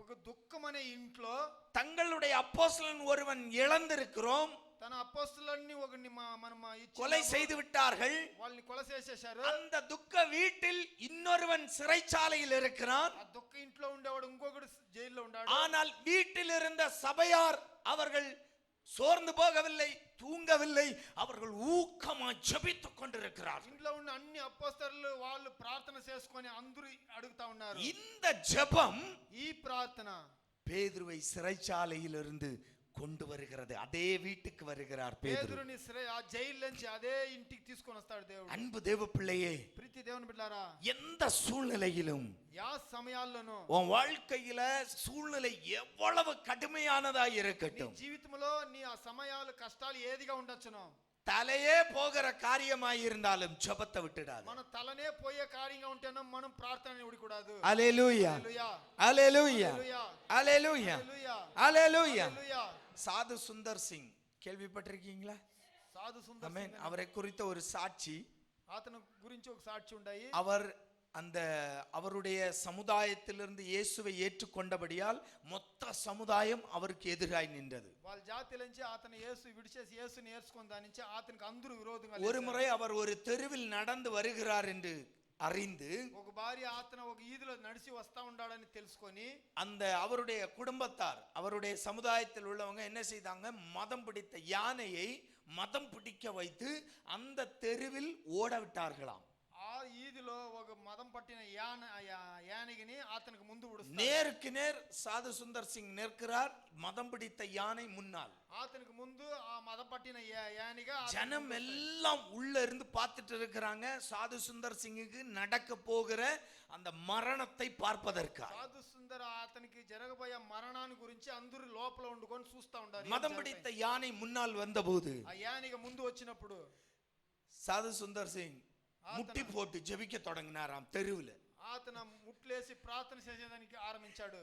ఒక దుఃఖమనే ఇంట్లో தங்களுடைய அப்போஸ்தலன் ஒருவன் இழந்திருக்கிறோம், తన అపోస్తలుని ఒకని మనం கொலை செய்து விட்டார்கள். వాళ్ళని కొల చేసేశారు. அந்த துக்க வீட்டில் இன்னொருவன் சிறைச்சாலையில் இருக்கிறான். ఆ దుఃఖ ఇంట్లో ఉండేవాడు ఇంకొకడు జైల్లో ఉన్నాడు. ஆனால் வீட்டில் இருந்த சபையார் அவர்கள் சோர்ந்து போகவில்லை, தூங்கவில்லை, அவர்கள் ஊக்கமாய் ஜெபித்துக் கொண்டிருக்கிறார்கள். ఇంట్లో ఉన్న అన్ని అపోస్తలులు వాళ్ళు ప్రార్థన చేసుకొని అందరూ అడుగుతా ఉన్నారు. இந்த ஜெபம் ఈ ప్రార్థన பேதுருவை சிறைச்சாலையிலிருந்து கொண்டு வருகிறது. அதே வீட்டுக்கு வருகிறார் பேதுரு. పేతురుని ఆ జైలు నుంచి అదే ఇంటికి తీసుకొని వస్తాడు దేవుడు. அன்பு தேவ பிள்ளையே, ప్రీతి దేవుని బిడ్డలారా, எந்த சூழ்நிலையிலும் యా సమయాల్లోనూ உன் வாழ்க்கையில சூழ்நிலை எவ்வளவு கடுமையானதா నీ இருக்கட்டும், జీవితంలో నీ ఆ సమయాలు కష్టాలు ఏదిగా ఉండొచ్చును, தலையே போகிற காரியமாய் இருந்தாலும் ஜெபத்தை விட்டுடாது. మన తలనే పోయే కార్యంగా ఉంటేనో మనం ప్రార్థనని విడకూడదు. அல்லேலூயா. హల్లెలూయా. அல்லேலூயா. హల్లెలూయా. அல்லேலூயா. హల్లెలూయా. அல்லேலூயா. హల్లెలూయా. சாது சுந்தர் சிங் கேள்விப்பட்டிருக்கீங்களா? సాధు సుందర్ ஆமென். அவரை குறித்த ஒரு சாட்சி. అతను గురించి ఒక సాక్షి ఉన్నాయి. அவர் அந்த அவருடைய சமுதாயத்திலிருந்து இயேசுவை ஏற்றுக்கொண்டபடியால் மொத்த சமுதாயம் அவருக்கு எதிராய் நின்றது. వాళ్ళ జాతి నుంచి అతను యేసు విడిచేసి యేసుని ఏర్చుకొని దాని నుంచి అతనికి అందరూ విరోధంగా ஒரு முறை அவர் ஒரு தெருவில் நடந்து வருகிறார் என்று அறிந்து ఒక భార్య అతను ఒక ఈదిలో నడిచి వస్తా ఉన్నాడని తెలుసుకొని அந்த அவருடைய குடும்பத்தார், அவருடைய சமுதாயத்தில் உள்ளவங்க என்ன செய்தாங்க? மதம் பிடித்த யானையை மதம் பிடிக்க வைத்து அந்த தெருவில் ஓட விட்டார்களாம். ఆ ఈదిలో ఒక మదం పట్టిన యానగిని అతనికి ముందు ఉడుస్తారు. நேருக்கு நேர் சாது சுந்தர் சிங் நிற்கிறார், மதம் பிடித்த யானை முன்னால். అతనికి ముందు ఆ మదం పట్టిన యానిగా ஜனம் எல்லாம் உள்ள இருந்து பார்த்துட்டு இருக்கிறாங்க சாது சுந்தர் சிங்குக்கு நடக்க போகிற அந்த மரணத்தை பார்ப்பதற்காக. సాధు సుందర అతనికి జరగబోయే మరణాన్ని గురించి అందరూ లోపల ఉండుకొని చూస్తా ఉంటారు. மதம் பிடித்த யானை முன்னால் வந்தபோது ఆ యానిగా ముందు వచ్చినప్పుడు சாது சுந்தர் சிங் முட்டி போட்டு ஜெபிக்க தொடங்கினாராம் தெருவில். అతను ముట్లేసి ప్రార్థన చేసేదానికి ఆరంభించాడు.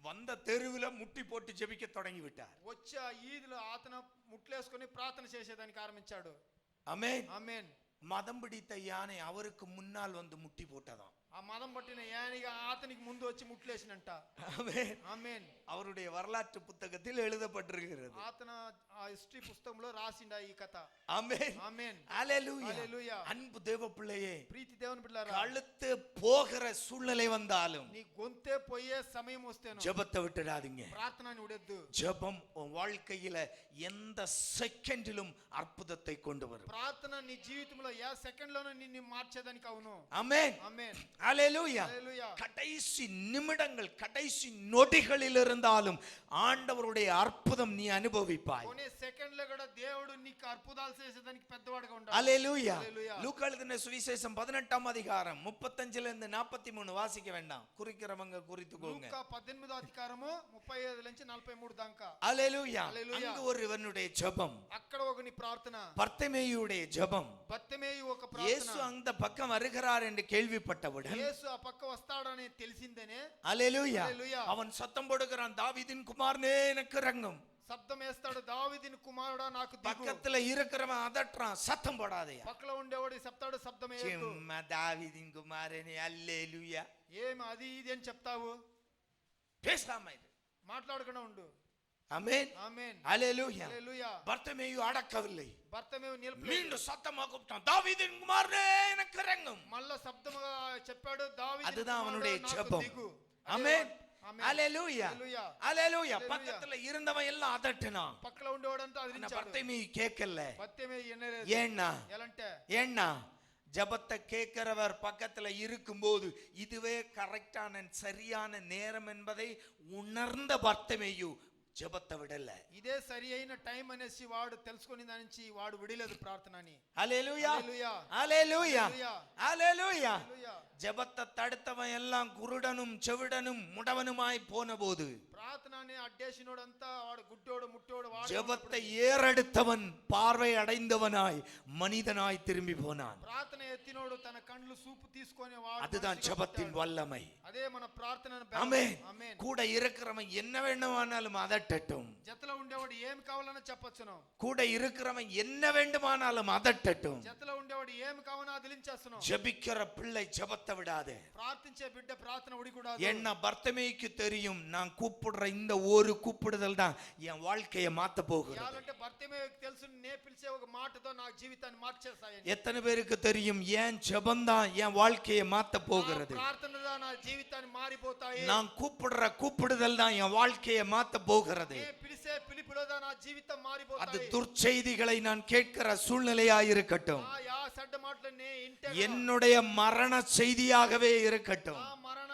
வந்த தெருவில் முட்டி போட்டு ஜெபிக்க தொடங்கி விட்டார். వచ్చి ఆ ఈదిలో అతను ముట్లేసుకొని ప్రార్థన చేసేదానికి ఆరంభించాడు. ஆமென். ఆమేన్. மதம் பிடித்த யானை அவருக்கு முன்னால் வந்து முட்டி போட்டதாம். ఆ మదం పట్టిన యానిగా అతనికి ముందు వచ్చి ముట్లేసినంట. ஆமென். ఆమేన్. அவருடைய வரலாற்று புத்தகத்தில் எழுதப்பட்டிருக்கிறது. అతను ఆ హిస్టరీ పుస్తకంలో రాసిండా ఈ కథ. ஆமென். ఆమేన్. ஹalleluya. హల్లెలూయా. அன்பு தேவ பிள்ளையே, ప్రీతి దేవుని బిడ్డలారా, கழுத்து போகிற சூழ்நிலை வந்தாலும் నీ గొంతే పోయే సమయం వస్తేను ஜெபத்தை விட்டுடாதீங்க. ప్రార్థనని ఉడెద్దు. ஜெபம் உன் வாழ்க்கையில எந்த செகண்டிலும் அற்புதத்தை கொண்டு வரும். ప్రార్థన నీ జీవితంలో ఏ సెకండ్ లోనూ నిన్ను మార్చేదానికి అవును. ஆமென். ఆమేన్. அல்லேலூயா. హల్లెలూయా. கடைசி நிமிடங்கள் கடைசி நொடிகளில் இருந்தாலும் ஆண்டவருடைய அற்புதம் நீ அனுபவிப்பாய். కొనే సెకండ్లో కూడా దేవుడు నీకు అద్భుతాలు చేసేదానికి పెద్దవాడుగా ఉంటాడు. அல்லேலூயா. హల్లెలూయా. லூக்கா எழுதின சுவிசேஷம் 18ஆம் அதிகாரம் 35ல இருந்து 43 வாசிக்க வேண்டாம், குறிக்கிறவங்க குறித்துக்கோங்க. లూకా 18వ అధ్యాయము 35 నుంచి 43 దాకా. அல்லேலூயா. హల్లెలూయా. அங்கு ஒருவனுடைய ஜெபம், అక్కడ ఒకని ప్రార్థన, பர்த்திமேயுடைய ஜெபம். బత్తేమేయు ఒక இயேசு ప్రార్థన. அந்த பக்கம் வருகிறார் என்று கேள்விப்பட்டவுடன், యేసు ఆ పక్క వస్తాడని తెలిసిందేనే அல்லேலூயா, హల్లెలూయా. அவன் சத்தம் போடுகிறான், தாவீதின் குமாரனே எனக்கு இறங்கும். శబ్దం వేస్తాడు, దావీదుని కుమారుడా నాకు దిగు. பக்கத்துல இருக்கிறவன் அதட்டுறான், சத்தம் போடாதயா. పక్కలో ఉండేవాడు చెప్తాడు, శబ్దం వేయొద్దు. சும்மா தாவீதின் குமாரனே அல்லேலூயா ఏం అది ఇది అని చెప్తావు, பேசாம இது. మాట్లాడకుండా ఉండు. ஆமென். ఆమేన్. அல்லேலூயா. హల్లెలూయా. பர்த்திமேயு அடக்கவில்லை, బత్తేమేయు నిలపలేదు. மீண்டும் சத்தமா கூப்பிட்டான், தாவீதின் குமாரனே எனக்கு இறங்கும். మళ్ళా శబ్దముగా చెప్పాడు, దావీదు அதுதான் அவனுடைய నాకు ஜெபம். దిగు. ஆமென். ఆమేన్. அல்லேலூயா. హల్లెలూయా. அல்லேலூயா. హల్లెలూయా. பக்கத்துல இருந்தவன் எல்லாம் அதட்டினான். పక్కలో ఉండేవాడంతా ஆனா అదిరించాడు. பர்த்திமேயு கேட்கல. బత్తేమేయు ఎన్నలేదు. ஏன்னா ఎలంటే ஏன்னா ஜபத்தை கேட்கிறவர் பக்கத்துல இருக்கும்போது இதுவே கரெக்டான சரியான நேரம் என்பதை உணர்ந்த பர்த்திமேயு ஜபத்தை விடல. ఇదే సరి అయిన టైం అనేసి వాడు తెలుసుకొని దాని నుంచి వాడు విడలేదు ప్రార్థనని. அல்லேலூயா. హల్లెలూయా. அல்லேலூயா. హల్లెలూయా. அல்லேலூயா. హల్లెలూయా. ஜபத்தை தடுத்தவன் எல்லாம் குருடனும் செவிடனும் முடவனுமாய் போனபோது ప్రార్థనని అడ్డేసినోడంతా వాడు గుడ్డోడు ముట్టోడు వాడు ஜபத்தை ஏறெடுத்தவன் பார்வை அடைந்தவனாய் மனிதனாய் திரும்பி போனான். ప్రార్థన ఎత్తినోడు తన కండ్లు సూపు తీసుకొని వాడు அதுதான் మనిషిగా ஜபத்தின் పుట్టాడు. வல்லமை. అదే మన ప్రార్థన ஆமென். ఆమేన్. கூட இருக்கிறவன் என்ன வேண்டுமானாலும் அதட்டட்டும், జతలో ఉండేవాడు ఏం కావాలన్నా చెప్పొచ్చును. கூட இருக்கிறவன் என்ன வேண்டுமானாலும் அதட்டட்டும். జతలో ఉండేవాడు ఏం కావాలన్నా అదిలించేస్తున్నాం. ஜெபிக்கிற பிள்ளை ஜெபத்தை விடாதே. ప్రార్థించే బిడ్డ ప్రార్థన ఉడికూడదు. என்ன பர்த்திமேயுக்கு தெரியும், நான் கூப்பிடுற இந்த ஒரு கூப்பிடுதல் தான் என் வாழ்க்கையை மாத்த போகிறது. యాలంటే బర్తిమేయుకు తెలుసు, నే పిలిచే ఒక మాటతో నా జీవితాన్ని మార్చేస్తాయని. எத்தனை பேருக்கு தெரியும் என் ஜெபம் தான் என் வாழ்க்கையை மாத்த போகிறது. ప్రార్థనదా నా జీవితాన్ని మారిపోతాయి. நான் கூப்பிடுற கூப்பிடுதல் தான் என் வாழ்க்கையை மாத்த போகிறது. నే పిలిచే పిలుపులోదా నా జీవితం அது మారిపోతాయి. துர்ச்செய்திகளை நான் கேட்கிற சூழ்நிலையாயிருக்கட்டும், ఆ యా సడ్డ మాటలు నే ఇంటే என்னுடைய மரண செய்தியாகவே இருக்கட்டும், ఆ మరణ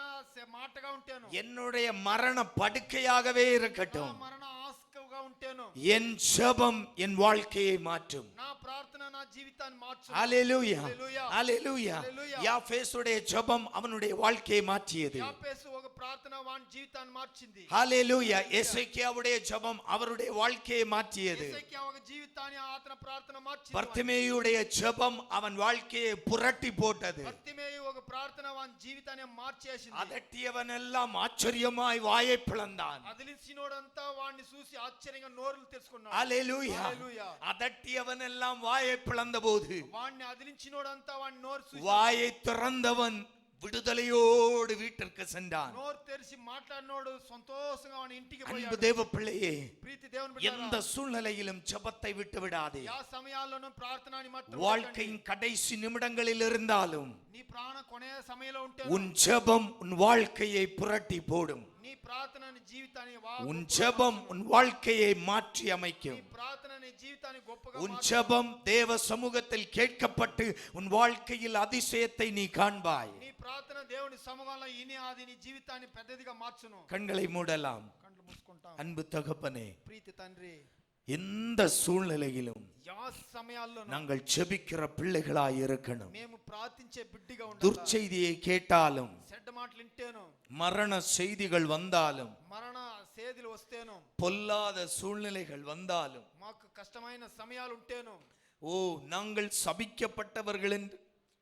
మాటగా ఉంటాను, என்னுடைய மரண படுக்கையாகவே ఆ இருக்கட்டும், మరణ ఆస్కగా ఉంటాను. என் ஜெபம் என் வாழ்க்கையை மாற்றும். నా ప్రార్థన నా జీవితాన్ని మార్చు. அல்லேலூயா. హల్లెలూయా. அல்லேலூயா. హల్లెలూయా. யாபேசுடைய ஜெபம் அவனுடைய வாழ்க்கையை மாற்றியது. యాపేసు ఒక ప్రార్థన వాని జీవితాన్ని మార్చింది. அல்லேலூயா. எசேக்கியாவுடைய ஜெபம் அவருடைய வாழ்க்கையை மாற்றியது. ఎసెకియా ఒక జీవితాన్ని అతని ప్రార్థన మార్చింది. பர்த்திமேயுடைய ஜெபம் அவன் வாழ்க்கையை புரட்டி போட்டது. బర్తిమేయు ఒక ప్రార్థన వాని జీవితాన్ని మార్చేసింది. அதட்டியவன் எல்லாம் ஆச்சரியமாய் வாயை பிளந்தான். అదిలిసినోడంతా వాడిని చూసి ఆశ్చర్యంగా నోరులు తెరుచుకున్నాడు. அல்லேலூயா. హల్లెలూయా. அதட்டியவன் எல்லாம் வாயை பிளந்தபோது వాడిని అదిలించినోడంతా వాడిని నోరు చూసి வாயை திறந்தவன் விடுதலையோடு வீட்டிற்கு சென்றான். నోరు తెరిచి మాట్లాడినోడు సంతోషంగా వాని ఇంటికి அன்பு పోయాడు. தேவ பிள்ளையே, ప్రీతి దేవుని எந்த బిడ్డలారా, சூழ்நிலையிலும் ஜெபத்தை விட்டு விடாதே. యా సమయాల్లోనూ ప్రార్థనని మట్టు வாழ்க்கையின் கடைசி நிமிடங்களில் இருந்தாலும் నీ ప్రాణ కొనే సమయంలో ఉంటే உன் ஜெபம் உன் வாழ்க்கையை புரட்டி போடும். నీ ప్రార్థన నీ జీవితాన్ని உன் ஜெபம் உன் வாழ்க்கையை மாற்றி నీ அமைக்கும். ప్రార్థన నీ జీవితాన్ని గొప్పగా உன் ஜெபம் தேவ சமூகத்தில் கேட்கப்பட்டு உன் வாழ்க்கையில் அதிசயத்தை நீ காண்பாய். నీ ప్రార్థన దేవుని సముఖంలో ఇని అది నీ జీవితాన్ని పెద్దదిగా మార్చును. கண்களை மூடலாம். కండ్లు మూసుకుంటాం. அன்பு தகப்பனே, ప్రీతి తండ్రి, எந்த சூழ்நிலையிலும் యా సమయాల్లో நாங்கள் ஜெபிக்கிற பிள்ளைகளாய் இருக்கணும். మేము ప్రార్థించే బిడ్డిగా ఉండాలి. துர்ச்செய்தியை கேட்டாலும், చెడ్డ మాటలు వింటేను, மரண செய்திகள் வந்தாலும், మరణ సేదిలు వస్తేను, பொல்லாத சூழ்நிலைகள் வந்தாலும், మాకు కష్టమైన సమయాలు ఉంటేను, ஓ நாங்கள் சபிக்கப்பட்டவர்கள் என்று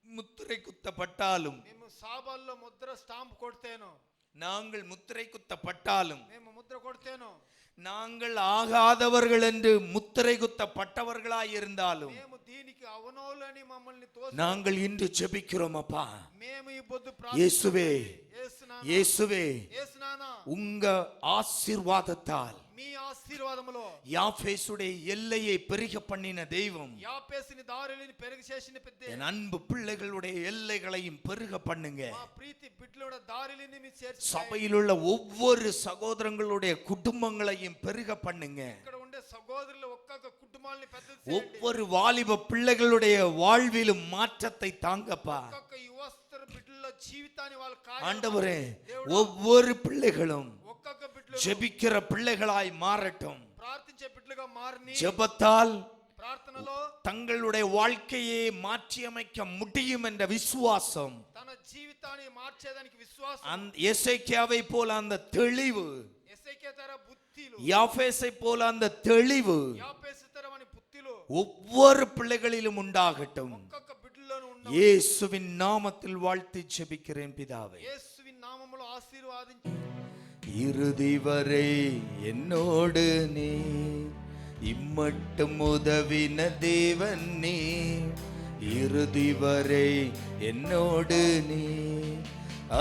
முத்திரை குத்தப்பட்டாலும், మేము సాబాల్లో ముద్ర స్టాంప్ కొడితేను, நாங்கள் முத்திரை குத்தப்பட்டாலும், మేము ముద్ర కొడితేను, நாங்கள் ஆகாதவர்கள் என்று முத்திரை குத்தப்பட்டவர்களாய் இருந்தாலும், మేము దీనికి అవనోలని మమ్మల్ని நாங்கள் இன்று ஜெபிக்கிறோம் அப்பா. మేము ఈ పొద్దు இயேசுவே, ప్రార్థిస్తున్నాను. இயேசுவே, యేసునానా, உங்க ஆசீர்வாதத்தால் మీ ఆశీర్వాదములో யாபேசுடைய எல்லையை பெருக பண்ணின தெய்வம் యాపేసిని దారులని పెరుగు చేసిన పెద్ద என் அன்பு பிள்ளைகளுடைய எல்லைகளையும் பெருக பண்ணுங்க. మా ప్రీతి బిడ్డల దారులని మీ చేర్చి சபையில் உள்ள ஒவ்வொரு சகோதரங்களுடைய குடும்பங்களையும் பெருக பண்ணுங்க. ఇక్కడ ఉండే సహోదరులు ఒక్కొక్క కుటుంబాలని పెద్దది చేయండి. ஒவ்வொரு வாலிப பிள்ளைகளுடைய வாழ்விலும் மாற்றத்தை தாங்கப்பா. ఒక్కొక్క యువస్తర బిడ్డల బిడ్డల జీవితాన్ని వాళ్ళ ஆண்டவரே ஒவ்வொரு பிள்ளைகளும் ఒక్కొక్క బిడ్డలు ஜெபிக்கிற பிள்ளைகளாய் மாறட்டும். ప్రార్థించే బిడ్డలుగా మారని ஜெபத்தால் ప్రార్థనలో தங்களுடைய வாழ்க்கையை மாற்றியமைக்க முடியும் என்ற விசுவாசம் తన జీవితాన్ని మార్చేదానికి విశ్వాసం அந்த எசேக்கியாவை போல அந்த தெளிவு, ఎస్ఐకే తర బుద్ధిలు யாபேசை போல அந்த தெளிவு యాపేసు తరమని బుద్ధిలు ஒவ்வொரு பிள்ளைகளிலும் உண்டாகட்டும். ఒక్కొక్క బిడ్డలోను ఉన్న இயேசுவின் நாமத்தில் வாழ்த்தி ஜெபிக்கிறேன் பிதாவே. యేసువిன் నామములో ఆశీర్వాదించు. இறுதி வரை என்னோடு நீ இம்மட்டும் உதவின தேவன் நீ. இறுதி வரை என்னோடு நீ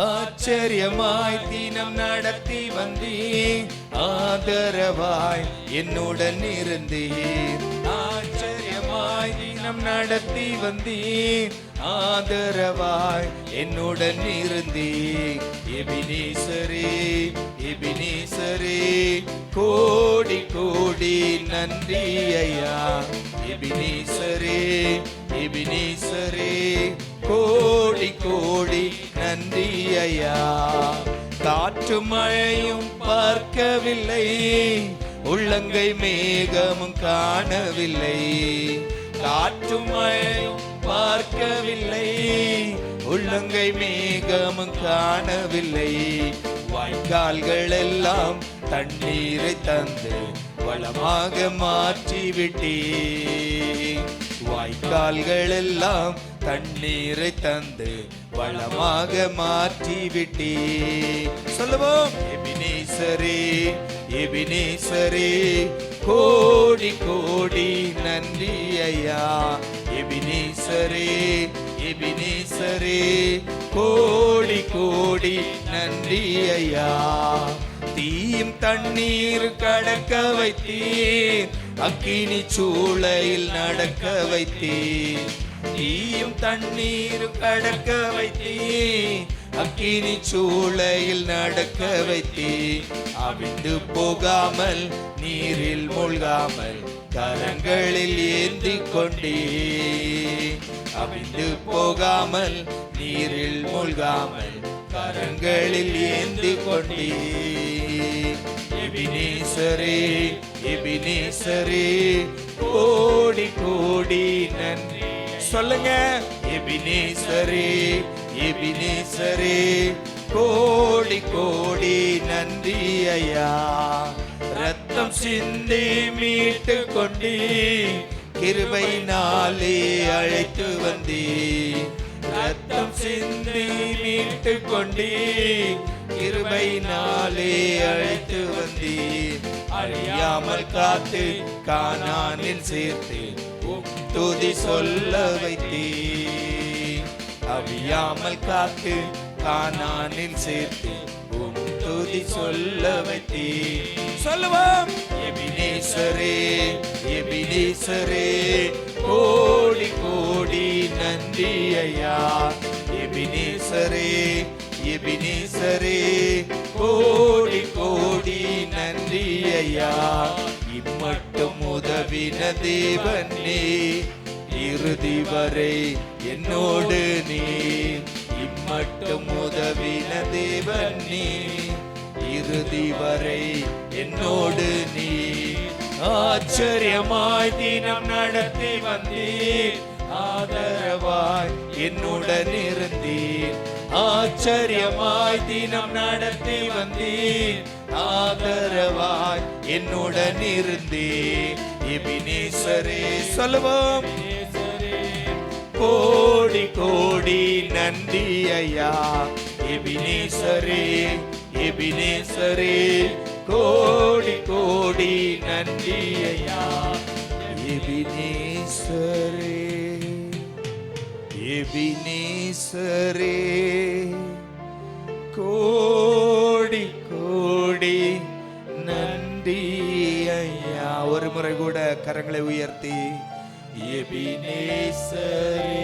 ஆச்சரியமாய் தினம் நடத்தி வந்தீர். ஆதரவாய் என்னுடன் இருந்தீர். ஆச்சரியமாய் தினம் நடத்தி வந்தீர். ஆதரவாய் என்னுடன் இருந்தீர். எபினேசரே எபினேசரே கோடி கோடி நன்றி ஐயா. எபினேசரே எபினேசரே கோடி கோடி நன்றி ஐயா. காற்று மழையும் பார்க்கவில்லை, உள்ளங்கை மேகமும் காணவில்லை. காற்று மழையும் பார்க்கவில்லை, உள்ளங்கை மேகமும் காணவில்லை. வாய்க்கால்கள் எல்லாம் தண்ணீரை தந்து வளமாக மாற்றிவிட்டே. வாய்க்கால்கள் எல்லாம் தண்ணீரை தந்து வளமாக மாற்றிவிட்டே. சொல்லுவோம் எபினேசரே எபினேசரே கோடி கோடி நன்றி ஐயா. எபினேசரே எபினேசரே கோடி கோடி நன்றி ஐயா. தீயும் தண்ணீர் கடக்க வைத்தீர், அக்கினி சூளையில் நடக்க வைத்தீர். தீயும் தண்ணீர் கடக்க வைத்தீர், அக்கினி சூளையில் நடக்க வைத்தீர். அவிழ்ந்து போகாமல் நீரில் மூழ்காமல் கரங்களில் ஏந்தி கொண்டே. அவிழ்ந்து போகாமல் நீரில் மூழ்காமல் கரங்களில் ஏந்தி கொண்டே. எபினேசரே எபினேசரே கோடி கோடி நன்றி. சொல்லுங்க எபினேசரே எபினேசரே கோடி கோடி நன்றி ஐயா. ரத்தம் சிந்தி மீட்டு கொண்டே, கிருபையினாலே அழைத்து வந்தே. ரத்தம் சிந்தி மீட்டு கொண்டே, கிருபையினாலே அழைத்து வந்தே. அழியாமல் காத்து கானானில் சேர்த்து துதி சொல்ல வைத்தே. அழியாமல் காத்து கானானில் சேர்த்து துதி சொல்ல வைத்தே. சொல்லுவோம் எபினேசரே எபினேசரே கோடி கோடி நன்றி ஐயா. எபினேசரே எபினேசரே கோடி கோடி நன்றி ஐயா. இம்மட்டும் உதவின தேவன் நீ, இறுதி வரை என்னோடு நீ. இம்மட்டும் உதவின தேவன் நீ, இறுதி வரை என்னோடு நீ. ஆச்சரியமாய் தினம் நடத்தி வந்தீர். ஆதரவாய் என்னுடன் இருந்தீர். ஆச்சரியமாய் தினம் நடத்தி வந்தீர். ஆதரவாய் என்னுடன் இருந்தீர். எபினேசரே சொல்லுவோம் கோடி கோடி நன்றி ஐயா. எபினேசரே எபினேசரே கோடி கோடி நன்றி ஐயா. எபினேசரே எபினேசரே கோடி கோடி நன்றி ஐயா. ஒரு முறை கூட கரங்களை உயர்த்தி எபினேசரே